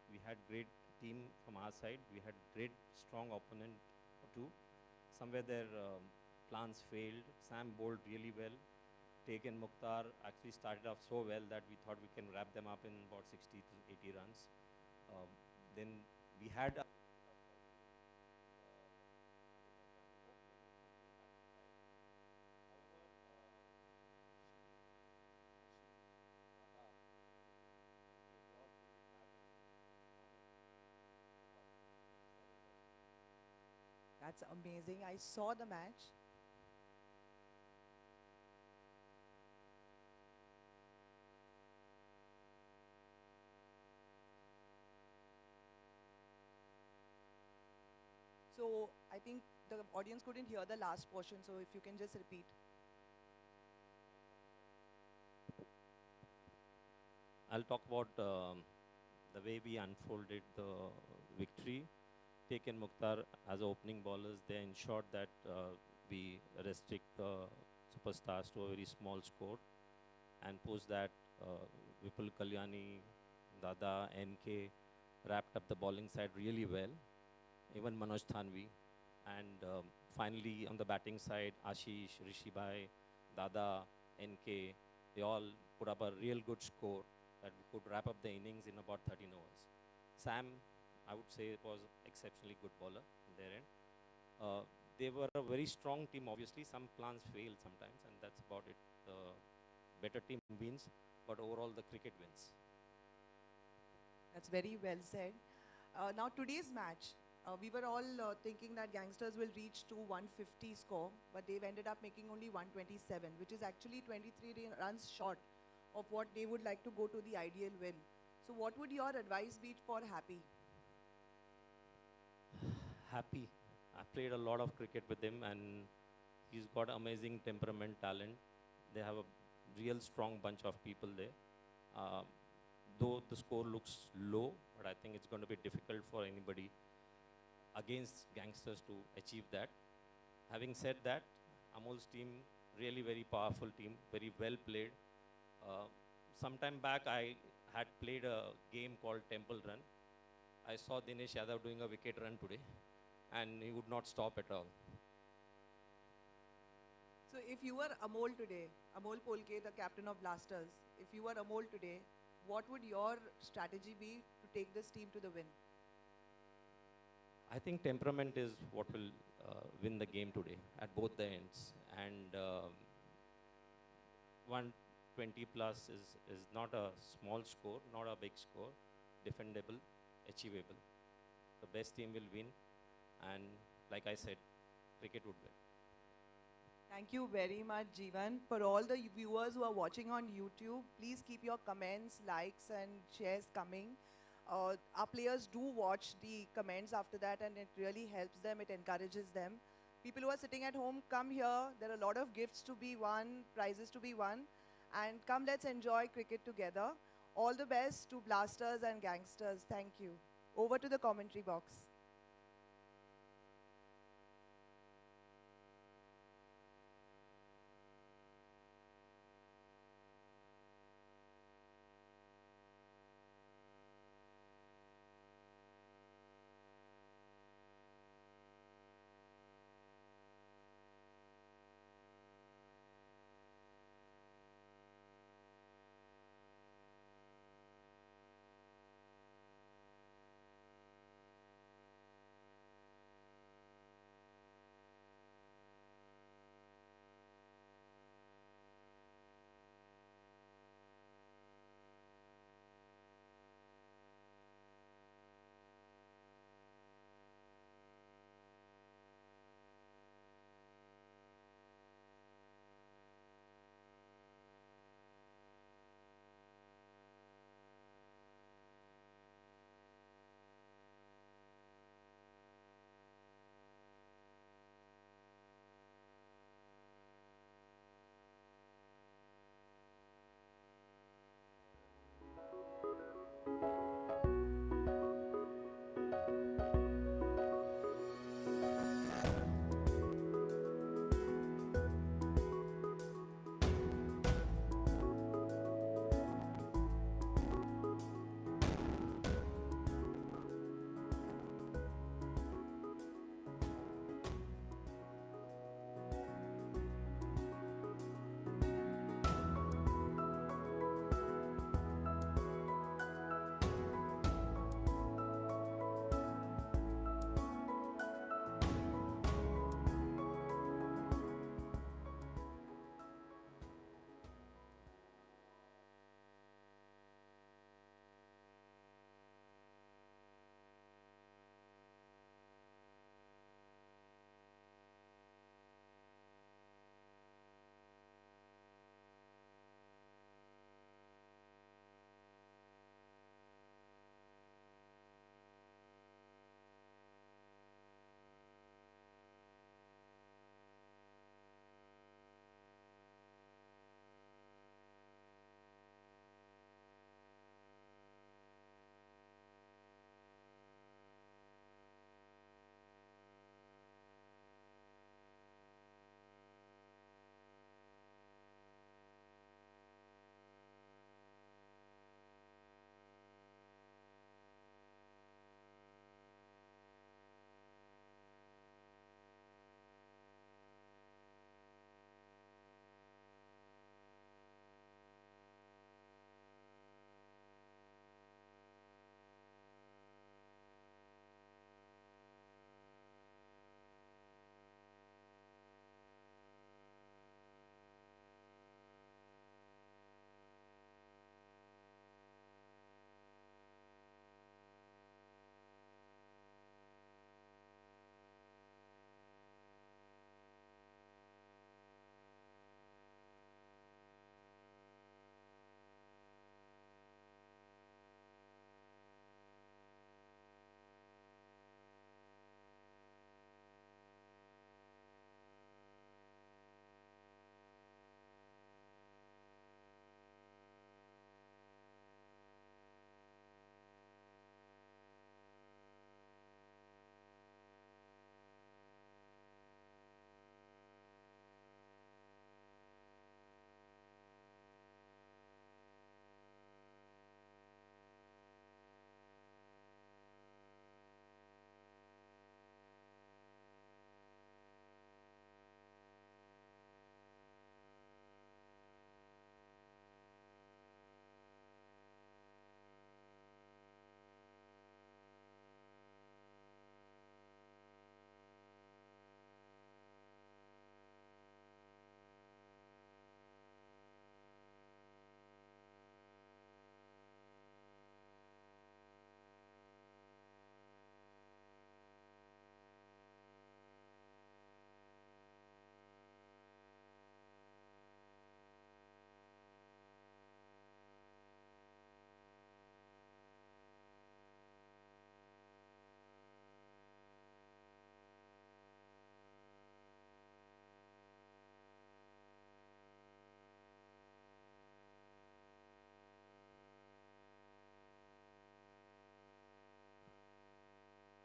we had great team from our side. We had great, strong opponent too. Somewhere their plans failed. Sam bowled really well. Take and Mukhtar actually started off so well that we thought we can wrap them up in about 60 to 80 runs. Then we had That's amazing. I saw the match. So I think the audience couldn't hear the last portion, so if you can just repeat. I'll talk about the way we unfolded the victory. Take and Mukhtar as opening bowlers, they ensured that we restrict superstars to a very small score, and post that Vipul Kalyani, Dada, NK wrapped up the bowling side really well, even Manoj Thanvi. And finally on the batting side, Ashish, Rishi Bhai, Dada, NK, they all put up a real good score that we could wrap up the innings in about 13 overs. Sam, I would say, was exceptionally good bowler in their end. They were a very strong team, obviously. Some plans fail sometimes, and that's about it. The better team wins, but overall the cricket wins. That's very well said. Now today's match, we were all thinking that Gangsters will reach to 150 score, but they've ended up making only 127, which is actually 23 runs short of what they would like to go to the ideal win. So what would your advice be for Happy? Happy. I played a lot of cricket with him, and he's got amazing temperament, talent. They have a real strong bunch of people there. Though the score looks low, but I think it's going to be difficult for anybody against Gangsters to achieve that. Having said that, Amol's team, really very powerful team, very well played. Some time back, I had played a game called Temple Run. I saw Dinesh Yadav doing a wicket run today, and he would not stop at all. So if you were Amol today, Amol Polke, the captain of Blasters, if you were Amol today, what would your strategy be to take this team to the win? I think temperament is what will win the game today at both the ends. And 120 plus is not a small score, not a big score, defendable, achievable. The best team will win, and like I said, cricket would win. Thank you very much, Jeevan. For all the viewers who are watching on YouTube, please keep your comments, likes, and shares coming. Our players do watch the comments after that, and it really helps them, it encourages them. People who are sitting at home, come here. There are a lot of gifts to be won, prizes to be won. And come, let's enjoy cricket together. All the best to Blasters and Gangsters. Thank you. Over to the commentary box.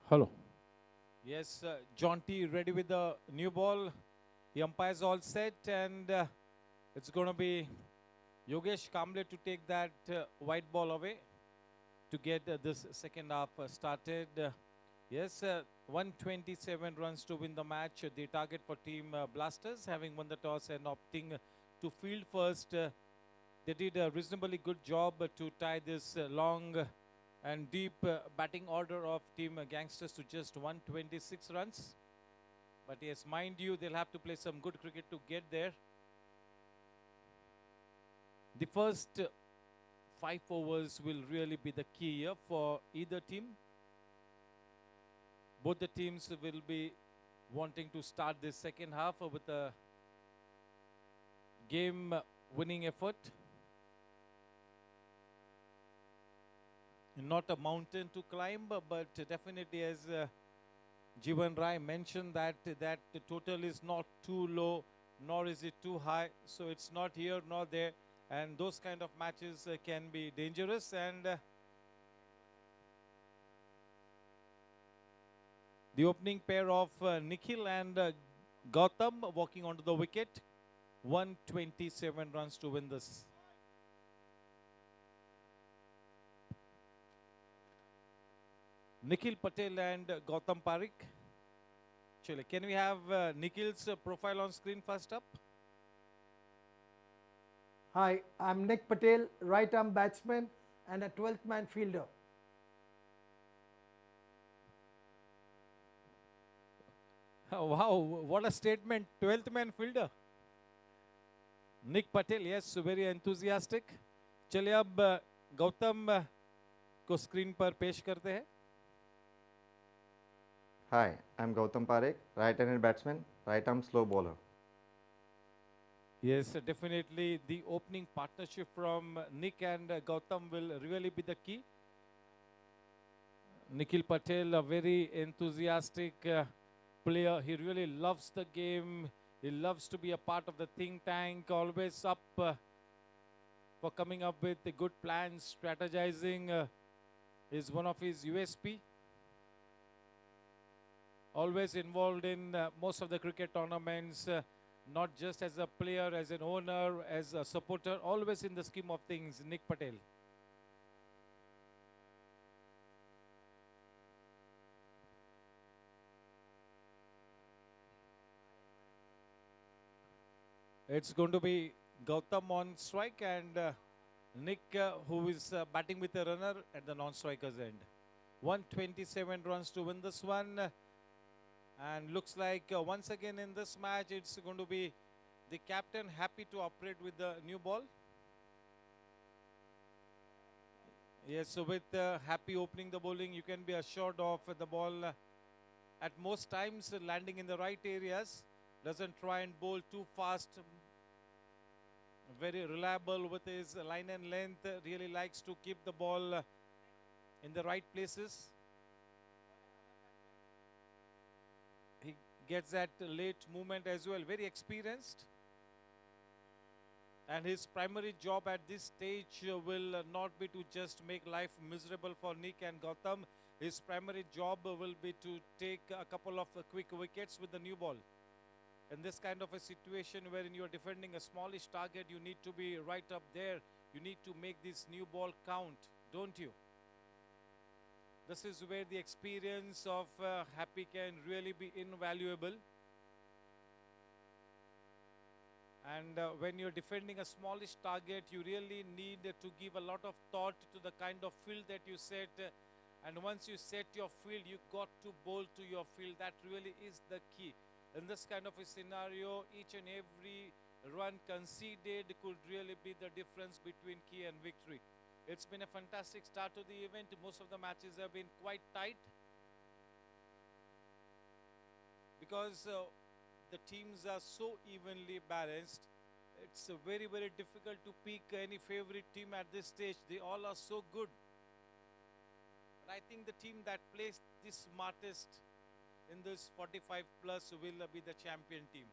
Hello. Yes, John T ready with the new ball. The umpires all set, and it's going to be Yogesh Kamble to take that white ball away to get this second half started. Yes, 127 runs to win the match. The target for Team Blasters, having won the toss and opting to field first. They did a reasonably good job to tie this long and deep batting order of Team Gangsters to just 126 runs. But yes, mind you, they'll have to play some good cricket to get there. The first 5 overs will really be the key here for either team. Both the teams will be wanting to start this second half with a game-winning effort. Not a mountain to climb, but definitely, as Jivan Rai mentioned, that the total is not too low, nor is it too high. So it's not here nor there, and those kind of matches can be dangerous. And the opening pair of Nikhil and Gautam walking onto the wicket. 127 runs to win this. Nikhil Patel and Gautam Parikh. Chale, can we have Nikhil's profile on screen first up? Hi, I'm Nick Patel, right arm batsman and a 12th man fielder. Oh, wow, what a statement. 12th man fielder. Nick Patel, yes, very enthusiastic. चलिए अब गौतम को screen पर पेश करते हैं. Hi, I'm Gautam Parikh, right-handed batsman, right-arm slow bowler. Yes, definitely the opening partnership from Nick and Gautam will really be the key. Nikhil Patel, a very enthusiastic player. He really loves the game. He loves to be a part of the think tank, always up for coming up with the good plans. Strategizing is one of his USP. Always involved in most of the cricket tournaments, not just as a player, as an owner, as a supporter, always in the scheme of things, Nick Patel. It's going to be Gautam on strike and Nick who is batting with a runner at the non-striker's end. 127 runs to win this one. And looks like once again in this match, it's going to be the captain happy to operate with the new ball. Yes, so with happy opening the bowling, you can be assured of the ball at most times landing in the right areas. Doesn't try and bowl too fast. Very reliable with his line and length. Really likes to keep the ball in the right places. He gets that late movement as well. Very experienced. And his primary job at this stage will not be to just make life miserable for Nick and Gautam. His primary job will be to take a couple of quick wickets with the new ball. In this kind of a situation wherein you are defending a smallish target, you need to be right up there. You need to make this new ball count, don't you? This is where the experience of Happy can really be invaluable. And when you're defending a smallish target, you really need to give a lot of thought to the kind of field that you set. And once you set your field, you got to bowl to your field. That really is the key. In this kind of a scenario, each and every run conceded could really be the difference between key and victory. It's been a fantastic start to the event. Most of the matches have been quite tight because the teams are so evenly balanced. It's very, very difficult to pick any favorite team at this stage. They all are so good. But I think the team that plays the smartest in this 45 plus will be the champion team.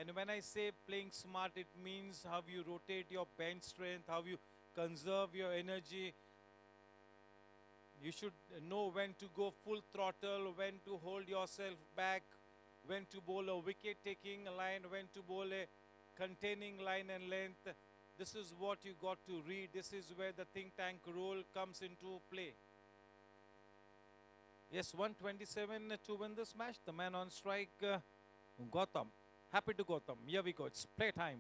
And when I say playing smart, it means how you rotate your bench strength, how you conserve your energy. You should know when to go full throttle, when to hold yourself back, when to bowl a wicket-taking line, when to bowl a containing line and length. This is what you got to read. This is where the think tank role comes into play. Yes, 127 to win this match. The man on strike, Gautam. Happy to Gautam. Here we go. It's playtime.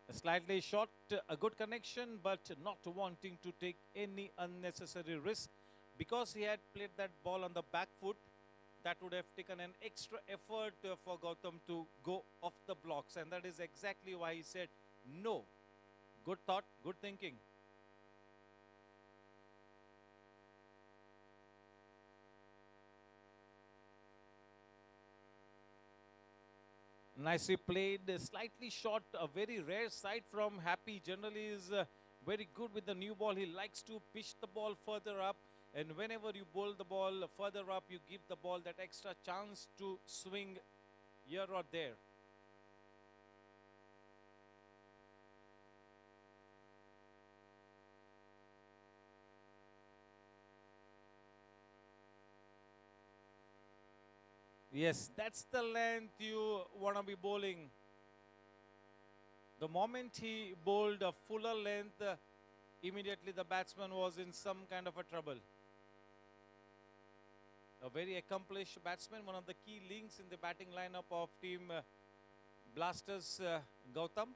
Slightly short, a good connection, but not wanting to take any unnecessary risk. Because he had played that ball on the back foot, that would have taken an extra effort for Gautam to go off the blocks. And that is exactly why he said no. Good thought, good thinking. Nicely played, slightly short, a very rare sight from Happy. Generally is very good with the new ball. He likes to pitch the ball further up, and whenever you bowl the ball further up, you give the ball that extra chance to swing here or there. Yes, that's the length you want to be bowling. The moment he bowled a fuller length, immediately the batsman was in some kind of a trouble. A very accomplished batsman, one of the key links in the batting lineup of team Blasters, Gautam.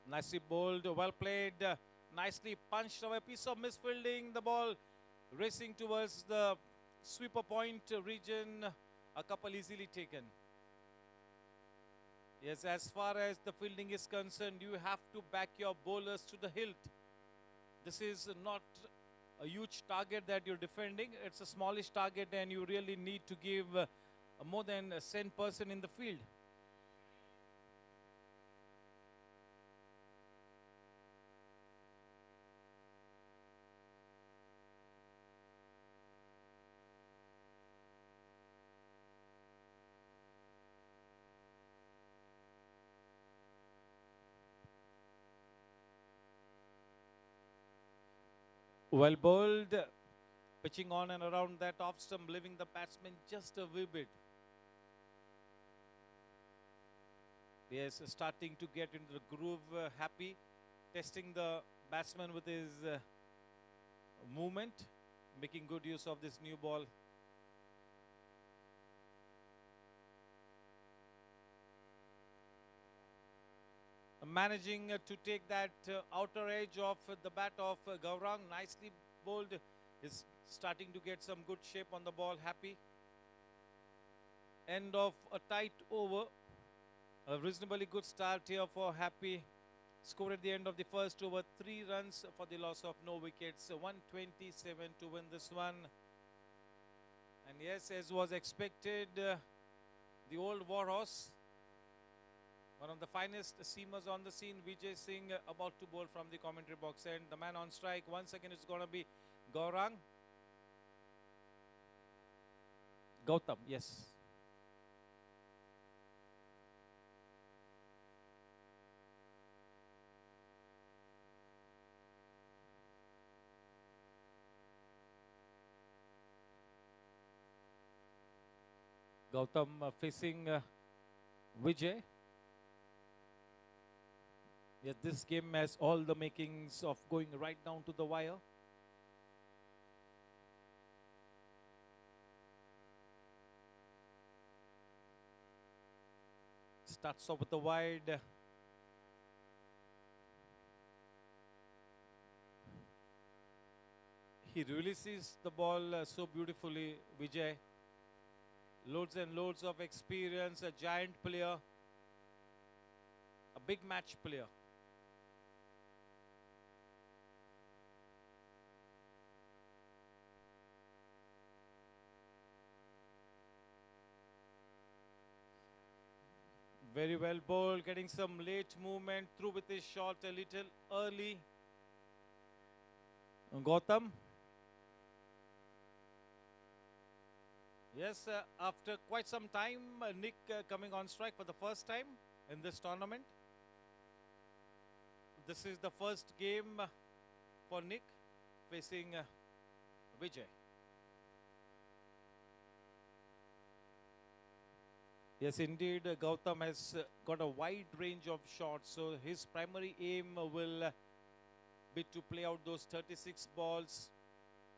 Nicely bowled, well played. Nicely punched away, piece of misfielding, the ball racing towards the sweeper point region, a couple easily taken. Yes, as far as the fielding is concerned, you have to back your bowlers to the hilt. This is not a huge target that you're defending, it's a smallish target and you really need to give more than a 10% in the field. Well bowled, pitching on and around that off stump, leaving the batsman just a wee bit. Yes, starting to get into the groove, Happy, testing the batsman with his movement, making good use of this new ball. Managing to take that outer edge of the bat of Gaurang, nicely bowled, is starting to get some good shape on the ball, Happy. End of a tight over, a reasonably good start here for Happy. Scored at the end of the first over, 3 runs for the loss of no wickets, 127 to win this one. And yes, as was expected, the old warhorse, one of the finest seamers on the scene, Vijay Singh, about to bowl from the commentary box. And the man on strike, once again, it's going to be Gaurang. Gautam, yes. Gautam facing Vijay. Yes, this game has all the makings of going right down to the wire. Starts off with the wide. He releases the ball so beautifully, Vijay. Loads and loads of experience, a giant player, a big match player. Very well bowled, getting some late movement through with his shot a little early. Gautam. Yes, after quite some time, Nick coming on strike for the first time in this tournament. This is the first game for Nick facing Vijay. Yes, indeed, Gautam has got a wide range of shots, so his primary aim will be to play out those 36 balls.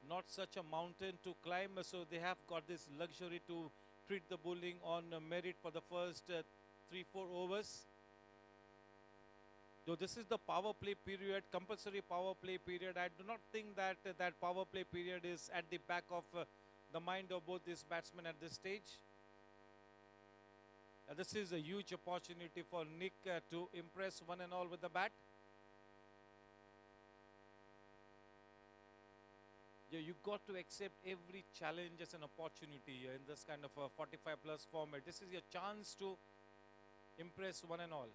Not such a mountain to climb, so they have got this luxury to treat the bowling on merit for the first 3-4 overs. Though this is the power play period, compulsory power play period, I do not think that that power play period is at the back of the mind of both these batsmen at this stage. This is a huge opportunity for Nick to impress one and all with the bat. You got to accept every challenge as an opportunity in this kind of a 45 plus format. This is your chance to impress one and all.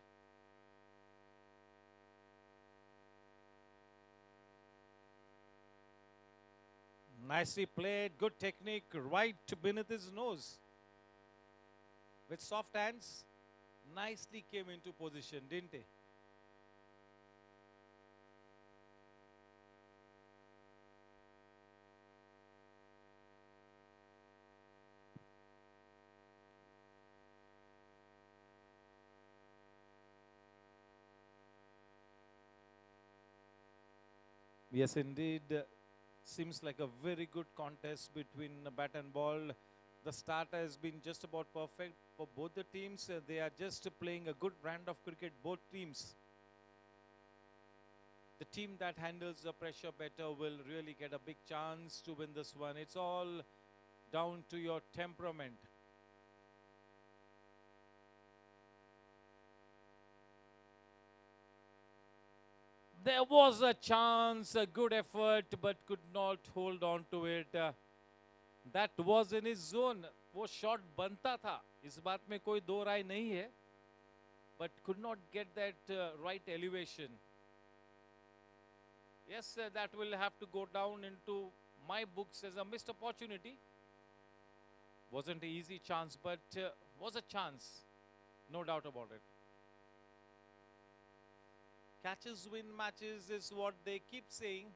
Nicely played, good technique, right beneath his nose. With soft hands, nicely came into position, didn't he? Yes, indeed. Seems like a very good contest between bat and ball. The start has been just about perfect for both the teams. They are just playing a good brand of cricket, both teams. The team that handles the pressure better will really get a big chance to win this one. It's all down to your temperament. There was a chance, a good effort, but could not hold on to it. That was in his zone. वो shot बनता था. इस बात में कोई दो राय नहीं है. But could not get that right elevation. Yes, that will have to go down into my books as a missed opportunity. Wasn't an easy chance, but was a chance. No doubt about it. Catches win matches is what they keep saying.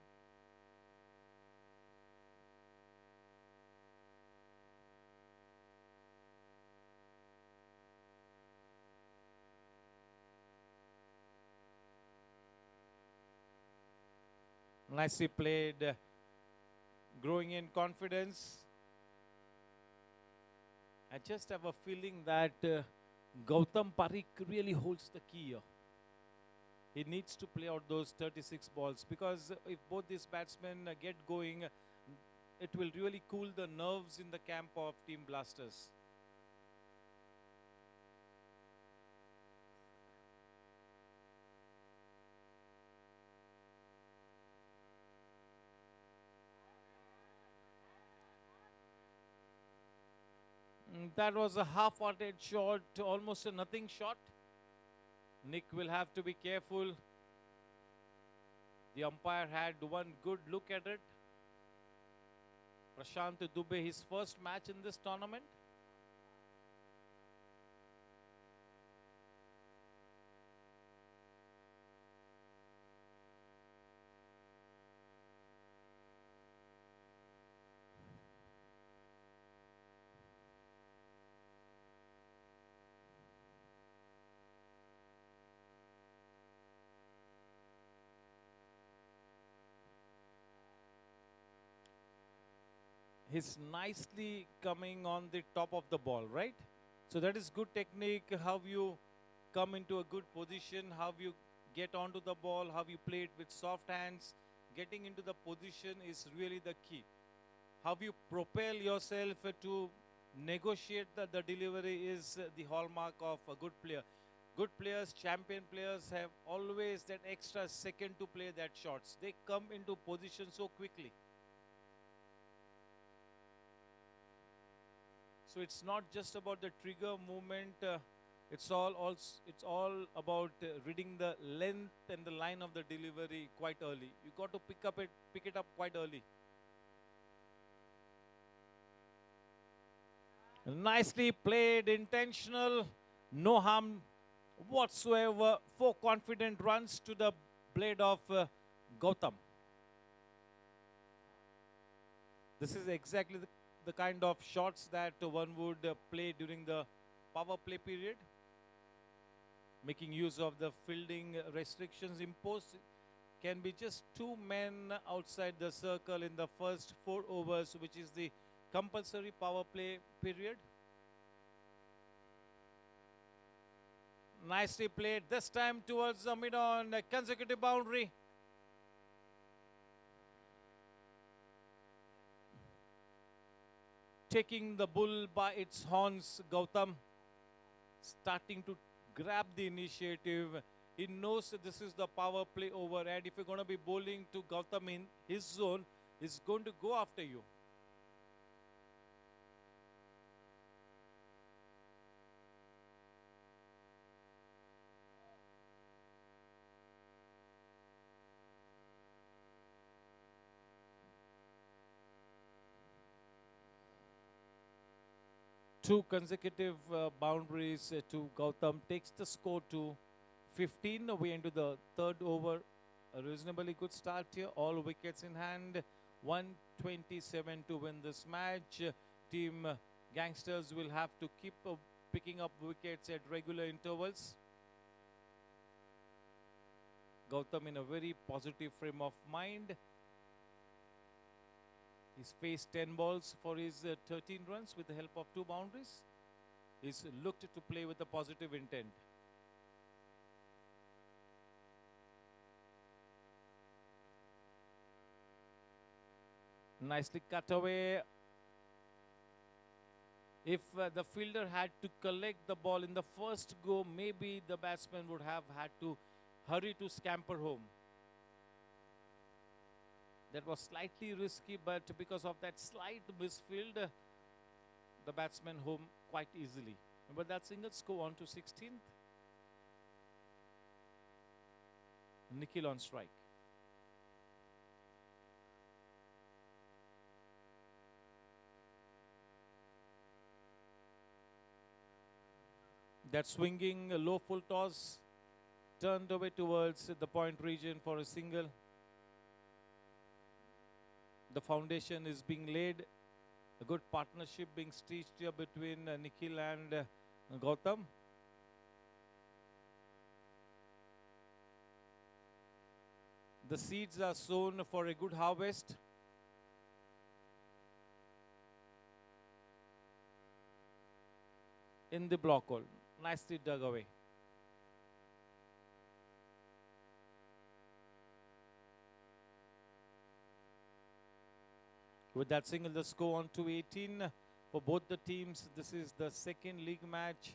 Nicely played, growing in confidence. I just have a feeling that Gautam Parikh really holds the key here. He needs to play out those 36 balls, because if both these batsmen get going, it will really cool the nerves in the camp of Team Blasters. That was a half-hearted shot, almost a nothing shot. Nick will have to be careful. The umpire had one good look at it. Prashant Dubey, his first match in this tournament. He's nicely coming on the top of the ball, right? So that is good technique, how you come into a good position, how you get onto the ball, how you play it with soft hands. Getting into the position is really the key. How you propel yourself to negotiate the delivery is the hallmark of a good player. Good players, champion players have always that extra second to play that shots. They come into position so quickly. So it's not just about the trigger movement. It's all about reading the length and the line of the delivery quite early. You got to pick it up quite early. Nicely played, intentional, no harm whatsoever. 4 confident runs to the blade of Gautam. This is exactly the kind of shots that one would play during the power play period. Making use of the fielding restrictions imposed. Can be just 2 men outside the circle in the first 4 overs, which is the compulsory power play period. Nicely played, this time towards the mid-on, a consecutive boundary. Taking the bull by its horns, Gautam starting to grab the initiative. He knows that this is the power play over, and if you're going to be bowling to Gautam in his zone, he's going to go after you. Two consecutive boundaries to Gautam takes the score to 15. We into the 3rd over. A reasonably good start here. All wickets in hand. 127 to win this match. Team Gangsters will have to keep picking up wickets at regular intervals. Gautam in a very positive frame of mind. He's faced 10 balls for his 13 runs with the help of 2 boundaries. He's looked to play with a positive intent. Nicely cut away. If the fielder had to collect the ball in the first go, maybe the batsman would have had to hurry to scamper home. That was slightly risky, but because of that slight misfield, the batsman home quite easily. But that singles go on to 16th. Nikhil on strike. That swinging low full toss turned away towards the point region for a single. The foundation is being laid. A good partnership being stitched here between Nikhil and Gautam. The seeds are sown for a good harvest. In the block hole. Nicely dug away. With that single, the score on to 18 for both the teams. This is the 2nd league match.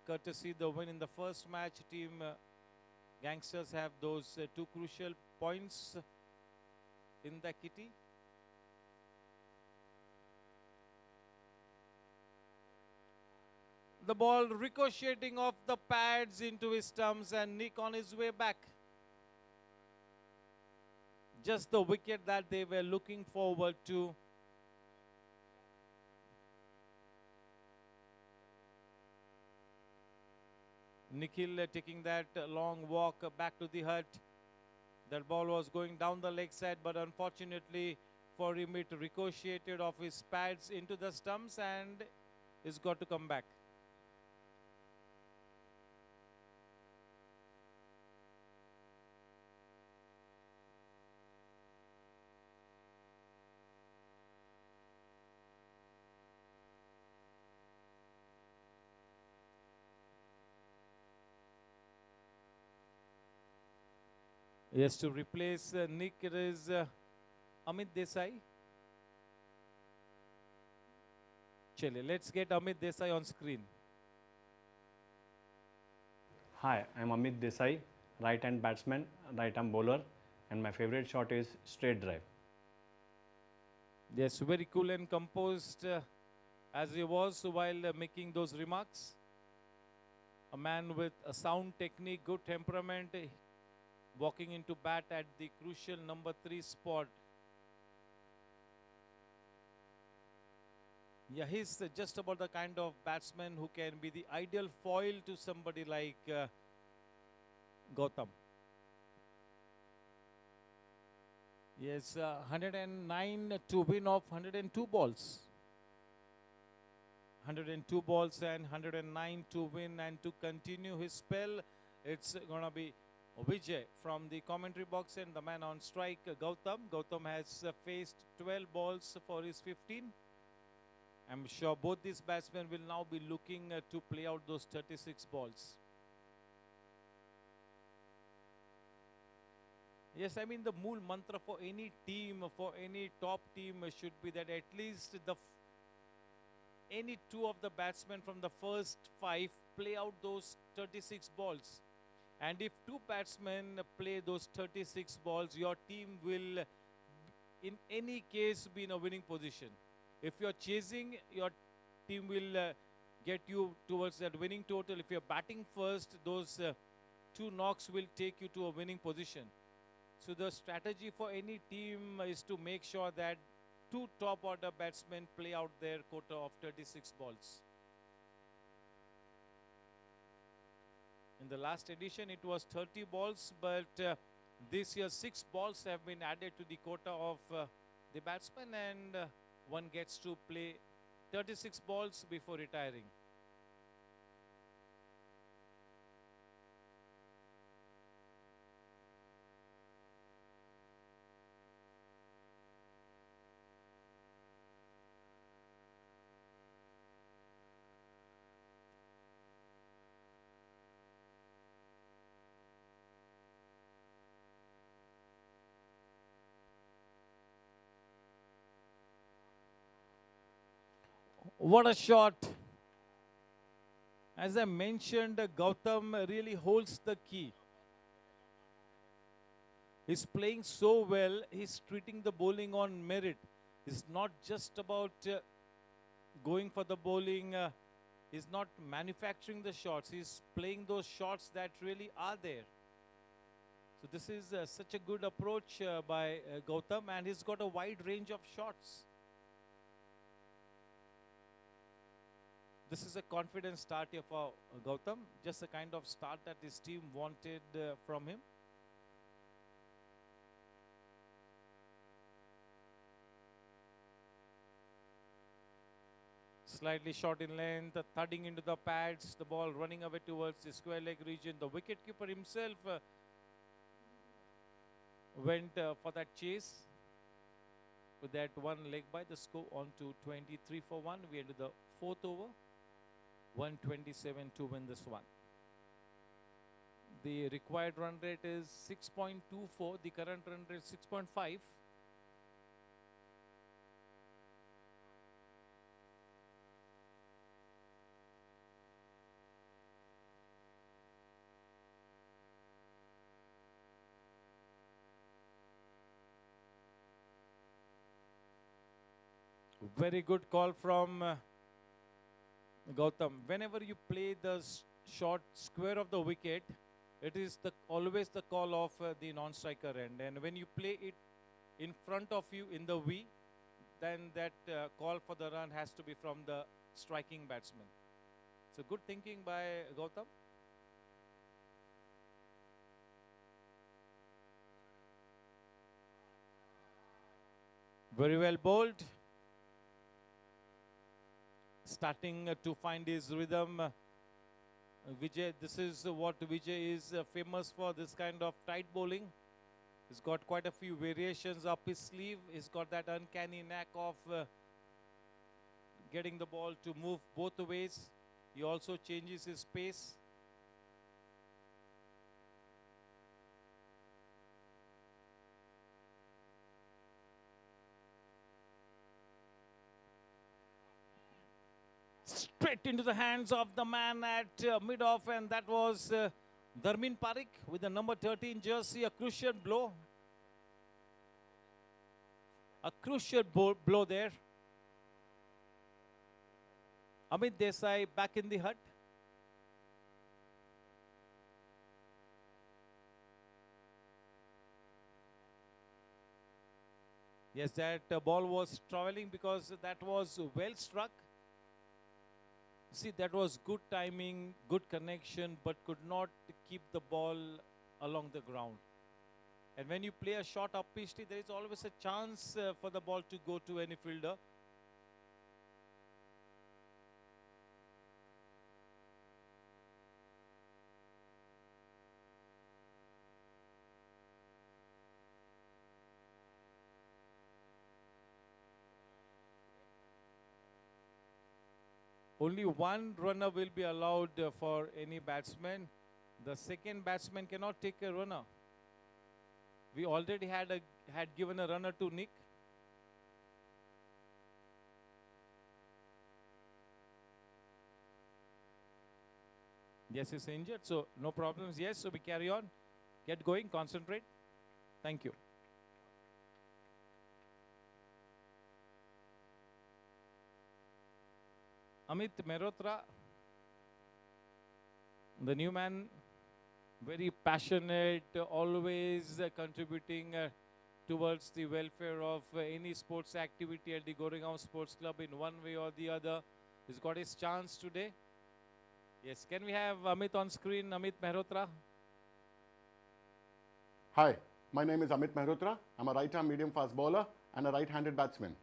Courtesy the win in the first match, team Gangsters have those 2 crucial points in the kitty. The ball ricocheting off the pads into his stumps, and Nick on his way back. Just the wicket that they were looking forward to. Nikhil taking that long walk back to the hut. That ball was going down the leg side, but unfortunately for him it ricocheted off his pads into the stumps and he's got to come back. Yes, to replace Nick, it is Amit Desai. Chale, let's get Amit Desai on screen. Hi, I'm Amit Desai, right-hand batsman, right-arm bowler, and my favorite shot is straight drive. Yes, very cool and composed as he was while making those remarks. A man with a sound technique, good temperament, walking into bat at the crucial number 3 spot. Yeah, he's just about the kind of batsman who can be the ideal foil to somebody like Gautam. Yes, 109 to win off 102 balls. 102 balls and 109 to win, and to continue his spell, it's going to be Vijay from the commentary box, and the man on strike, Gautam. Gautam has faced 12 balls for his 15. I'm sure both these batsmen will now be looking to play out those 36 balls. Yes, I mean the mool mantra for any team, for any top team should be that at least any two of the batsmen from the first 5 play out those 36 balls. And if 2 batsmen play those 36 balls, your team will in any case be in a winning position. If you're chasing, your team will get you towards that winning total. If you're batting first, those 2 knocks will take you to a winning position. So the strategy for any team is to make sure that 2 top order batsmen play out their quota of 36 balls. In the last edition, it was 30 balls, but this year 6 balls have been added to the quota of the batsman, and one gets to play 36 balls before retiring. What a shot. As I mentioned, Gautam really holds the key. He's playing so well, he's treating the bowling on merit. It's not just about going for the bowling, he's not manufacturing the shots, he's playing those shots that really are there. So this is such a good approach by Gautam, and he's got a wide range of shots. This is a confident start here for Gautam, just the kind of start that his team wanted from him. Slightly short in length, thudding into the pads, the ball running away towards the square leg region. The wicketkeeper himself went for that chase. With that one leg by, the score on to 23 for 1. We enter the 4th over. 127 to win this one. The required run rate is 6.24. The current run rate is 6.5. Very good call from Gautam. Whenever you play the short square of the wicket, it is always the call of the non-striker end. And when you play it in front of you in the V, then that call for the run has to be from the striking batsman. So good thinking by Gautam. Very well bowled. Starting to find his rhythm. Vijay, this is what Vijay is famous for, this kind of tight bowling. He's got quite a few variations up his sleeve. He's got that uncanny knack of getting the ball to move both ways. He also changes his pace. Straight into the hands of the man at mid-off, and that was Dharmin Parikh with the number 13 jersey. A crucial blow. A crucial blow there. Amit Desai back in the hut. Yes, that ball was traveling because that was well struck. See, that was good timing, good connection, but could not keep the ball along the ground. And when you play a shot up pitch, there is always a chance for the ball to go to any fielder. Only one runner will be allowed for any batsman. The second batsman cannot take a runner. We already had given a runner to Nick. Yes, he's injured, so no problems. Yes, so we carry on. Get going, concentrate. Thank you. Amit Mehrotra, the new man, very passionate, always contributing towards the welfare of any sports activity at the Goregaon Sports Club in one way or the other. He's got his chance today. Yes, can we have Amit on screen, Amit Mehrotra? Hi, my name is Amit Mehrotra. I'm a right-arm medium fast bowler and a right-handed batsman.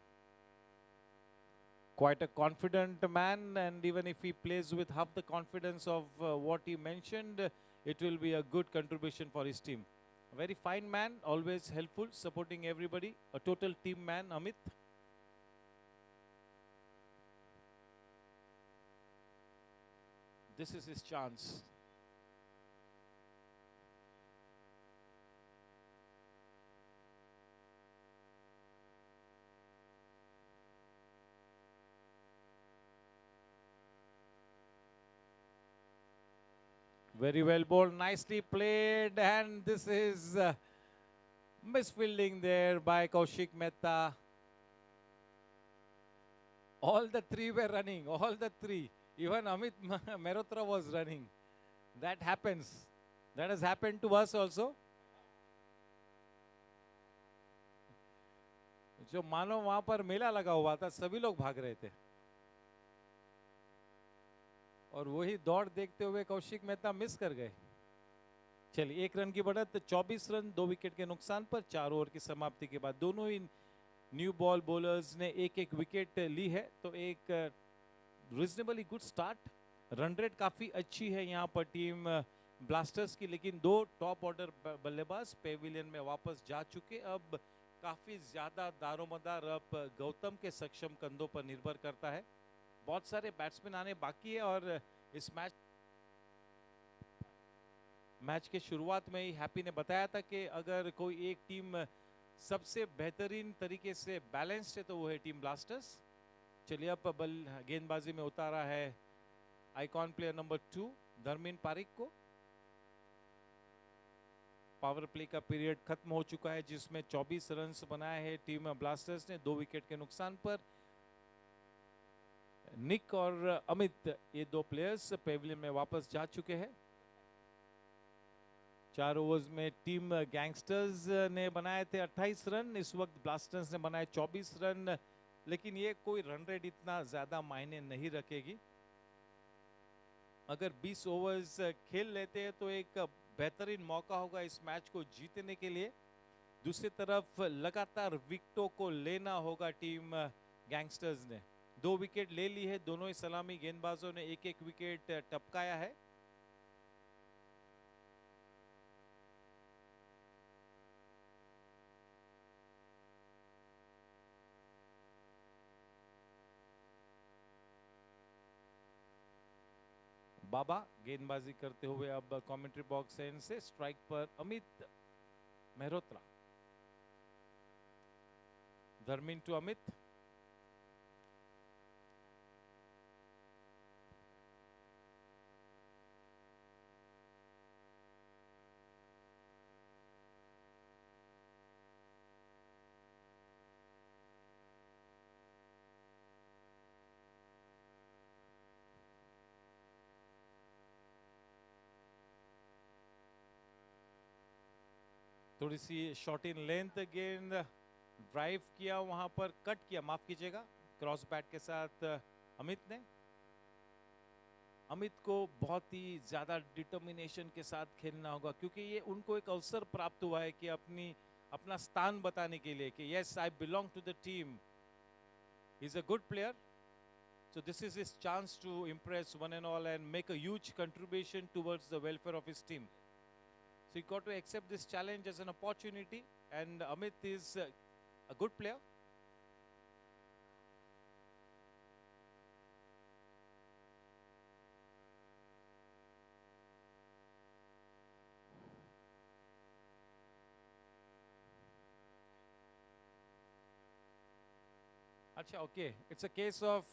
Quite a confident man, and even if he plays with half the confidence of what he mentioned, it will be a good contribution for his team. A very fine man, always helpful, supporting everybody. A total team man, Amit. This is his chance. Very well bowled, nicely played, and this is misfielding there by Kaushik Mehta. All the three were running, all the three. Even Amit Mehrotra was running. That happens. That has happened to us also. जो मानो वहां पर मेला लगा हुआ था, सभी लोग भाग रहे थे और वही दौड़ देखते हुए कौशिक मेहता मिस कर गए. चलिए, 1 रन की बढ़त, 24 रन 2 विकेट के नुकसान पर 4 ओवर की समाप्ति के बाद दोनों ही न्यू बॉल बॉलर्स ने एक विकेट ली है, तो एक reasonably good start. Run rate काफी अच्छी है यहाँ पर टीम ब्लास्टर्स की, लेकिन 2 टॉप ऑर्डर बल्लेबाज पेविलियन में वापस जा चुके. अब काफी ज्यादा दारोमदार अब गौतम के सक्षम कंधों पर निर्भर करता है. बहुत सारे बैट्समैन आने बाकी है और इस मैच के शुरुआत में ही हैप्पी ने बताया था कि अगर कोई एक टीम सबसे बेहतरीन तरीके से बैलेंस्ड है तो वो है टीम ब्लास्टर्स. चलिए, अब बल गेंदबाजी में उतारा है icon player number 2 Dharmendra Pareek को. पावर प्ले का पीरियड खत्म हो चुका है, जिसमें 24 रन्स बनाए हैं टीम ब्लास्टर्स ने 2 विकेट के नुकसान पर. निक और अमित, ये 2 प्लेयर्स पेविलियन में वापस जा चुके हैं. 4 ओवर्स में टीम गैंगस्टर्स ने बनाए थे 28 रन, इस वक्त ब्लास्टर्स ने बनाए 24 रन, लेकिन ये कोई रन रेट इतना ज्यादा मायने नहीं रखेगी. अगर 20 ओवर्स खेल लेते हैं तो एक बेहतरीन मौका होगा इस मैच को जीतने के लिए. दूसरी तरफ लगातार विकेटों को लेना होगा टीम गैंगस्टर्स ने. 2 विकेट ले ली है, दोनों ही सलामी गेंदबाजों ने एक विकेट टपकाया है. बाबा गेंदबाजी करते हुए अब कमेंट्री बॉक्स एंड से स्ट्राइक पर अमित मेहरोत्रा. धर्मेंद्र टू अमित. थोड़ी सी शॉर्ट इन लेंथ गेंद ड्राइव किया, वहां पर कट किया, माफ कीजिएगा, क्रॉस बैट के साथ अमित ने। अमित को बहुत ही ज्यादा डिटर्मिनेशन के साथ खेलना होगा, क्योंकि ये उनको एक अवसर प्राप्त हुआ है कि अपना स्थान बताने के लिए कि yes I belong to the team, he is a good player. So this is his chance to impress one and all and make a huge contribution towards the welfare of his team. So he got to accept this challenge as an opportunity, and Amit is a good player. Acha, okay. It's a case of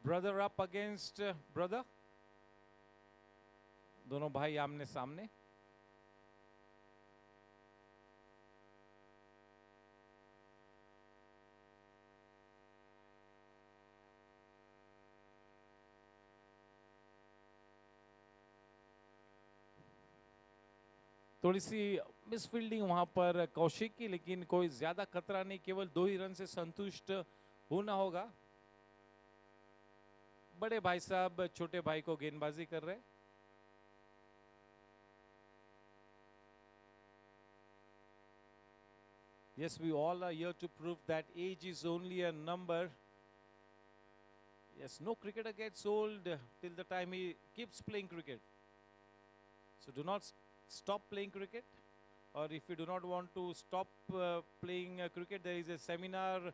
brother up against brother. दोनों भाई आमने सामने. थोड़ी सी misfielding वहां पर कौशिक की, लेकिन कोई ज्यादा खतरा नहीं, केवल 2 ही रन से संतुष्ट होना होगा. बड़े भाई साहब छोटे भाई को गेंदबाजी कर रहे. Yes, we all are here to prove that age is only a number. Yes, no cricketer gets old till the time he keeps playing cricket. So do not stop playing cricket, or if you do not want to stop playing cricket, there is a seminar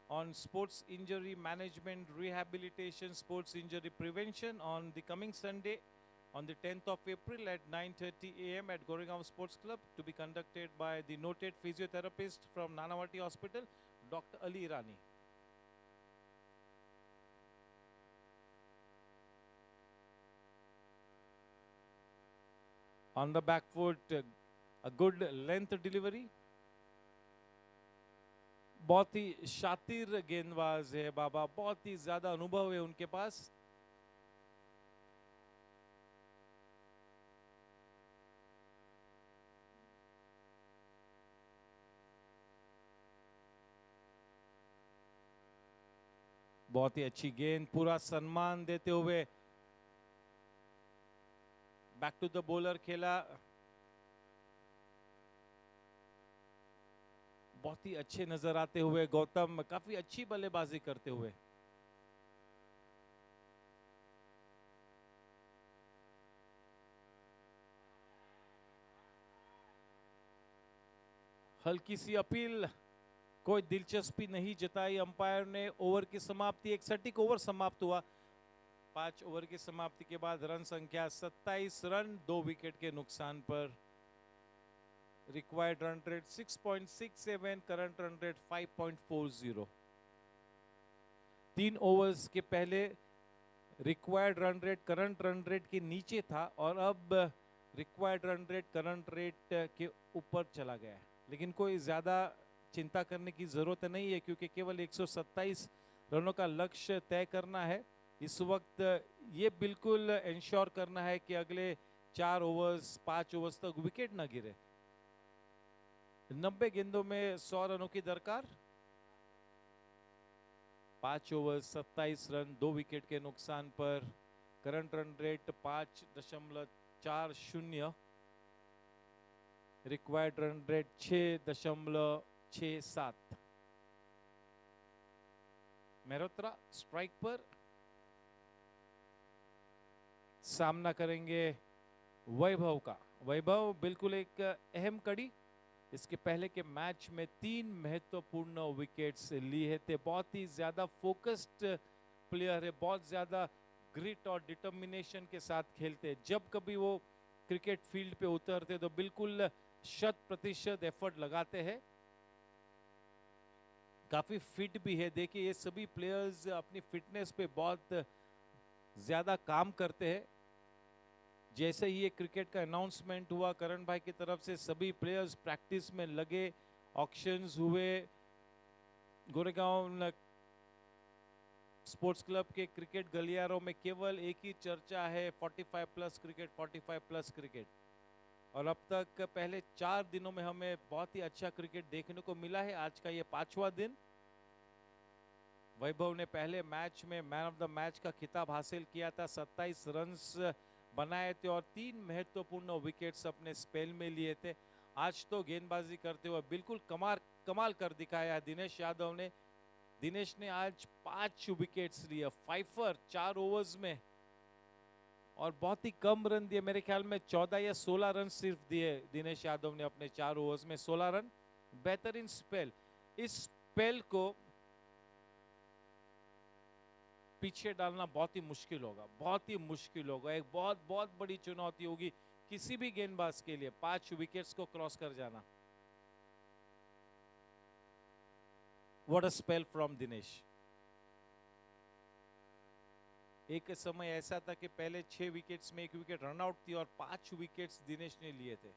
on sports injury management, rehabilitation, sports injury prevention on the coming Sunday on the 10th of April at 9:30 a.m. at Goregaon Sports Club, to be conducted by the noted physiotherapist from Nanavati Hospital, Dr. Ali Irani. On the back foot, a good length delivery. बहुत ही शातिर गेंदबाज है बाबा, बहुत ही ज्यादा अनुभव है उनके पास. बहुत ही अच्छी गेंद, पूरा सम्मान देते हुए बैक टू द बॉलर खेला. बहुत ही अच्छे नजर आते हुए गौतम, काफी अच्छी बल्लेबाजी करते हुए. हल्की सी अपील, कोई दिलचस्पी नहीं जताई अंपायर ने. ओवर की समाप्ति, एक सटीक ओवर समाप्त हुआ. 5 ओवर की समाप्ति के बाद रन संख्या 27 रन, 2 विकेट के नुकसान पर. Required run rate 6.67, current run rate 5.40. 3 overs के पहले required run rate current run rate के नीचे था, और अब required run rate current rate के ऊपर चला गया है. लेकिन कोई ज्यादा चिंता करने की जरूरत नहीं है, क्योंकि केवल 127 रनों का लक्ष्य तय करना है. इस वक्त ये बिल्कुल इंश्योर करना है कि अगले 4 ओवर्स 5 ओवर्स तक विकेट न गिरे. 90 गेंदों में 100 रनों की दरकार. 5 ओवर 27 रन, 2 विकेट के नुकसान पर. Current run rate 5.40. Required run rate 6.67. Mehrotra strike पर. सामना करेंगे वैभव का. वैभव बिल्कुल एक अहम कड़ी. इसके पहले के मैच में 3 महत्वपूर्ण विकेट्स लिए थे. बहुत ही ज्यादा फोकस्ड प्लेयर है, बहुत ज्यादा ग्रिट और डिटर्मिनेशन के साथ खेलते. जब कभी वो क्रिकेट फील्ड पे उतरते तो बिल्कुल 100% एफर्ट लगाते हैं. काफी फिट भी है. देखिए, ये सभी प्लेयर्स अपनी फिटनेस पे बहुत ज्यादा काम करते हैं. जैसे ही ये क्रिकेट का अनाउंसमेंट हुआ करण भाई की तरफ से, सभी प्लेयर्स प्रैक्टिस में लगे. ऑक्शंस हुए. गोरेगांव स्पोर्ट्स क्लब के क्रिकेट गलियारों में केवल एक ही चर्चा है, 45 प्लस क्रिकेट, 45 प्लस क्रिकेट. और अब तक पहले 4 दिनों में हमें बहुत ही अच्छा क्रिकेट देखने को मिला है। आज का ये 5वां दिन। वैभव ने पहले मैच में मैन ऑफ द मैच का खिताब हासिल किया था, 27 रन्स बनाए थे और 3 महत्वपूर्ण विकेट्स अपने स्पेल में लिए थे। आज तो गेंदबाजी करते हुए बिल्कुल कमाल कर दिखाया है दिनेश यादव ने। दिनेश ने आज 5 विकेट्स लिए, फाइफर 4 ओवर्स में, और बहुत ही कम रन दिए। मेरे ख्याल में 14 या 16 रन सिर्फ दिए दिनेश यादव ने अपने 4 ओवर्स में, 16 रन। बेहतरीन स्पेल। इस स्पेल को पीछे डालना बहुत ही मुश्किल होगा, बहुत ही मुश्किल होगा। एक बहुत बहुत बड़ी चुनौती होगी किसी भी गेंदबाज के लिए 5 विकेट्स को क्रॉस कर जाना। What a spell from Dinesh. एक समय ऐसा था कि पहले 6 विकेट्स में 1 विकेट रन आउट थी और 5 विकेट्स दिनेश ने लिए थे।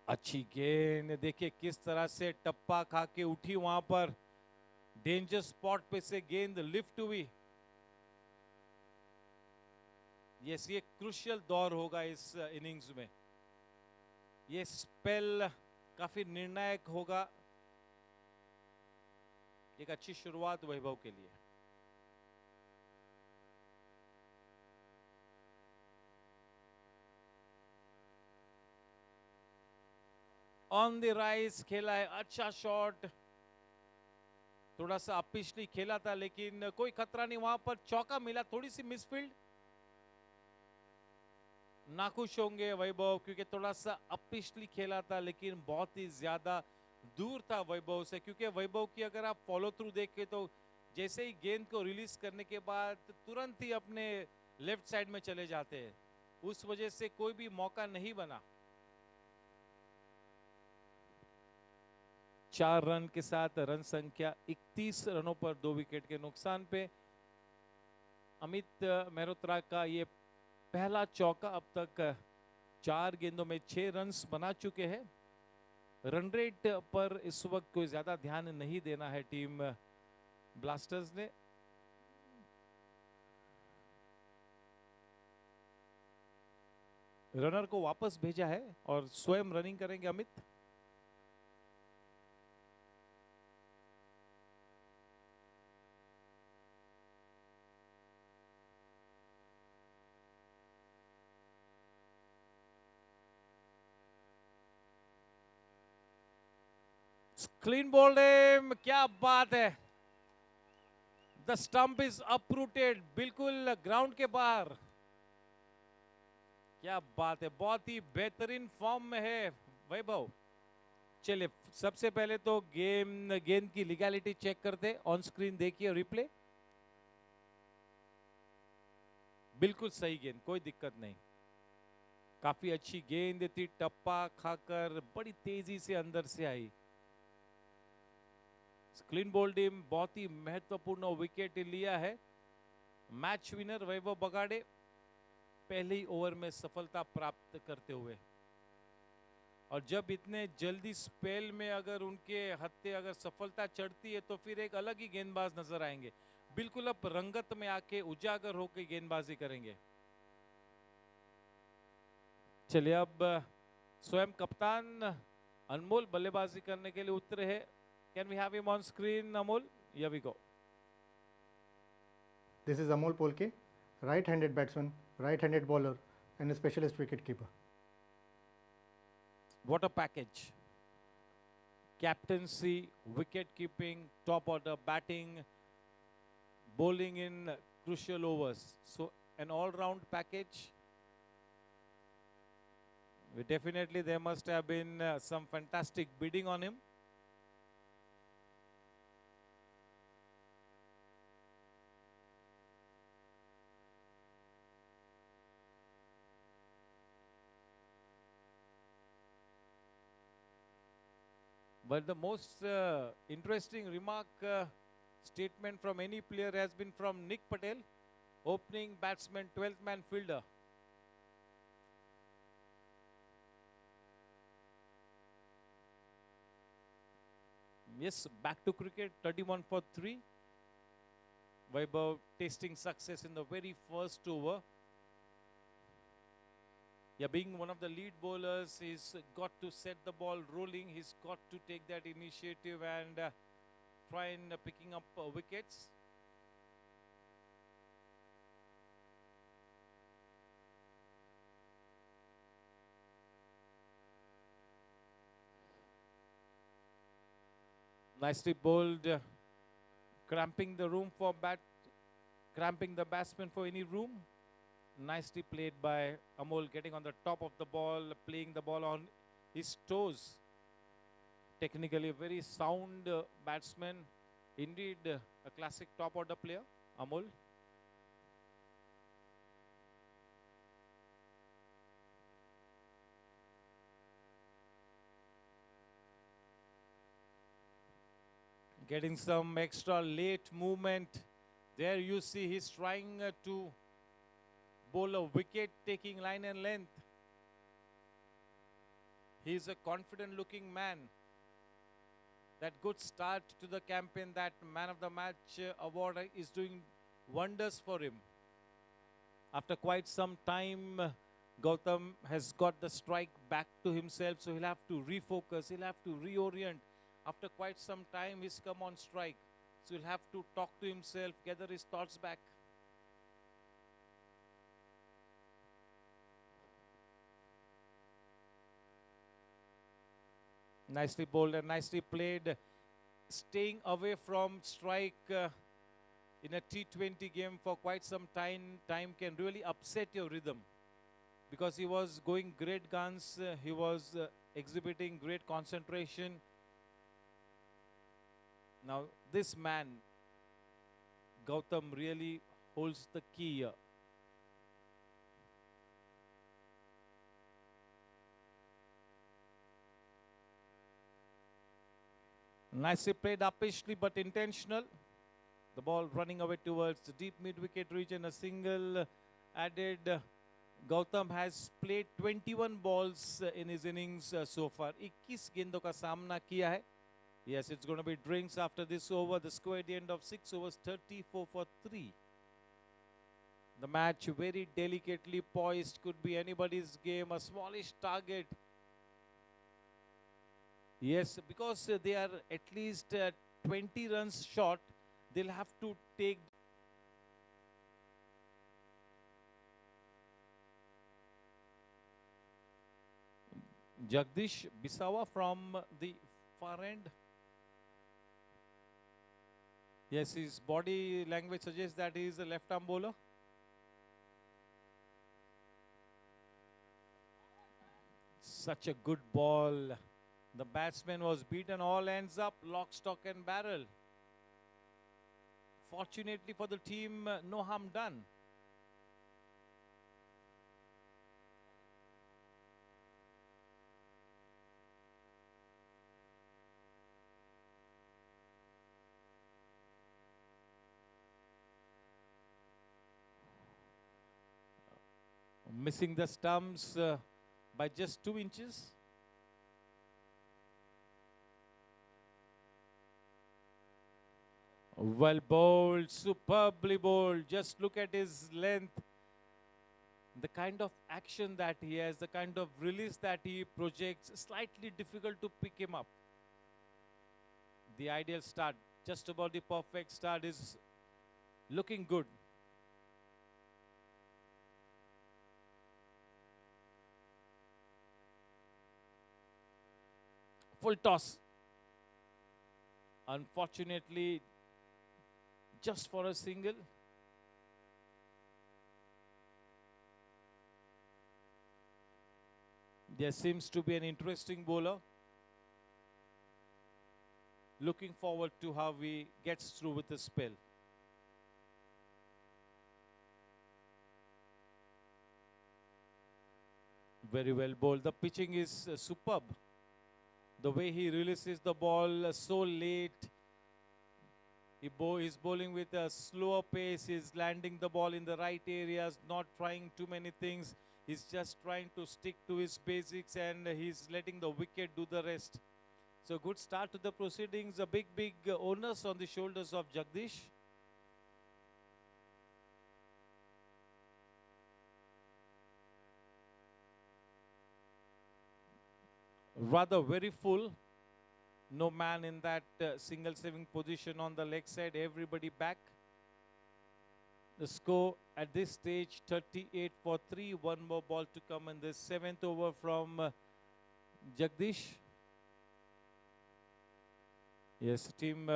अच्छी गेंद, देखिए किस तरह से टप्पा खा के उठी वहां पर। डेंजर स्पॉट पे से गेंद लिफ्ट हुई। ये क्रूशियल दौर होगा इस इनिंग्स में। ये स्पेल काफी निर्णायक होगा। एक अच्छी शुरुआत वैभव के लिए। ऑन द राइज खेला है, अच्छा शॉट। थोड़ा सा अपिशली खेला था लेकिन कोई खतरा नहीं, वहां पर चौका मिला। थोड़ी सी मिसफील्ड। नाखुश होंगे वैभव क्योंकि थोड़ा सा अपिशली खेला था लेकिन बहुत ही ज्यादा दूर था वैभव से। क्योंकि वैभव की अगर आप फॉलो थ्रू देखें तो जैसे ही गेंद को रिलीज करने के बाद तुरंत ही अपने लेफ्ट साइड में चले जाते हैं, उस वजह से कोई भी मौका नहीं बना। 4 रन के साथ रन संख्या 31 रनों पर 2 विकेट के नुकसान पे अमित मेहरोत्रा का ये पहला चौका। अब तक 4 गेंदों में 6 रन्स बना चुके हैं। रन रेट पर इस वक्त कोई ज्यादा ध्यान नहीं देना है टीम ब्लास्टर्स ने। रनर को वापस भेजा है और स्वयं रनिंग करेंगे अमित। क्लीन बोल्ड है, क्या बात है। द स्टंप इज अपरूटेड, बिल्कुल ग्राउंड के बाहर। क्या बात है, बहुत ही बेहतरीन फॉर्म में है वैभव। चलिए सबसे पहले तो गेंद की लीगैलिटी चेक करते। ऑन स्क्रीन देखिए रिप्ले। बिल्कुल सही गेंद, कोई दिक्कत नहीं। काफी अच्छी गेंद थी, टप्पा खाकर बड़ी तेजी से अंदर से आई। क्लीन बोल्ड टीम बहुत ही महत्वपूर्ण विकेट लिया है। मैच विनर वैभव बगाड़े पहले ही ओवर में सफलता प्राप्त करते हुए। और जब इतने जल्दी स्पेल में अगर उनके हत्थे अगर सफलता चढ़ती है तो फिर एक अलग ही गेंदबाज नजर आएंगे। बिल्कुल अब रंगत में आके उजागर होकर गेंदबाजी करेंगे। चलिए अब स्वयं कप्तान अनमोल बल्लेबाजी करने के लिए उतरे हैं। Can we have him on screen, Amol? Here we go. This is Amol Polke, right-handed batsman, right-handed bowler, and a specialist wicket-keeper. What a package. Captaincy, wicket-keeping, top order batting, bowling in crucial overs. So an all-round package. Definitely there must have been some fantastic bidding on him. But the most interesting remark statement from any player has been from Nick Patel, opening batsman, 12th man fielder. Yes, back to cricket, 31 for 3. Vaibhav tasting success in the very first over. Yeah, being one of the lead bowlers, he's got to set the ball rolling. He's got to take that initiative and try and picking up wickets. Nicely bowled, cramping the room for cramping the batsman for any room. Nicely played by Amol, getting on the top of the ball, playing the ball on his toes. Technically a very sound batsman. Indeed, a classic top order player, Amol. Getting some extra late movement. There you see he's trying to bowl a wicket, taking line and length. He's a confident looking man. That good start to the campaign, that man of the match award is doing wonders for him. After quite some time, Gautam has got the strike back to himself, so he'll have to refocus, he'll have to reorient. After quite some time, he's come on strike. So he'll have to talk to himself, gather his thoughts back. Nicely bowled and nicely played. Staying away from strike in a T20 game for quite some time can really upset your rhythm. Because he was going great guns, he was exhibiting great concentration. Now, this man, Gautam, really holds the key here. Nicely played uppishly but intentional. The ball running away towards the deep mid-wicket region. A single added. Gautam has played 21 balls in his innings so far. 21 गेंदों का सामना किया है. Yes, it's going to be drinks after this over. The score at the end of 6 overs, 34 for 3. The match very delicately poised. Could be anybody's game. A smallish target. Yes, because they are at least 20 runs short, they'll have to take. Jagdish Bisawa from the far end. Yes, his body language suggests that he is a left-arm bowler. Such a good ball. The batsman was beaten, all ends up, lock, stock and barrel. Fortunately for the team, no harm done. Missing the stumps by just 2 inches. Well bowled, superbly bowled. Just look at his length. The kind of action that he has, the kind of release that he projects, slightly difficult to pick him up. The ideal start, just about the perfect start, is looking good. Full toss. Unfortunately, just for a single. There seems to be an interesting bowler. Looking forward to how he gets through with the spell. Very well bowled. The pitching is superb. The way he releases the ball so late. He's bowling with a slower pace. He's landing the ball in the right areas, not trying too many things. He's just trying to stick to his basics and he's letting the wicket do the rest. So good start to the proceedings. A big onus on the shoulders of Jagdish. Rather very full. No man in that single saving position on the leg side. Everybody back. The score at this stage 38 for 3. One more ball to come in this 7th over from Jagdish. Yes, team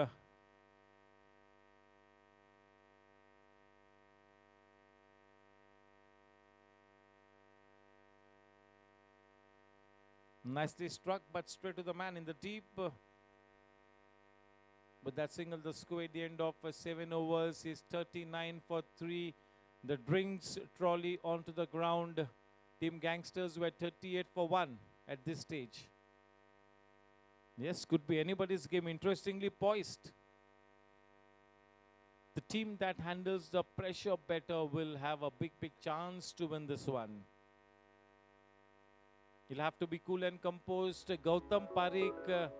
nicely struck, but straight to the man in the deep. But that single, the score at the end of 7 overs is 39 for 3. The drinks trolley onto the ground. Team Gangsters were 38 for 1 at this stage. Yes, could be anybody's game. Interestingly poised. The team that handles the pressure better will have a big chance to win this one. You'll have to be cool and composed. Gautam Parekh.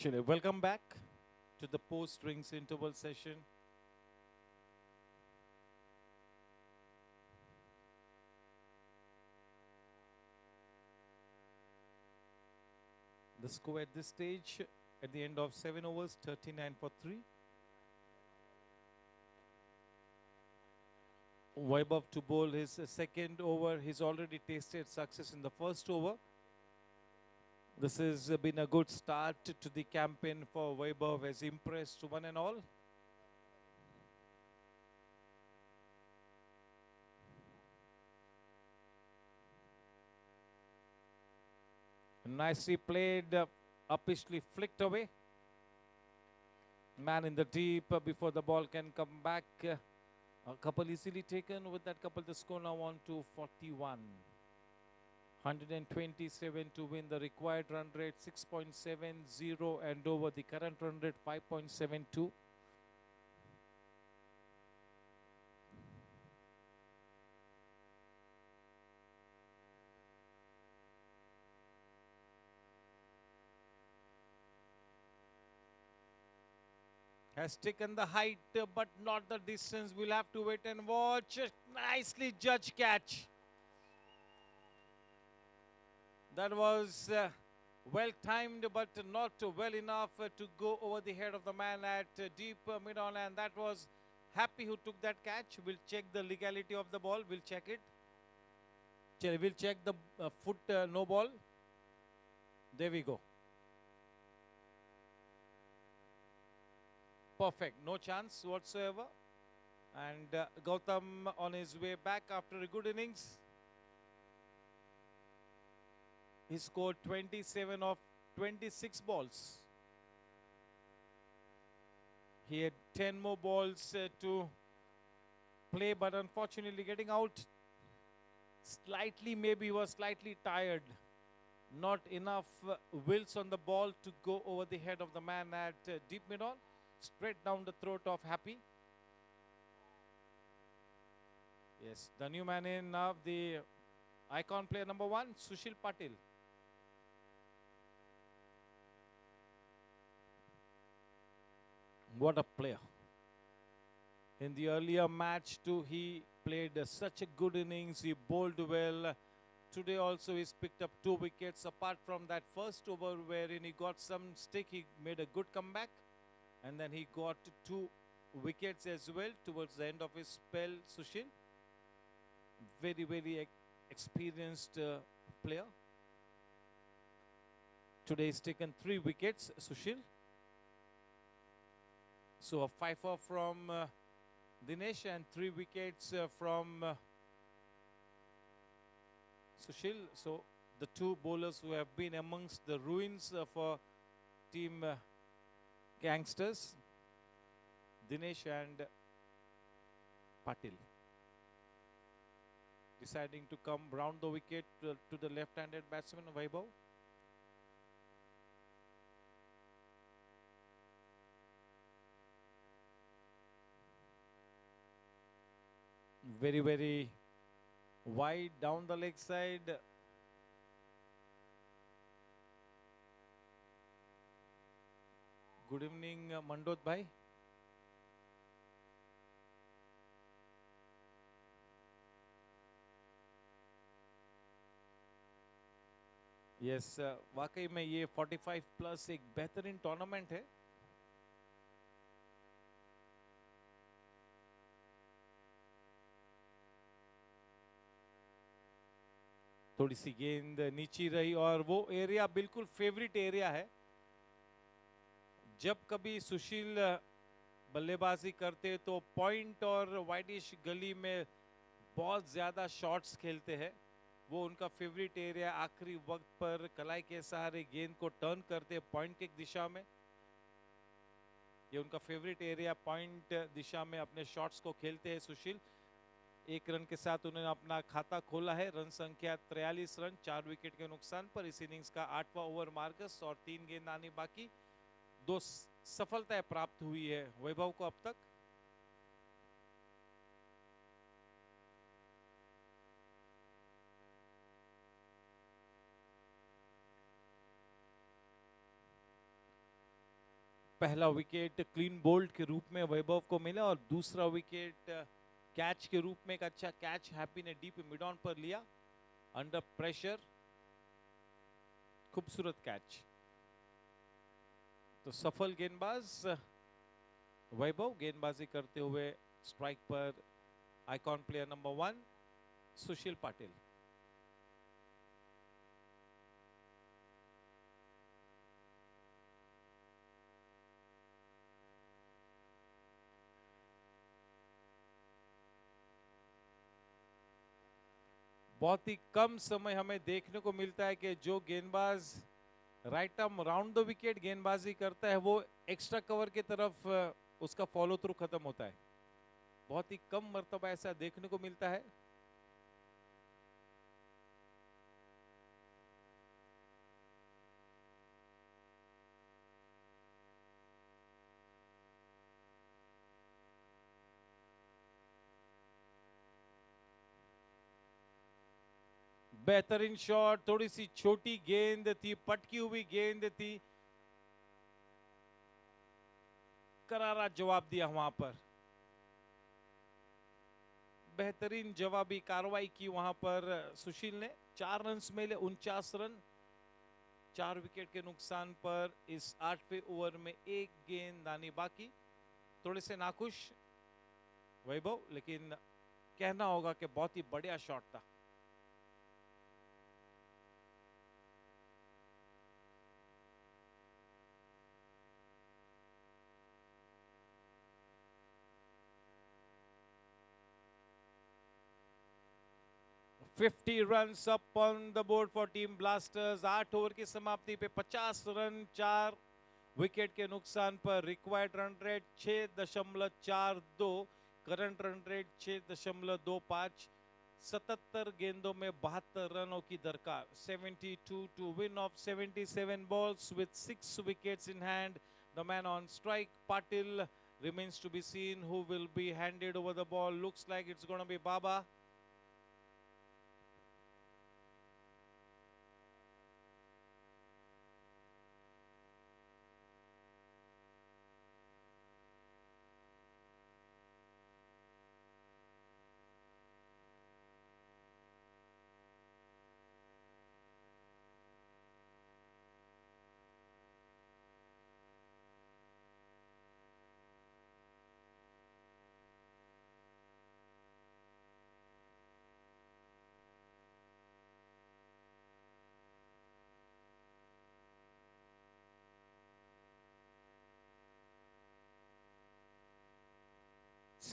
Welcome back to the post-rings interval session. The score at this stage, at the end of 7 overs, 39 for 3. Vaibhav to bowl his second over. He's already tasted success in the first over. This has been a good start to the campaign for Vaibhav, has impressed one and all. Nicely played, uppishly flicked away. Man in the deep before the ball can come back. A couple easily taken. With that couple, the score now on to 41. 127 to win. The required run rate 6.70 and over. The current run rate 5.72. Has taken the height, but not the distance. We'll have to wait and watch. Nicely judged catch. That was Well timed, but not well enough to go over the head of the man at deep mid-on, and that was Happy who took that catch. We'll check the legality of the ball. We'll check it. We'll check the foot no ball. There we go. Perfect. No chance whatsoever. And Gautam on his way back after a good innings. He scored 27 of 26 balls. He had 10 more balls to play, but unfortunately getting out slightly, maybe he was slightly tired. Not enough wills on the ball to go over the head of the man at deep mid-on. Straight down the throat of Happy. Yes, the new man in now, the icon player number 1, Sushil Patil. What a player. In the earlier match too, he played such a good innings. He bowled well. Today also he's picked up 2 wickets. Apart from that first over wherein he got some stick, he made a good comeback. And then he got 2 wickets as well towards the end of his spell, Sushil. Very, very experienced player. Today he's taken 3 wickets, Sushil. So a 5-off from Dinesh and 3 wickets from Sushil. So the 2 bowlers who have been amongst the ruins for team Gangsters, Dinesh and Patil. Deciding to come round the wicket to the left-handed batsman Vaibhav. Very, very wide down the leg side. Good evening, Mandot bhai. Yes वाकई में ये 45 plus एक बेहतरीन tournament है. थोड़ी सी गेंद नीचे रही और वो एरिया बिल्कुल फेवरेट एरिया है. जब कभी सुशील बल्लेबाजी करते तो पॉइंट और वाइडिश गली में बहुत ज़्यादा शॉट्स खेलते हैं. वो उनका फेवरेट एरिया. आखिरी वक्त पर कलाई के सहारे गेंद को टर्न करते पॉइंट की दिशा में. ये उनका फेवरेट एरिया. पॉइंट दिशा में अपने शॉट्स को खेलते हैं सुशील. 1 रन के साथ उन्होंने अपना खाता खोला है. रन संख्या 43 रन 4 विकेट के नुकसान पर. इस इनिंग्स का 8वां ओवर मार्कस और 3 गेंद आनी बाकी. 2 सफलताएं प्राप्त हुई है वैभव को अब तक. पहला विकेट क्लीन बोल्ड के रूप में वैभव को मिला और दूसरा विकेट कैच के रूप में. एक अच्छा कैच हैप्पी ने डीप मिड ऑन पर लिया अंडर प्रेशर. खूबसूरत कैच. तो सफल गेंदबाज वैभव गेंदबाजी करते हुए स्ट्राइक पर आइकॉन प्लेयर नंबर 1 सुशील पाटिल. बहुत ही कम समय हमें देखने को मिलता है कि जो गेंदबाज right arm round the wicket गेंदबाजी करता है वो एक्स्ट्रा कवर की तरफ उसका फॉलो थ्रू खत्म होता है. बहुत ही कम मर्तबा ऐसा देखने को मिलता है. बेहतरीन शॉट. थोड़ी सी छोटी गेंद थी, पटकी हुई गेंद थी. करारा जवाब दिया वहां पर. बेहतरीन जवाबी कार्रवाई की वहां पर सुशील ने. 4 रन मिले 49 रन. 4 विकेट के नुकसान पर इस 8वें ओवर में एक गेंद आनी बाकी। थोड़े से नाखुश वैभव, लेकिन कहना होगा कि बहुत ही बढ़िया शॉट था। $50 runs up on the board for Team Blasters। 8 over की समाप्ति पे 50 रन 4 विकेट के नुकसान पर। Required run rate 6.42, current run rate 6.25। 77 गेंदों में 72 रनों की दरकार। 72 to win of 77 balls with 6 wickets in hand। The man on strike, Patil, remains to be seen who will be handed over the ball. Looks like it's going to be Baba.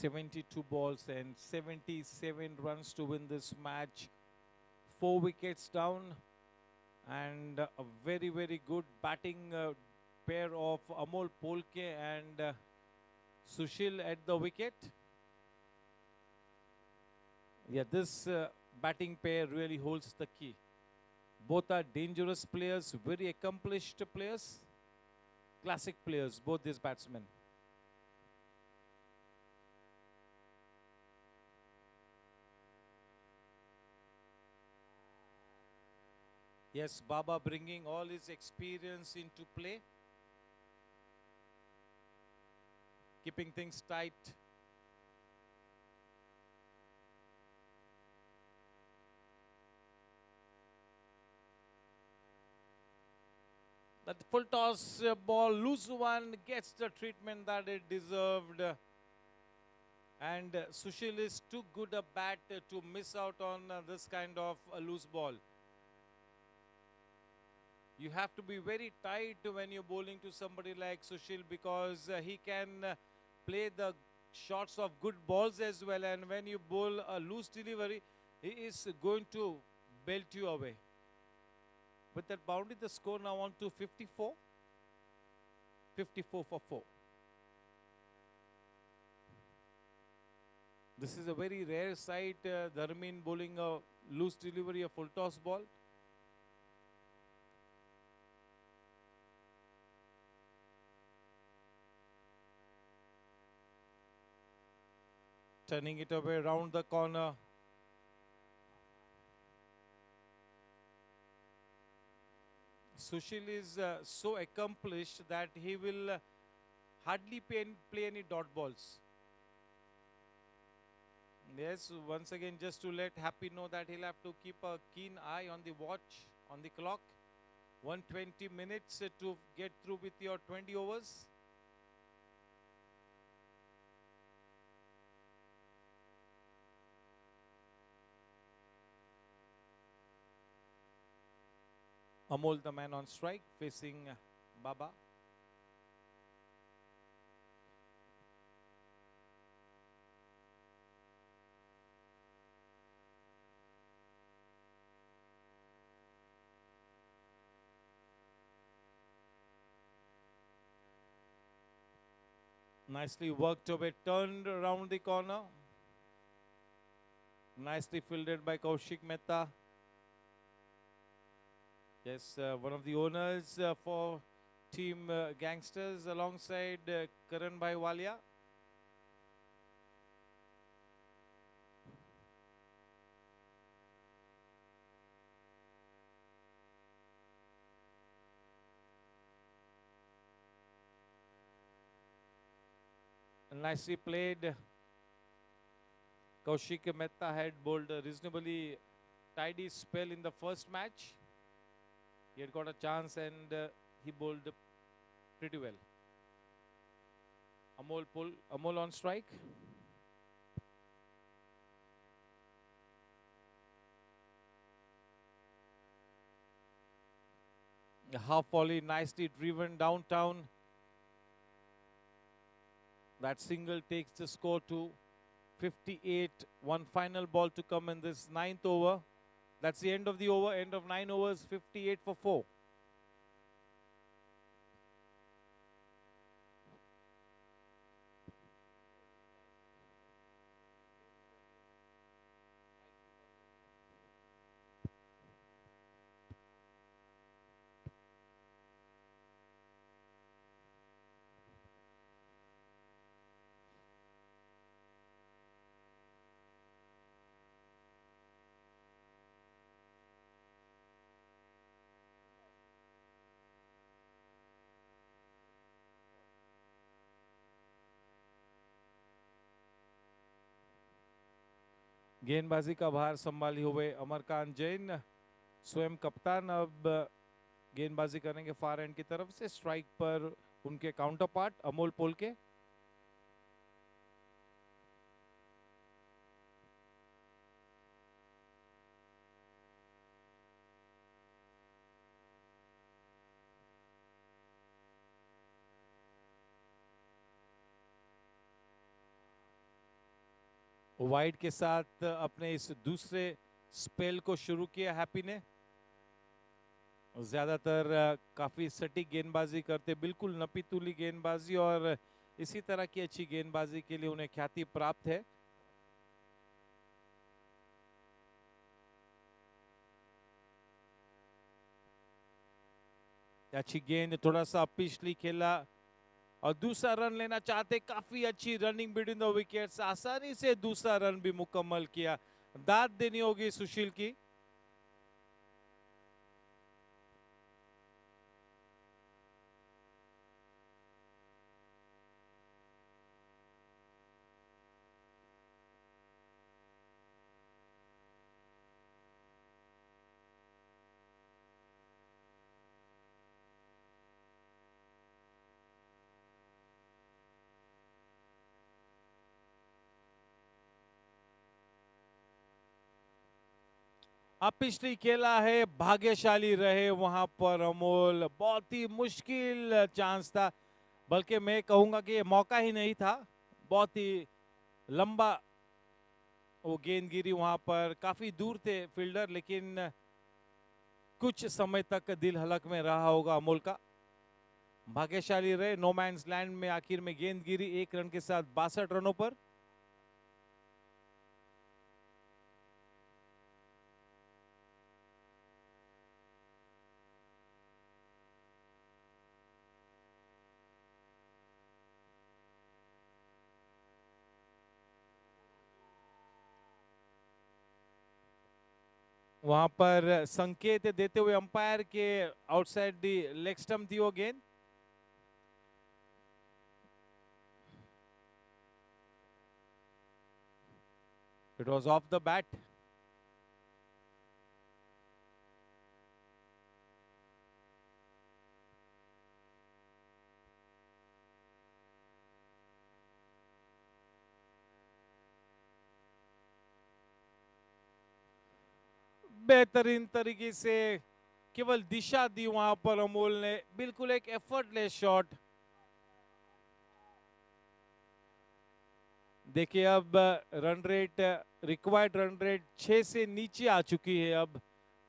$72 balls and 77 runs to win this match. 4 wickets down, and a very, very good batting pair of Amol Polke and Sushil at the wicket. Yeah, this batting pair really holds the key. Both are dangerous players, very accomplished players, classic players, both these batsmen. Yes, Baba bringing all his experience into play, keeping things tight. That full toss ball, loose one, gets the treatment that it deserved. And Sushil is too good a bat to miss out on this kind of a loose ball. You have to be very tight when you're bowling to somebody like Sushil, because he can play the shots of good balls as well. And when you bowl a loose delivery, he is going to belt you away. With that boundary, the score now on to 54. 54 for 4. This is a very rare sight, Dharmin bowling a loose delivery, a full toss ball. Turning it away round the corner. Sushil is so accomplished that he will hardly play any dot balls. Yes, once again, just to let Happy know that he'll have to keep a keen eye on the watch, on the clock. 120 minutes to get through with your 20 overs. Amol, the man on strike, facing Baba. Nicely worked away, turned around the corner. Nicely fielded by Kaushik Mehta. Yes, one of the owners for Team Gangsters alongside Karan Bhai Walia. Nicely played. Kaushik Mehta had bowled a reasonably tidy spell in the first match. He had got a chance and he bowled pretty well. Amol on strike. A half volley, nicely driven downtown. That single takes the score to 58. One final ball to come in this 9th over. That's the end of the over, end of 9 overs, 58 for 4. गेंदबाजी का भार संभाली हुए अमरकांत जैन, स्वयं कप्तान, अब गेंदबाजी करेंगे फार एंड की तरफ से। स्ट्राइक पर उनके काउंटर पार्ट अमोल पोल के। वाइड के साथ अपने इस दूसरे स्पेल को शुरू किया हैप्पी ने। ज्यादातर काफी सटीक गेंदबाजी करते, बिल्कुल नपीतुली गेंदबाजी, और इसी तरह की अच्छी गेंदबाजी के लिए उन्हें ख्याति प्राप्त है। अच्छी गेंद, थोड़ा सा पिछली खेला और दूसरा रन लेना चाहते। काफी अच्छी रनिंग बिटवीन द विकेट्स, आसानी से दूसरा रन भी मुकम्मल किया। दाद देनी होगी सुशील की। अब पिछली खेला है, भाग्यशाली रहे वहां पर अमोल। बहुत ही मुश्किल चांस था, बल्कि मैं कहूंगा कि ये मौका ही नहीं था। बहुत ही लंबा वो गेंद गिरी वहां पर, काफी दूर थे फील्डर, लेकिन कुछ समय तक दिल हलक में रहा होगा अमोल का। भाग्यशाली रहे, नो मैंस लैंड में आखिर में गेंद गिरी 1 रन के साथ 62 रनों पर। वहां पर संकेत देते हुए अंपायर के आउटसाइड दी लेग स्टंप थी वो गेंद। It was of the bat. बेहतरीन तरीके से केवल दिशा दी वहां पर अमोल ने, बिल्कुल एक एफर्टलेस शॉट। देखिए अब run rate, required run rate 6 से नीचे आ चुकी है, अब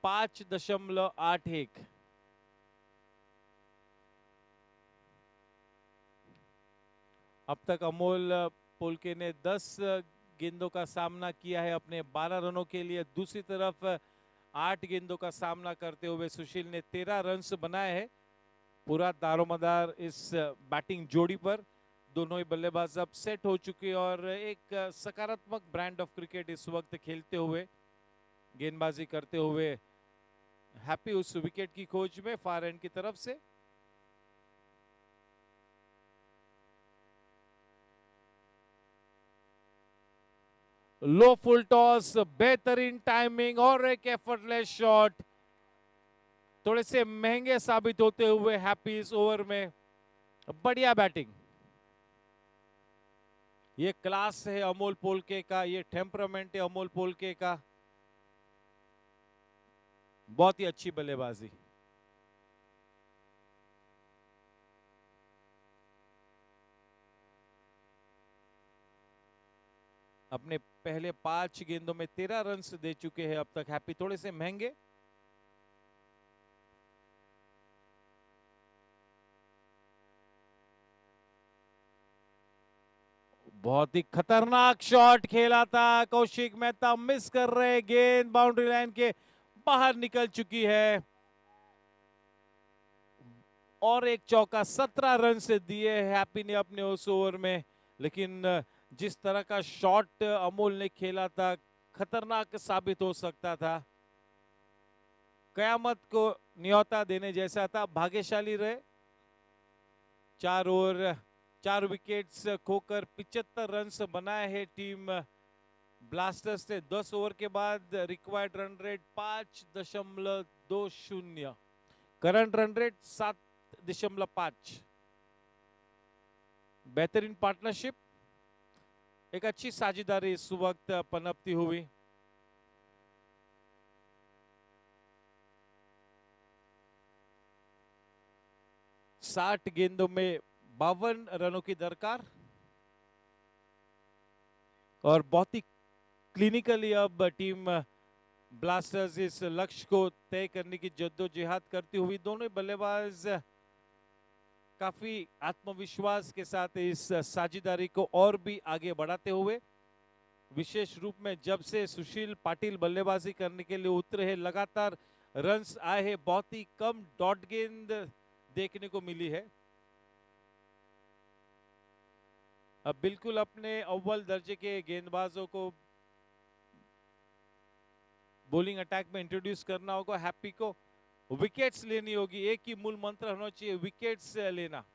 5.81। अब तक अमोल पुलके ने 10 गेंदों का सामना किया है अपने 12 रनों के लिए। दूसरी तरफ 8 गेंदों का सामना करते हुए सुशील ने 13 रन्स बनाए हैं। पूरा दारोमदार इस बैटिंग जोड़ी पर। दोनों ही बल्लेबाज अब सेट हो चुके और एक सकारात्मक ब्रांड ऑफ क्रिकेट इस वक्त खेलते हुए, गेंदबाजी करते हुए हैप्पी उस विकेट की खोज में फार एंड की तरफ से। लो फुल टॉस, बेहतरीन टाइमिंग और एक एफर्टलेस शॉट। थोड़े से महंगे साबित होते हुए हैप्पी इस ओवर में। बढ़िया बैटिंग, ये क्लास है अमोल पोलके का, ये टेम्परामेंट है अमोल पोलके का। बहुत ही अच्छी बल्लेबाजी। अपने पहले 5 गेंदों में 13 रन दे चुके हैं अब तक हैप्पी, थोड़े से महंगे। बहुत ही खतरनाक शॉट खेला था कौशिक मेहता, मिस कर रहे, गेंद बाउंड्री लाइन के बाहर निकल चुकी है। और एक चौका, 17 रन से दिए हैप्पी ने अपने उस ओवर में। लेकिन जिस तरह का शॉट अमोल ने खेला था, खतरनाक साबित हो सकता था, कयामत को न्योता देने जैसा था। भाग्यशाली रहे, 4 ओवर 4 विकेट्स खोकर 75 रन बनाए हैं टीम ब्लास्टर्स से। 10 ओवर के बाद required run rate 5.20, current run rate 7.5। बेहतरीन पार्टनरशिप, एक अच्छी साझेदारी इस वक्त पनपती हुई। साठ गेंदों में 52 रनों की दरकार और बहुत ही क्लिनिकली अब टीम ब्लास्टर्स इस लक्ष्य को तय करने की जद्दोजहद करती हुई। दोनों बल्लेबाज काफी आत्मविश्वास के साथ इस साझेदारी को और भी आगे बढ़ाते हुए, विशेष रूप में जब से सुशील पाटिल बल्लेबाजी करने के लिए उतरे हैं, लगातार रन्स आए हैं, बहुत ही कम डॉट गेंद देखने को मिली है। अब बिल्कुल अपने अव्वल दर्जे के गेंदबाजों को बॉलिंग अटैक में इंट्रोड्यूस करना होगा। हैप्पी को विकेट्स लेनी होगी, एक ही मूल मंत्र होना चाहिए, विकेट्स लेना।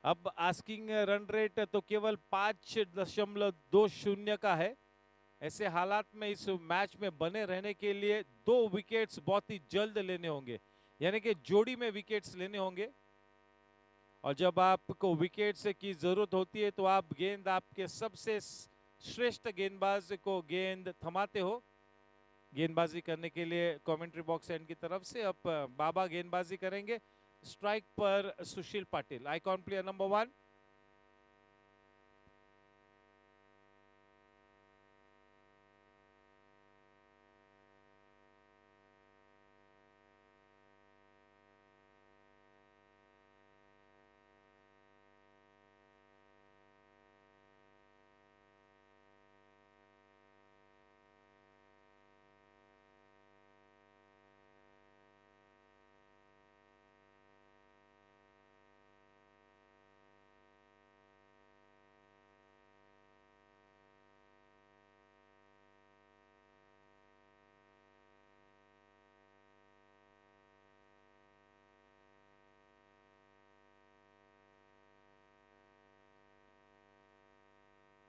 अब आस्किंग रन रेट तो केवल 5.20 का है। ऐसे हालात में इस मैच में बने रहने के लिए 2 विकेट्स बहुत ही जल्द लेने होंगे, यानी कि जोड़ी में विकेट्स लेने होंगे। और जब आपको विकेट्स की जरूरत होती है तो आप गेंद आपके सबसे श्रेष्ठ गेंदबाज को गेंद थमाते हो। गेंदबाजी करने के लिए कमेंट्री बॉक्स एंड की तरफ से अब बाबा गेंदबाजी करेंगे। स्ट्राइक पर सुशील पाटिल, आइकॉन प्लेयर नंबर 1।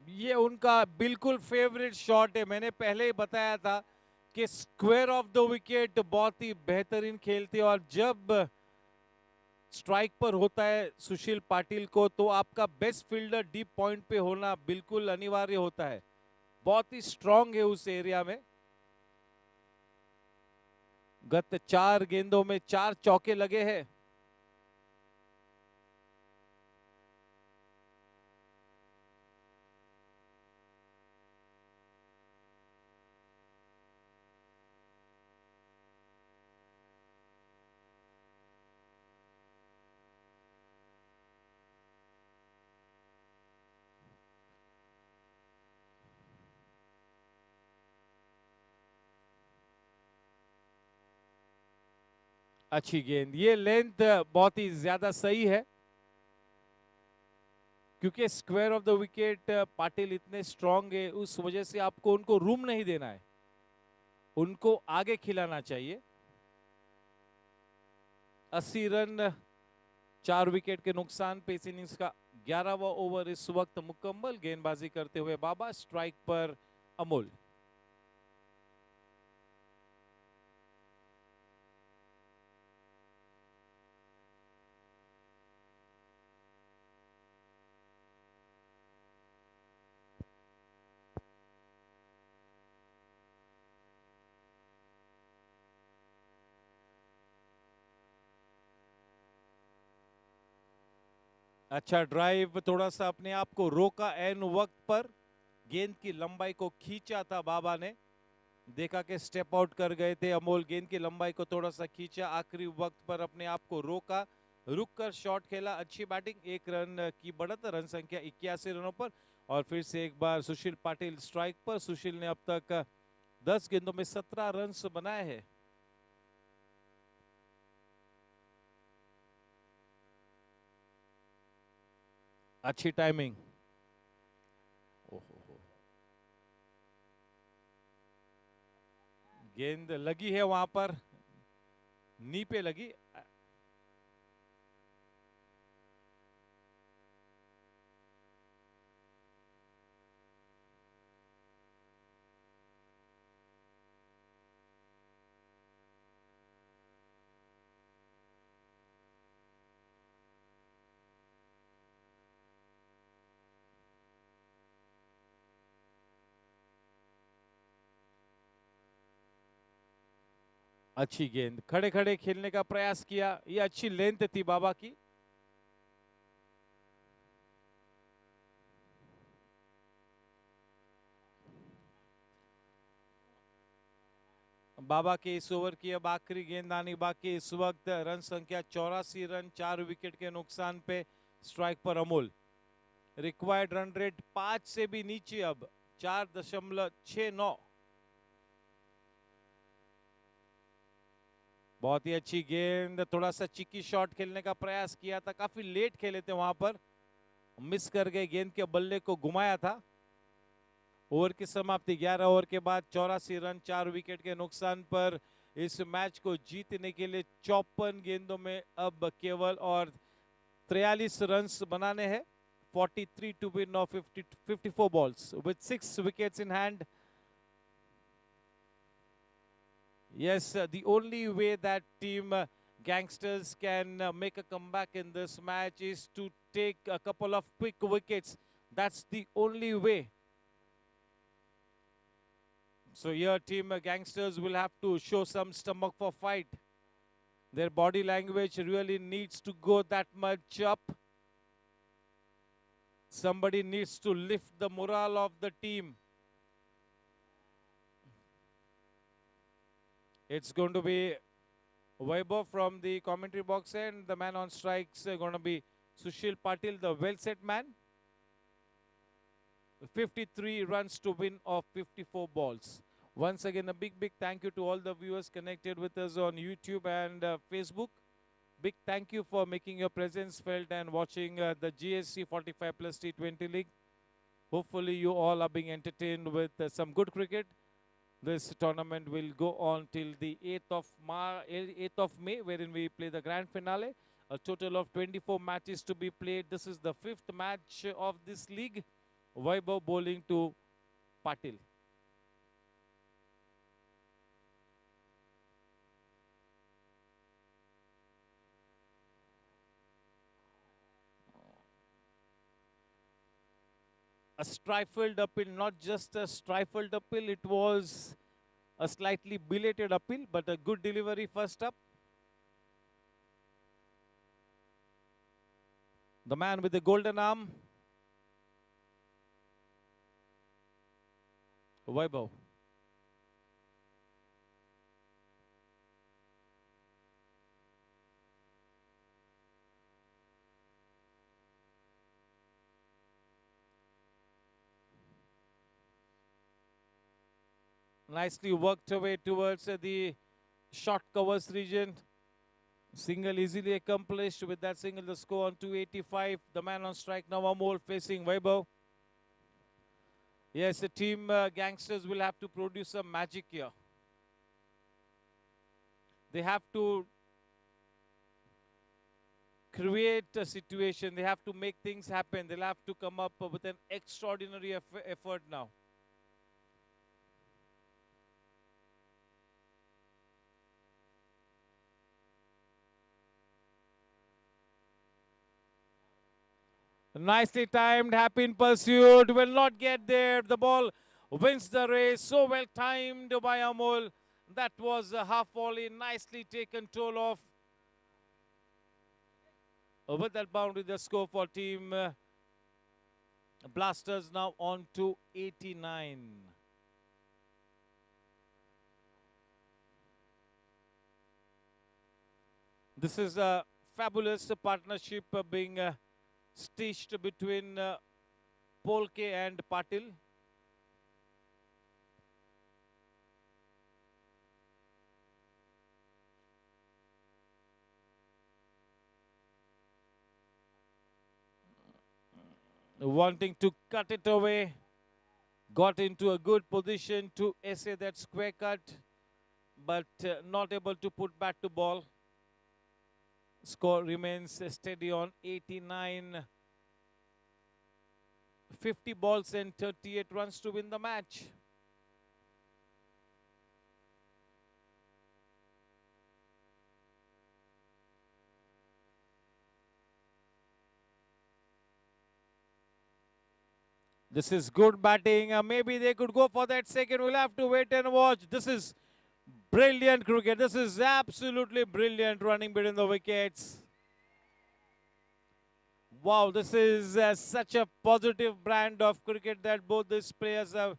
ये उनका बिल्कुल फेवरेट शॉट है। मैंने पहले ही बताया था कि स्क्वायर ऑफ द विकेट बहुत ही बेहतरीन खेलते हैं, और जब स्ट्राइक पर होता है सुशील पाटिल को तो आपका बेस्ट फील्डर डीप पॉइंट पे होना बिल्कुल अनिवार्य होता है। बहुत ही स्ट्रांग है उस एरिया में। गत 4 गेंदों में 4 चौके लगे हैं। अच्छी गेंद, ये लेंथ बहुत ही ज्यादा सही है, क्योंकि square of the wicket Patil इतने स्ट्रांग है, उस वजह से आपको उनको रूम नहीं देना है, उनको आगे खिलाना चाहिए। 80 रन 4 विकेट के नुकसान पे इस इनिंग्स का 11वां ओवर इस वक्त मुकम्मल। गेंदबाजी करते हुए बाबा, स्ट्राइक पर अमोल। अच्छा ड्राइव, थोड़ा सा अपने आप को रोका एन वक्त पर, गेंद की लंबाई को खींचा था बाबा ने, देखा कि स्टेप आउट कर गए थे अमोल, गेंद की लंबाई को थोड़ा सा खींचा, आखिरी वक्त पर अपने आप को रोका, रुक कर शॉट खेला, अच्छी बैटिंग, 1 रन की बढ़त, रन संख्या 81 रनों पर। और फिर से एक बार सुशील पाटिल स्ट्राइक पर। सुशील ने अब तक 10 गेंदों में 17 रन बनाए हैं। अच्छी टाइमिंग। गेंद लगी है वहां पर, नी पे लगी। अच्छी गेंद, खड़े खड़े खेलने का प्रयास किया, ये अच्छी लेंथ थी बाबा की। बाबा के इस ओवर की अब आखिरी गेंद आनी बाकी। इस वक्त रन संख्या 84 रन, 4 विकेट के नुकसान पे, स्ट्राइक पर अमोल। रिक्वायर्ड रन रेट 5 से भी नीचे, अब 4.69। बहुत ही अच्छी गेंद, थोड़ा सा चिक्की शॉट खेलने का प्रयास किया था, काफी लेट खेले थे वहां पर, मिस कर गए, गेंद के बल्ले को घुमाया था। ओवर की समाप्ति 11 ओवर के बाद 84 रन, 4 विकेट के नुकसान पर। इस मैच को जीतने के लिए 54 गेंदों में अब केवल और 43 रन बनाने हैं। 43 to win of 54 balls with 6 wickets in hand. Yes, the only way that team Gangsters can make a comeback in this match is to take a couple of quick wickets. That's the only way. So here team Gangsters will have to show some stomach for fight. Their body language really needs to go that much up. Somebody needs to lift the morale of the team. It's going to be Vaibhav from the commentary box, and the man on strikes going to be Sushil Patil, the well-set man. 53 runs to win of 54 balls. Once again, a big thank you to all the viewers connected with us on YouTube and Facebook. Big thank you for making your presence felt and watching the GSC 45 plus T20 League. Hopefully you all are being entertained with some good cricket. This tournament will go on till the 8th of May, wherein we play the grand finale. A total of 24 matches to be played. This is the 5th match of this league. Vaibhav bowling to Patil. A stifled appeal, not just a stifled appeal, it was a slightly belated appeal, but a good delivery first up. The man with the golden arm, Vaibhav. Nicely worked away towards the short covers region. Single easily accomplished. With that single, the score on 285. The man on strike now, Amol facing Vaibhav. Yes, the team Gangsters will have to produce some magic here. They have to create a situation. They have to make things happen. They'll have to come up with an extraordinary effort now. Nicely timed, happy in pursuit, will not get there. The ball wins the race. So well timed by Amol. That was a half volley, nicely taken toll of. With that boundary, the score for team Blasters now on to 89. This is a fabulous partnership being stitched between Polke and Patil. Wanting to cut it away, got into a good position to essay that square cut, but not able to put back to ball. Score remains steady on 89. 50 balls and 38 runs to win the match. This is good batting. Maybe they could go for that second. We'll have to wait and watch. This is brilliant cricket. This is absolutely brilliant running between the wickets. Wow, this is such a positive brand of cricket that both these players are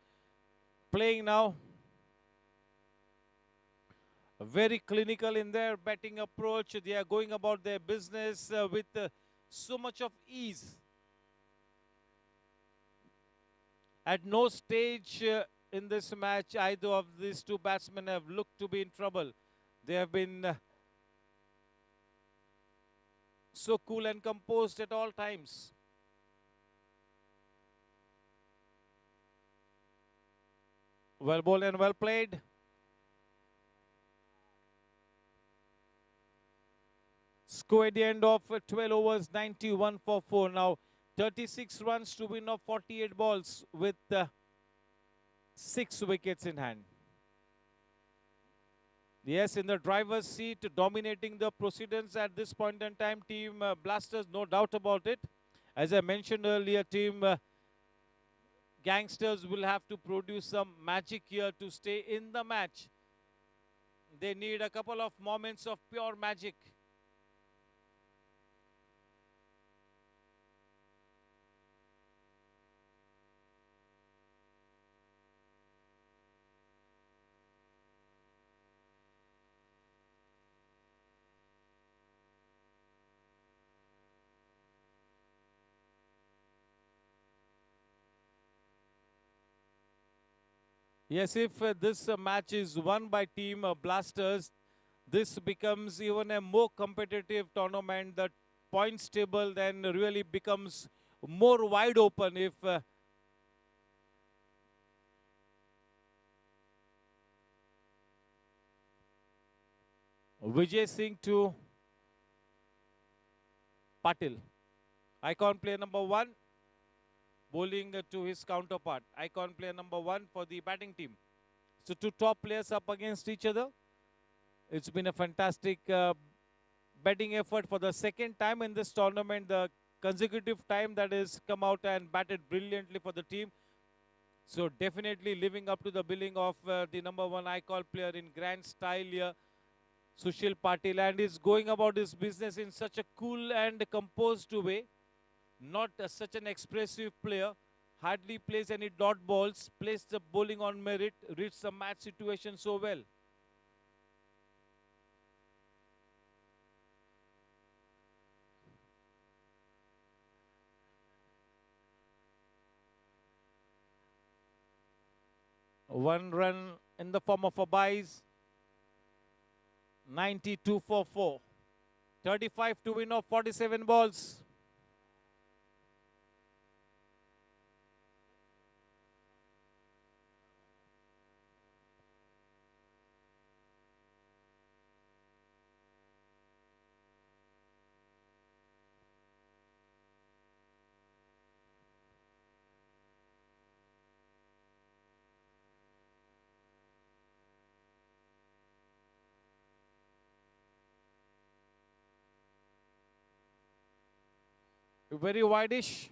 playing now. Very clinical in their batting approach. They are going about their business with so much of ease. At no stage in this match, either of these two batsmen have looked to be in trouble. They have been so cool and composed at all times. Well bowled and well played. Score at the end of 12 overs, 91 for 4. Now 36 runs to win of 48 balls with 6 wickets in hand. Yes, in the driver's seat, dominating the proceedings at this point in time, team Blasters, no doubt about it. As I mentioned earlier, team Gangsters will have to produce some magic here to stay in the match. They need a couple of moments of pure magic. Yes, if this match is won by team Blasters, this becomes even a more competitive tournament. The points table then really becomes more wide open if Vijay Singh to Patil. Icon player number 1. Bowling to his counterpart. Icon player number 1 for the batting team. So 2 top players up against each other. It's been a fantastic batting effort for the second time in this tournament. The consecutive time that has come out and batted brilliantly for the team. So definitely living up to the billing of the number 1 icon player in grand style here, Sushil Patil, and is going about his business in such a cool and composed way. Not such an expressive player, hardly plays any dot balls, plays the bowling on merit, reads the match situation so well. One run in the form of a byes, 92 for 4, 35 to win of 47 balls. Very wideish.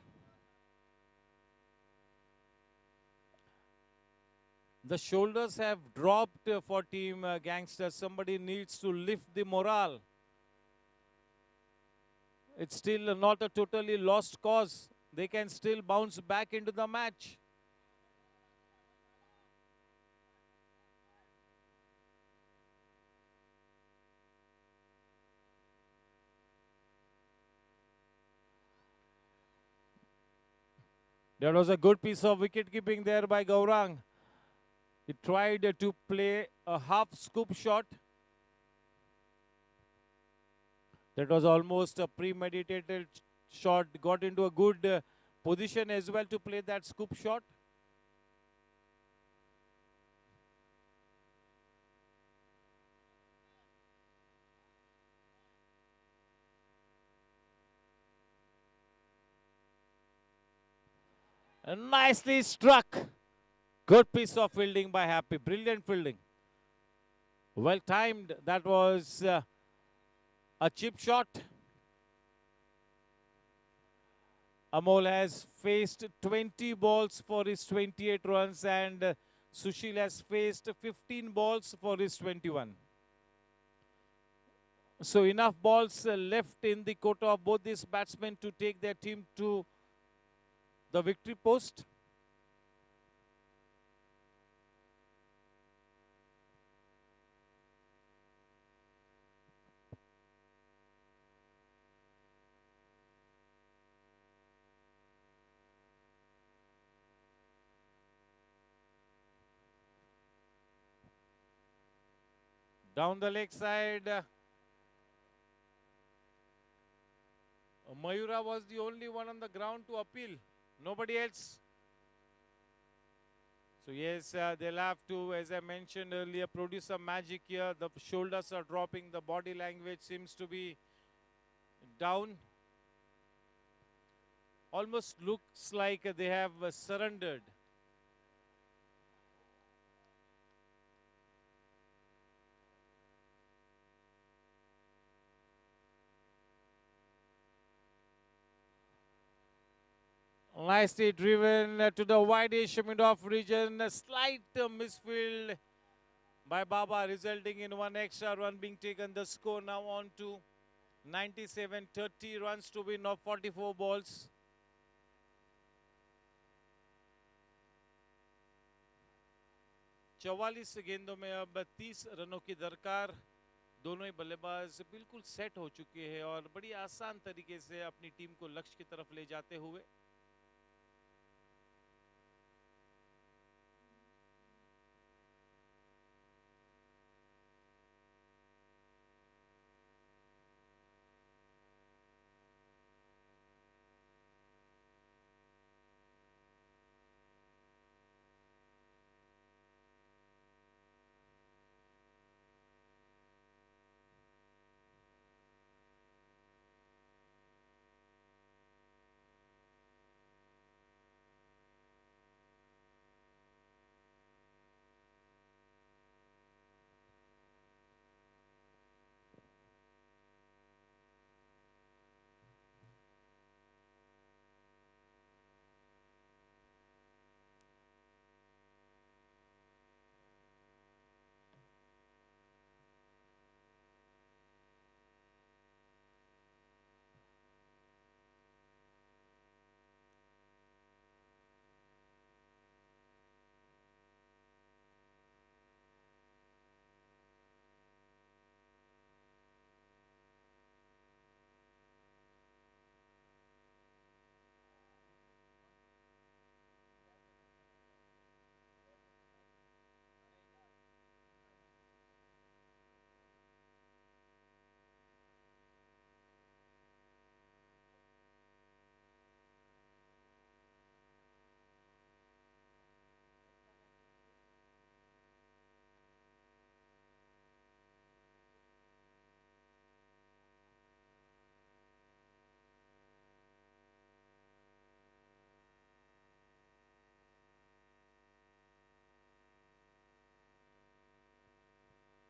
The shoulders have dropped for team Gangsters. Somebody needs to lift the morale. It's still not a totally lost cause. They can still bounce back into the match. There was a good piece of wicket keeping there by Gaurang. He tried to play a half scoop shot. That was almost a premeditated shot. Got into a good position as well to play that scoop shot. And nicely struck. Good piece of fielding by Happy. Brilliant fielding. Well timed. That was a chip shot. Amol has faced 20 balls for his 28 runs and Sushil has faced 15 balls for his 21. So enough balls left in the quota of both these batsmen to take their team to the victory post. Down the leg side, Mayura was the only one on the ground to appeal. Nobody else. So yes, they'll have to, as I mentioned earlier, produce some magic here. The shoulders are dropping. The body language seems to be down. Almost looks like they have surrendered. Nicely driven to the wide-ish mid-off region. A slight misfield by Baba, resulting in one extra run being taken. The score now on to 97, 30 runs to win of 44 balls. चवालीस गेंदों में अब 30 रनों की दरकार. दोनों ही बल्लेबाज बिल्कुल सेट हो चुके हैं और बड़ी आसान तरीके से अपनी टीम को लक्ष्य की तरफ ले जाते हुए.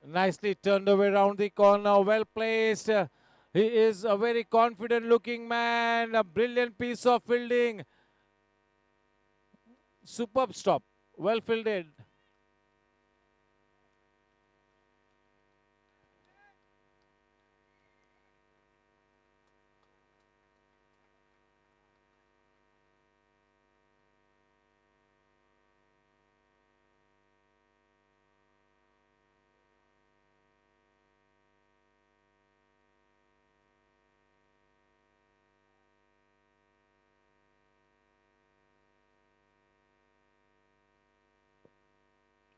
Nicely turned away around the corner, well placed. He is a very confident looking man. A brilliant piece of fielding. Superb stop. Well fielded.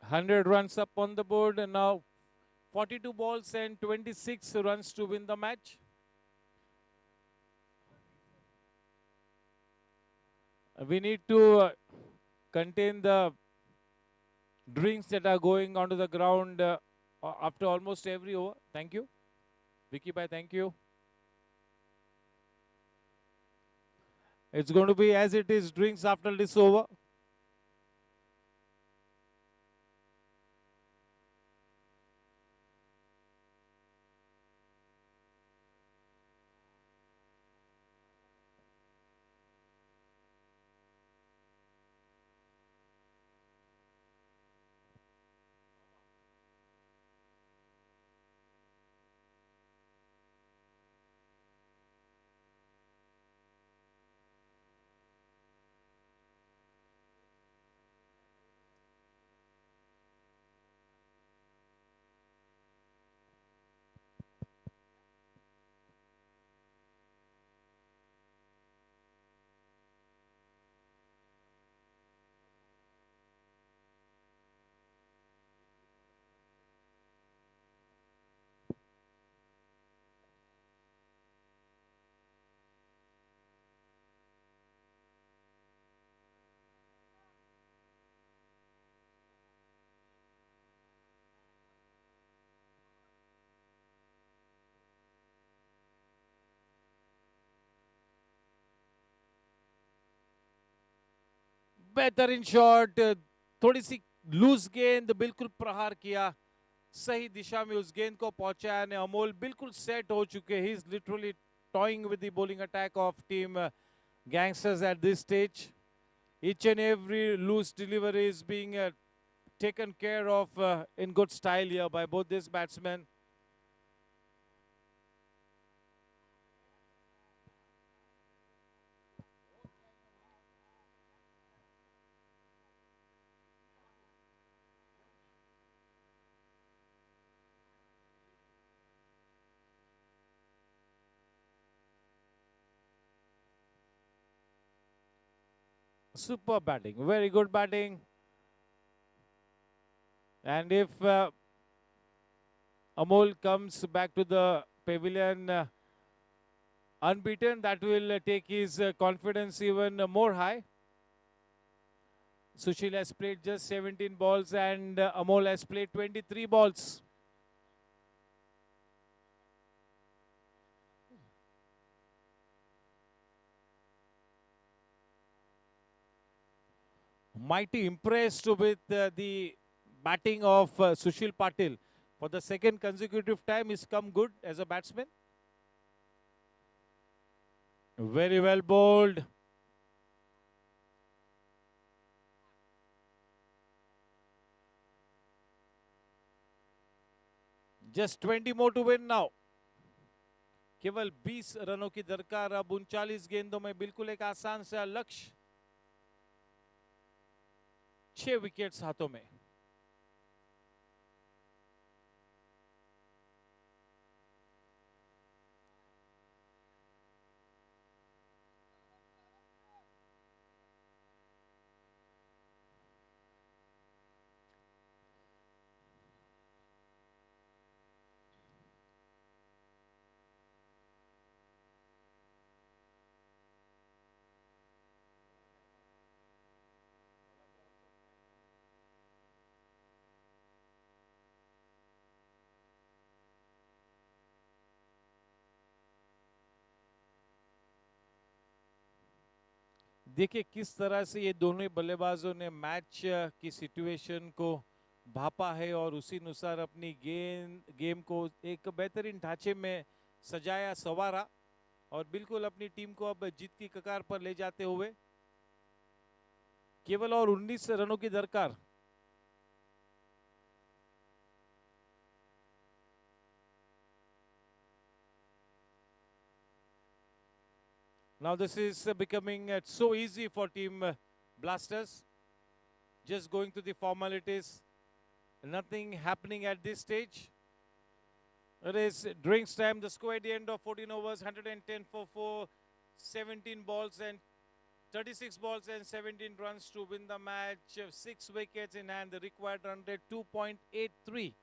100 runs up on the board, and now 42 balls and 26 runs to win the match. We need to contain the drinks that are going onto the ground after almost every over. Thank you. Vicky bhai, thank you. It's going to be as it is, drinks after this over. बेहतर in short, थोड़ी सी loose गेंद, बिल्कुल प्रहार किया, सही दिशा में उस गेंद को पहुंचाया ने अमोल बिल्कुल सेट हो चुके. He is literally toing with the bowling attack of team Gangsters at this stage. Each and every loose delivery is being taken care of in good style here by both these batsmen. Super batting, very good batting. And if Amol comes back to the pavilion unbeaten, that will take his confidence even more high. Sushil has played just 17 balls and Amol has played 23 balls. Mighty impressed with the batting of Sushil Patil. For the second consecutive time, he's come good as a batsman. Very well bowled. Just 20 more to win now. केवल 20 रनों की दरकार, अब 39 गेंदों में बिल्कुल एक आसान सा लक्ष्य. 6 विकेट्स हाथों में. देखिए किस तरह से ये दोनों बल्लेबाजों ने मैच की सिचुएशन को भापा है और उसी अनुसार अपनी गेम को एक बेहतरीन ढांचे में सजाया संवारा और बिल्कुल अपनी टीम को अब जीत की कगार पर ले जाते हुए. केवल और 19 रनों की दरकार. Now this is becoming so easy for team Blasters. Just going through the formalities. Nothing happening at this stage. It is drinks time. The score at the end of 14 overs, 110 for 4, 17 balls and 36 balls and 17 runs to win the match. 6 wickets in hand. The required run rate 2.83.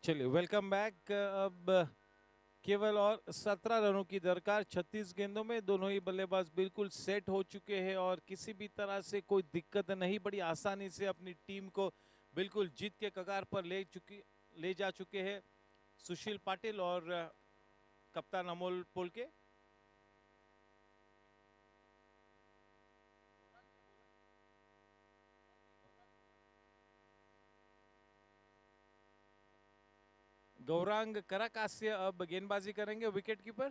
चलिए welcome back. अब केवल और 17 रनों की दरकार। 36 गेंदों में दोनों ही बल्लेबाज बिल्कुल सेट हो चुके हैं और किसी भी तरह से कोई दिक्कत नहीं। बड़ी आसानी से अपनी टीम को बिल्कुल जीत के कगार पर ले जा चुके हैं सुशील पाटिल और कप्तान अमोल पोलके। गौरांग कराकास्य अब गेंदबाजी करेंगे, विकेट कीपर।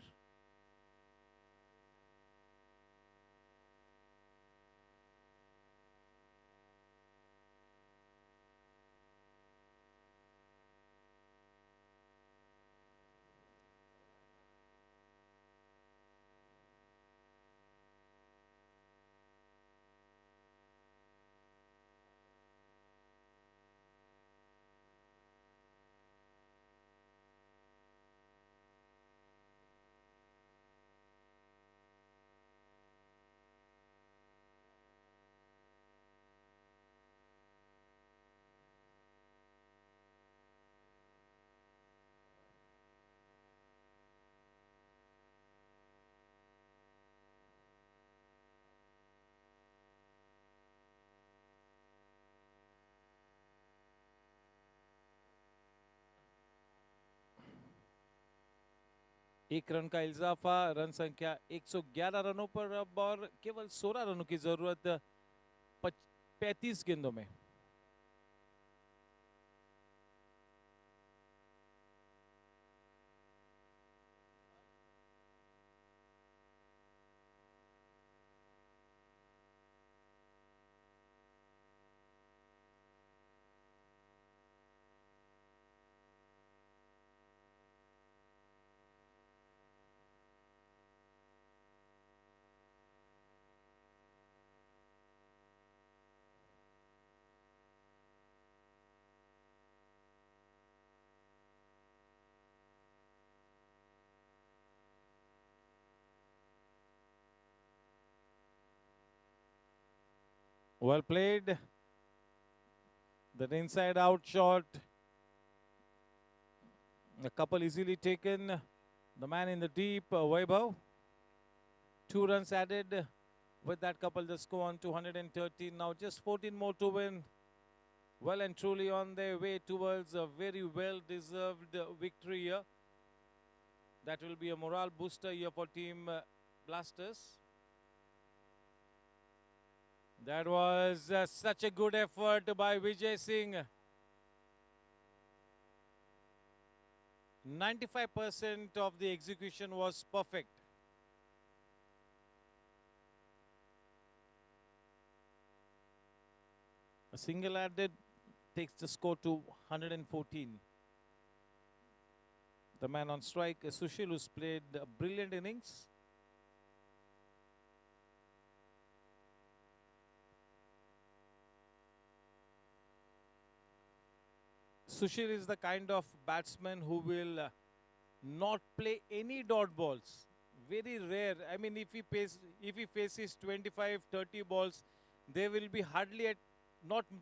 एक रन का इजाफा, रन संख्या 111 रनों पर अब और केवल 16 रनों की जरूरत 35 गेंदों में। Well played. That inside out shot. A couple easily taken. The man in the deep, Vaibhav. 2 runs added. With that couple, the score on 213. Now just 14 more to win. Well and truly on their way towards a very well-deserved victory here. That will be a morale booster here for Team Blasters. That was such a good effort by Vijay Singh. 95% of the execution was perfect. A single added takes the score to 114. The man on strike, Sushil, who's played a brilliant innings. Sushil is the kind of batsman who will not play any dot balls. Very rare. I mean, if he faces 25, 30 balls, there will be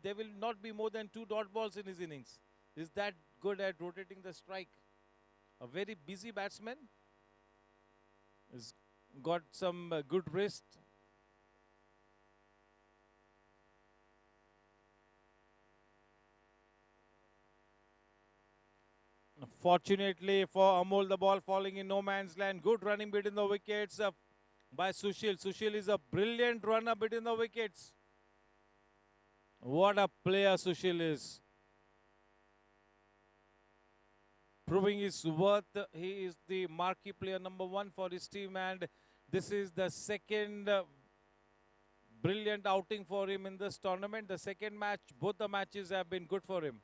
there will not be more than 2 dot balls in his innings. Is that good at rotating the strike? A very busy batsman. He's got some good wrist. Fortunately for Amol, the ball falling in no man's land. Good running between the wickets by Sushil. Sushil is a brilliant runner between the wickets. What a player Sushil is. Proving his worth. He is the marquee player #1 for his team, and this is the second brilliant outing for him in this tournament. The second match, both the matches have been good for him.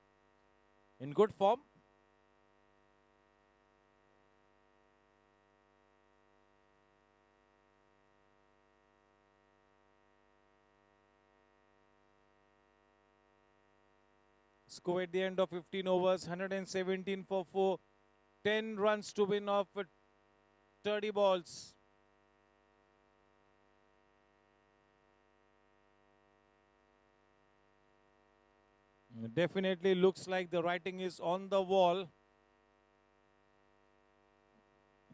In good form. Score at the end of 15 overs, 117 for 4, 10 runs to win off 30 balls. Definitely looks like the writing is on the wall.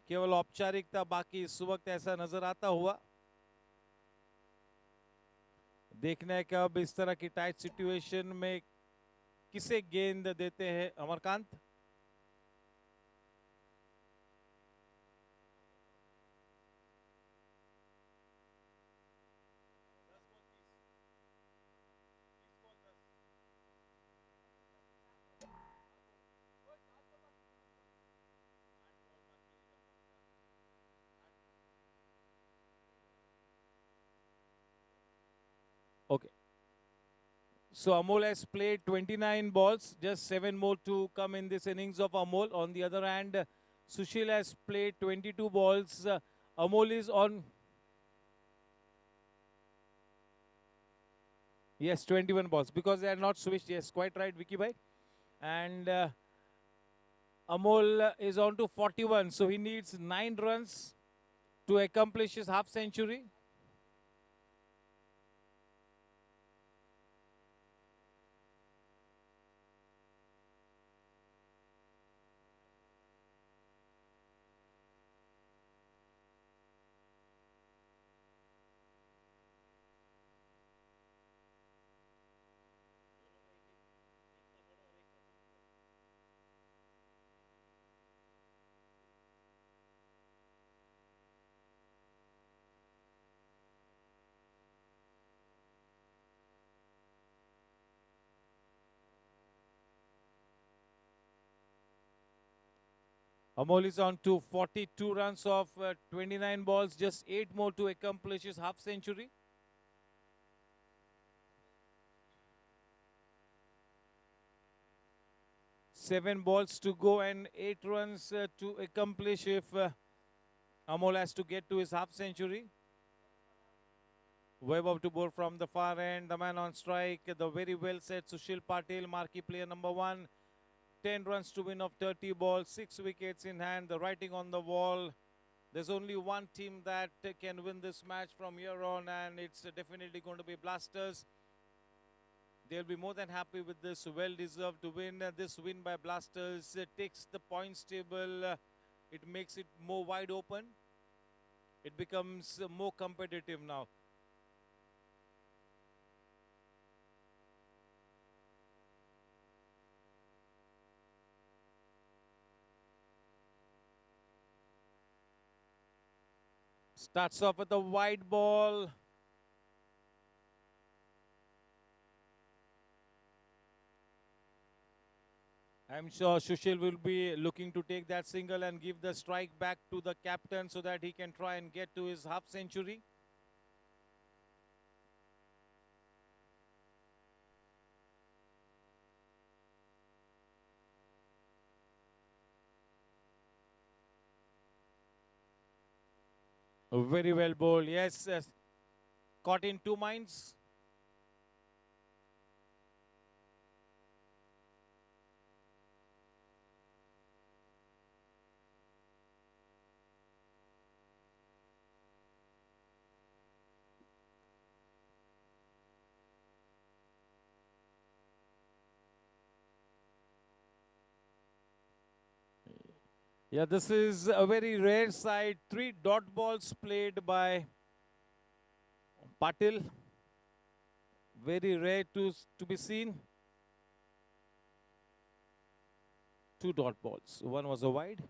केवल औपचारिकता बाकी इस वक्त ऐसा नजर आता हुआ. देखना है कि अब इस तरह की टाइट सिचुएशन में किसे गेंद देते हैं Amarkant. Okay. So Amol has played 29 balls, just 7 more to come in this innings of Amol. On the other hand, Sushil has played 22 balls. Amol is on. Yes, 21 balls because they are not switched. Yes, quite right, Vicky bhai. And Amol is on to 41, so he needs 9 runs to accomplish his half century. Amol is on to 42 runs of 29 balls, just 8 more to accomplish his half century. Seven balls to go and 8 runs to accomplish if Amol has to get to his half century. Web up to bowl from the far end. The man on strike, the very well set Sushil Patil, marquee player number 1. 10 runs to win of 30 balls, 6 wickets in hand, the writing on the wall. There's only one team that can win this match from here on, and it's definitely going to be Blasters. They'll be more than happy with this well-deserved win. This win by Blasters takes the points table. It makes it more wide open. It becomes more competitive now. Starts off with a wide ball. I'm sure Sushil will be looking to take that single and give the strike back to the captain so that he can try and get to his half century. Very well bowled. Yes, yes. Caught in 2 minds. Yeah, this is a very rare sight. 3 dot balls played by Patil. Very rare to be seen. 2 dot balls. One was a wide.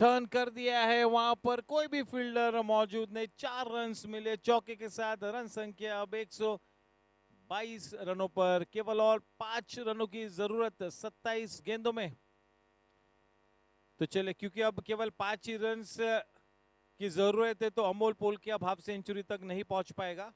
Turn कर दिया है, वहां पर कोई भी fielder मौजूद नहीं. 4 runs मिले चौके के साथ. रन संख्या अब 122 रनों पर. केवल और 5 रनों की जरूरत 27 गेंदों में. तो चले, क्योंकि अब केवल 5 ही रन्स की जरूरत है, तो अमोल पोल की अब हाफ सेंचुरी तक नहीं पहुंच पाएगा.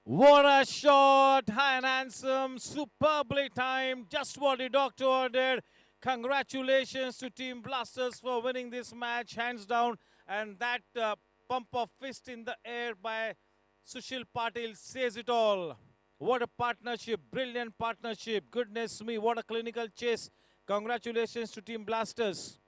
What a shot! High and handsome, superbly timed, just what the doctor ordered. Congratulations to Team Blasters for winning this match, hands down. And that pump of fist in the air by Sushil Patil says it all. What a partnership, brilliant partnership. Goodness me, what a clinical chase. Congratulations to Team Blasters.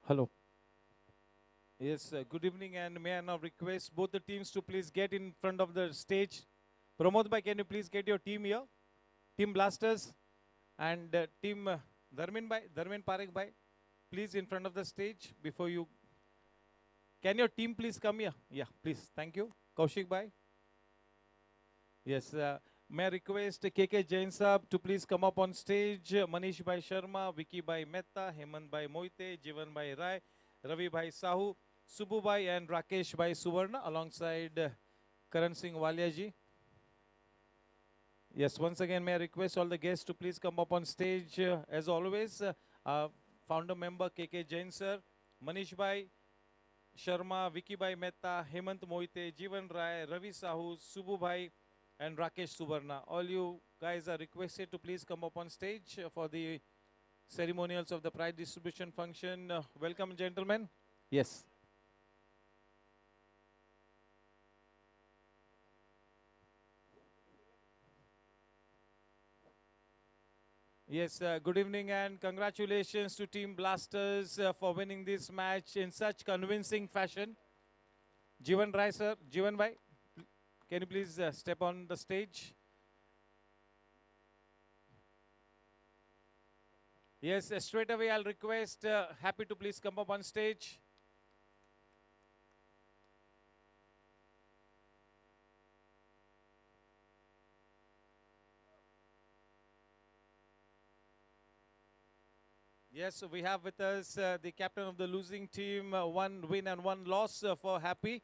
Hello. Yes, good evening, and may I now request both the teams to please get in front of the stage. Pramod bhai, can you please get your team here? Team Blasters and team Dharmin Parekh bhai, please in front of the stage before you. Can your team please come here? Yeah, please. Thank you. Kaushik bhai. Yes, may I request KK Jain Saab to please come up on stage. Manish bhai Sharma, Vicky bhai Mehta, Hemant bhai Moite, Jivan bhai Rai, Ravi bhai Sahu, Subbu bhai and Rakesh bhai Suvarna alongside Karan Singh Walia ji. Yes, once again, may I request all the guests to please come up on stage. As always, founder member KK Jain sir, Manish bhai Sharma, Vicky bhai Mehta, Hemant Moite, Jivan Rai, Ravi Sahu, Subbu bhai and Rakesh Suvarna. All you guys are requested to please come up on stage for the ceremonials of the prize distribution function. Welcome, gentlemen. Yes. Yes, good evening and congratulations to Team Blasters for winning this match in such convincing fashion. Jivan Rai sir, Jivan bhai, can you please step on the stage? Yes, straight away I'll request Happy to please come up on stage. Yes, so we have with us the captain of the losing team, one win and one loss for Happy.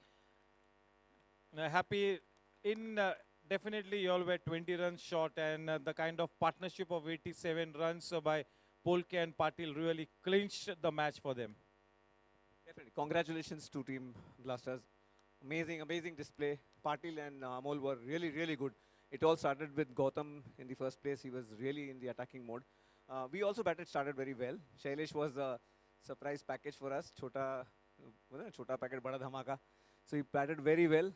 Happy in definitely you all were 20 runs short, and the kind of partnership of 87 runs by Polke and Patil really clinched the match for them. Definitely. Congratulations to Team Blasters. Amazing display. Patil and Amol were really good. It all started with Gautam in the first place. He was really in the attacking mode. We also started very well. Shailesh was a surprise package for us. Chota packet, bada dhamaka. So he batted very well.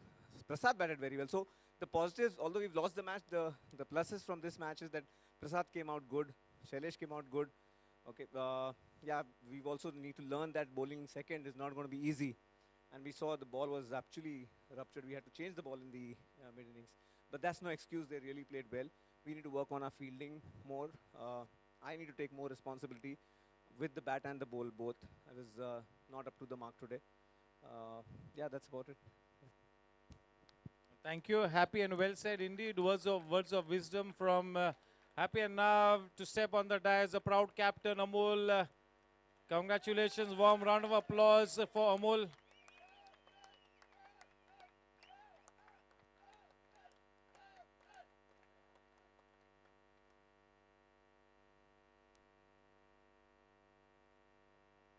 Prasad batted very well. So the positives, although we've lost the match, the pluses from this match is that Prasad came out good. Shailesh came out good. Okay, yeah, we also need to learn that bowling second is not going to be easy. And we saw the ball was actually ruptured. We had to change the ball in the mid innings. But that's no excuse. They really played well. We need to work on our fielding more. I need to take more responsibility with the bat and the ball both. I was not up to the mark today. Yeah, that's about it. Thank you. Happy and well said indeed. Words of wisdom from Happy. And now to step on the dais, the proud captain Amol. Congratulations. Warm round of applause for Amol.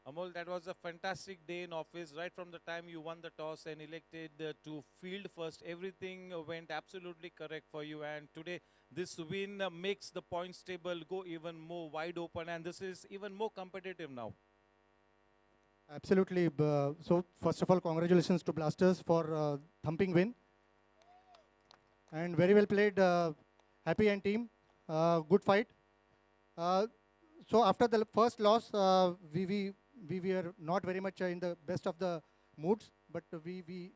Amol, that was a fantastic day in office. Right from the time you won the toss and elected to field first, everything went absolutely correct for you. And today, this win makes the points table go even more wide open. And this is even more competitive now. Absolutely. So, first of all, congratulations to Blasters for thumping win. And very well played, Happy and team. Good fight. So, after the first loss, we were not very much in the best of the moods, but we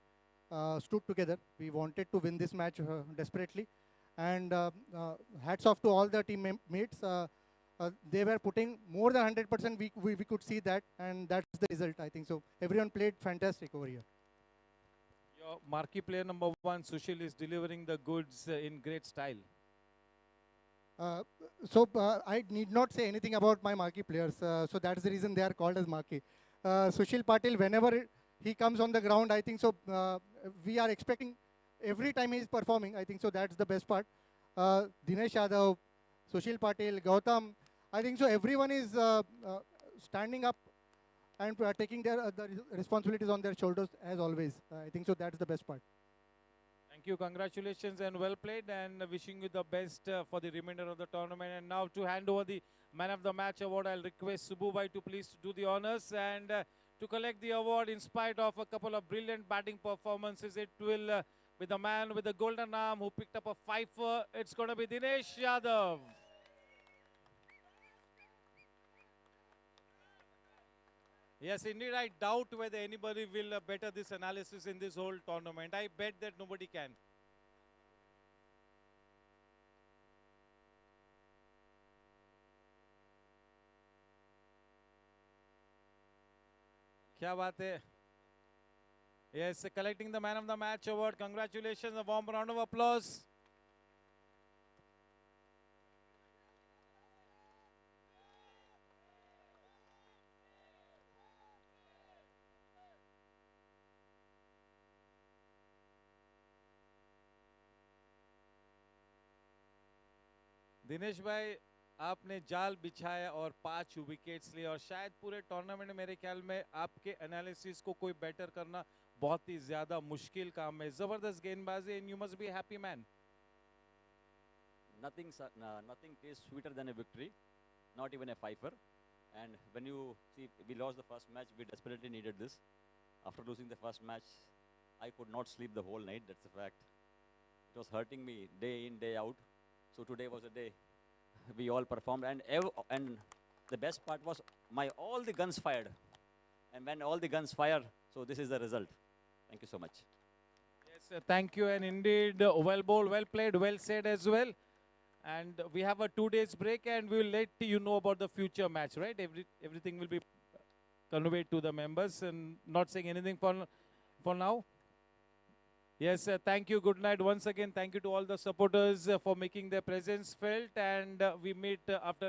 stood together. We wanted to win this match desperately. And hats off to all the teammates. They were putting more than 100%. We could see that, and that's the result, I think. So everyone played fantastic over here. Your marquee player number one, Sushil, is delivering the goods in great style. So I need not say anything about my marquee players. So that's the reason they are called as marquee. Sushil Patil, whenever he comes on the ground, I think so. We are expecting every time he is performing. I think so. That's the best part. Dinesh Yadav, Sushil Patil, Gautam. I think so. Everyone is standing up and taking their the responsibilities on their shoulders as always. I think so. That's the best part. Thank you. Congratulations and well played, and wishing you the best for the remainder of the tournament. And now to hand over the Man of the Match award, I'll request Subbu bhai to please do the honors and to collect the award in spite of a couple of brilliant batting performances. It will be the man with the golden arm who picked up a fifer. It's going to be Dinesh Yadav. Yes, indeed, I doubt whether anybody will better this analysis in this whole tournament. I bet that nobody can. क्या बात है? Yes, collecting the man of the match award. Congratulations, a warm round of applause. Dinesh भाई, आपने जाल बिछाया और 5 wickets लिए और शायद पूरे टूर्नामेंट मेरे ख्याल में आपके एनालिसिस को कोई बेटर करना बहुत ही ज्यादा मुश्किल काम है. जबरदस्त गेंदबाजी and you must be happy man. Nothing tastes sweeter than a victory, not even a fifer. And when you see, we lost the first match, we desperately needed this. After losing the first match, I could not sleep the whole night, that's a fact. It was hurting me day in, day out. So today was a day we all performed, and the best part was all the guns fired. And when all the guns fire, so this is the result. Thank you so much. Yes, thank you, and indeed, well bowled, well played, well said as well. And we have a 2 days break, and we will let you know about the future match, right? Everything will be conveyed to the members, and not saying anything for now. Yes, thank you. Good night once again. Thank you to all the supporters for making their presence felt, and we meet after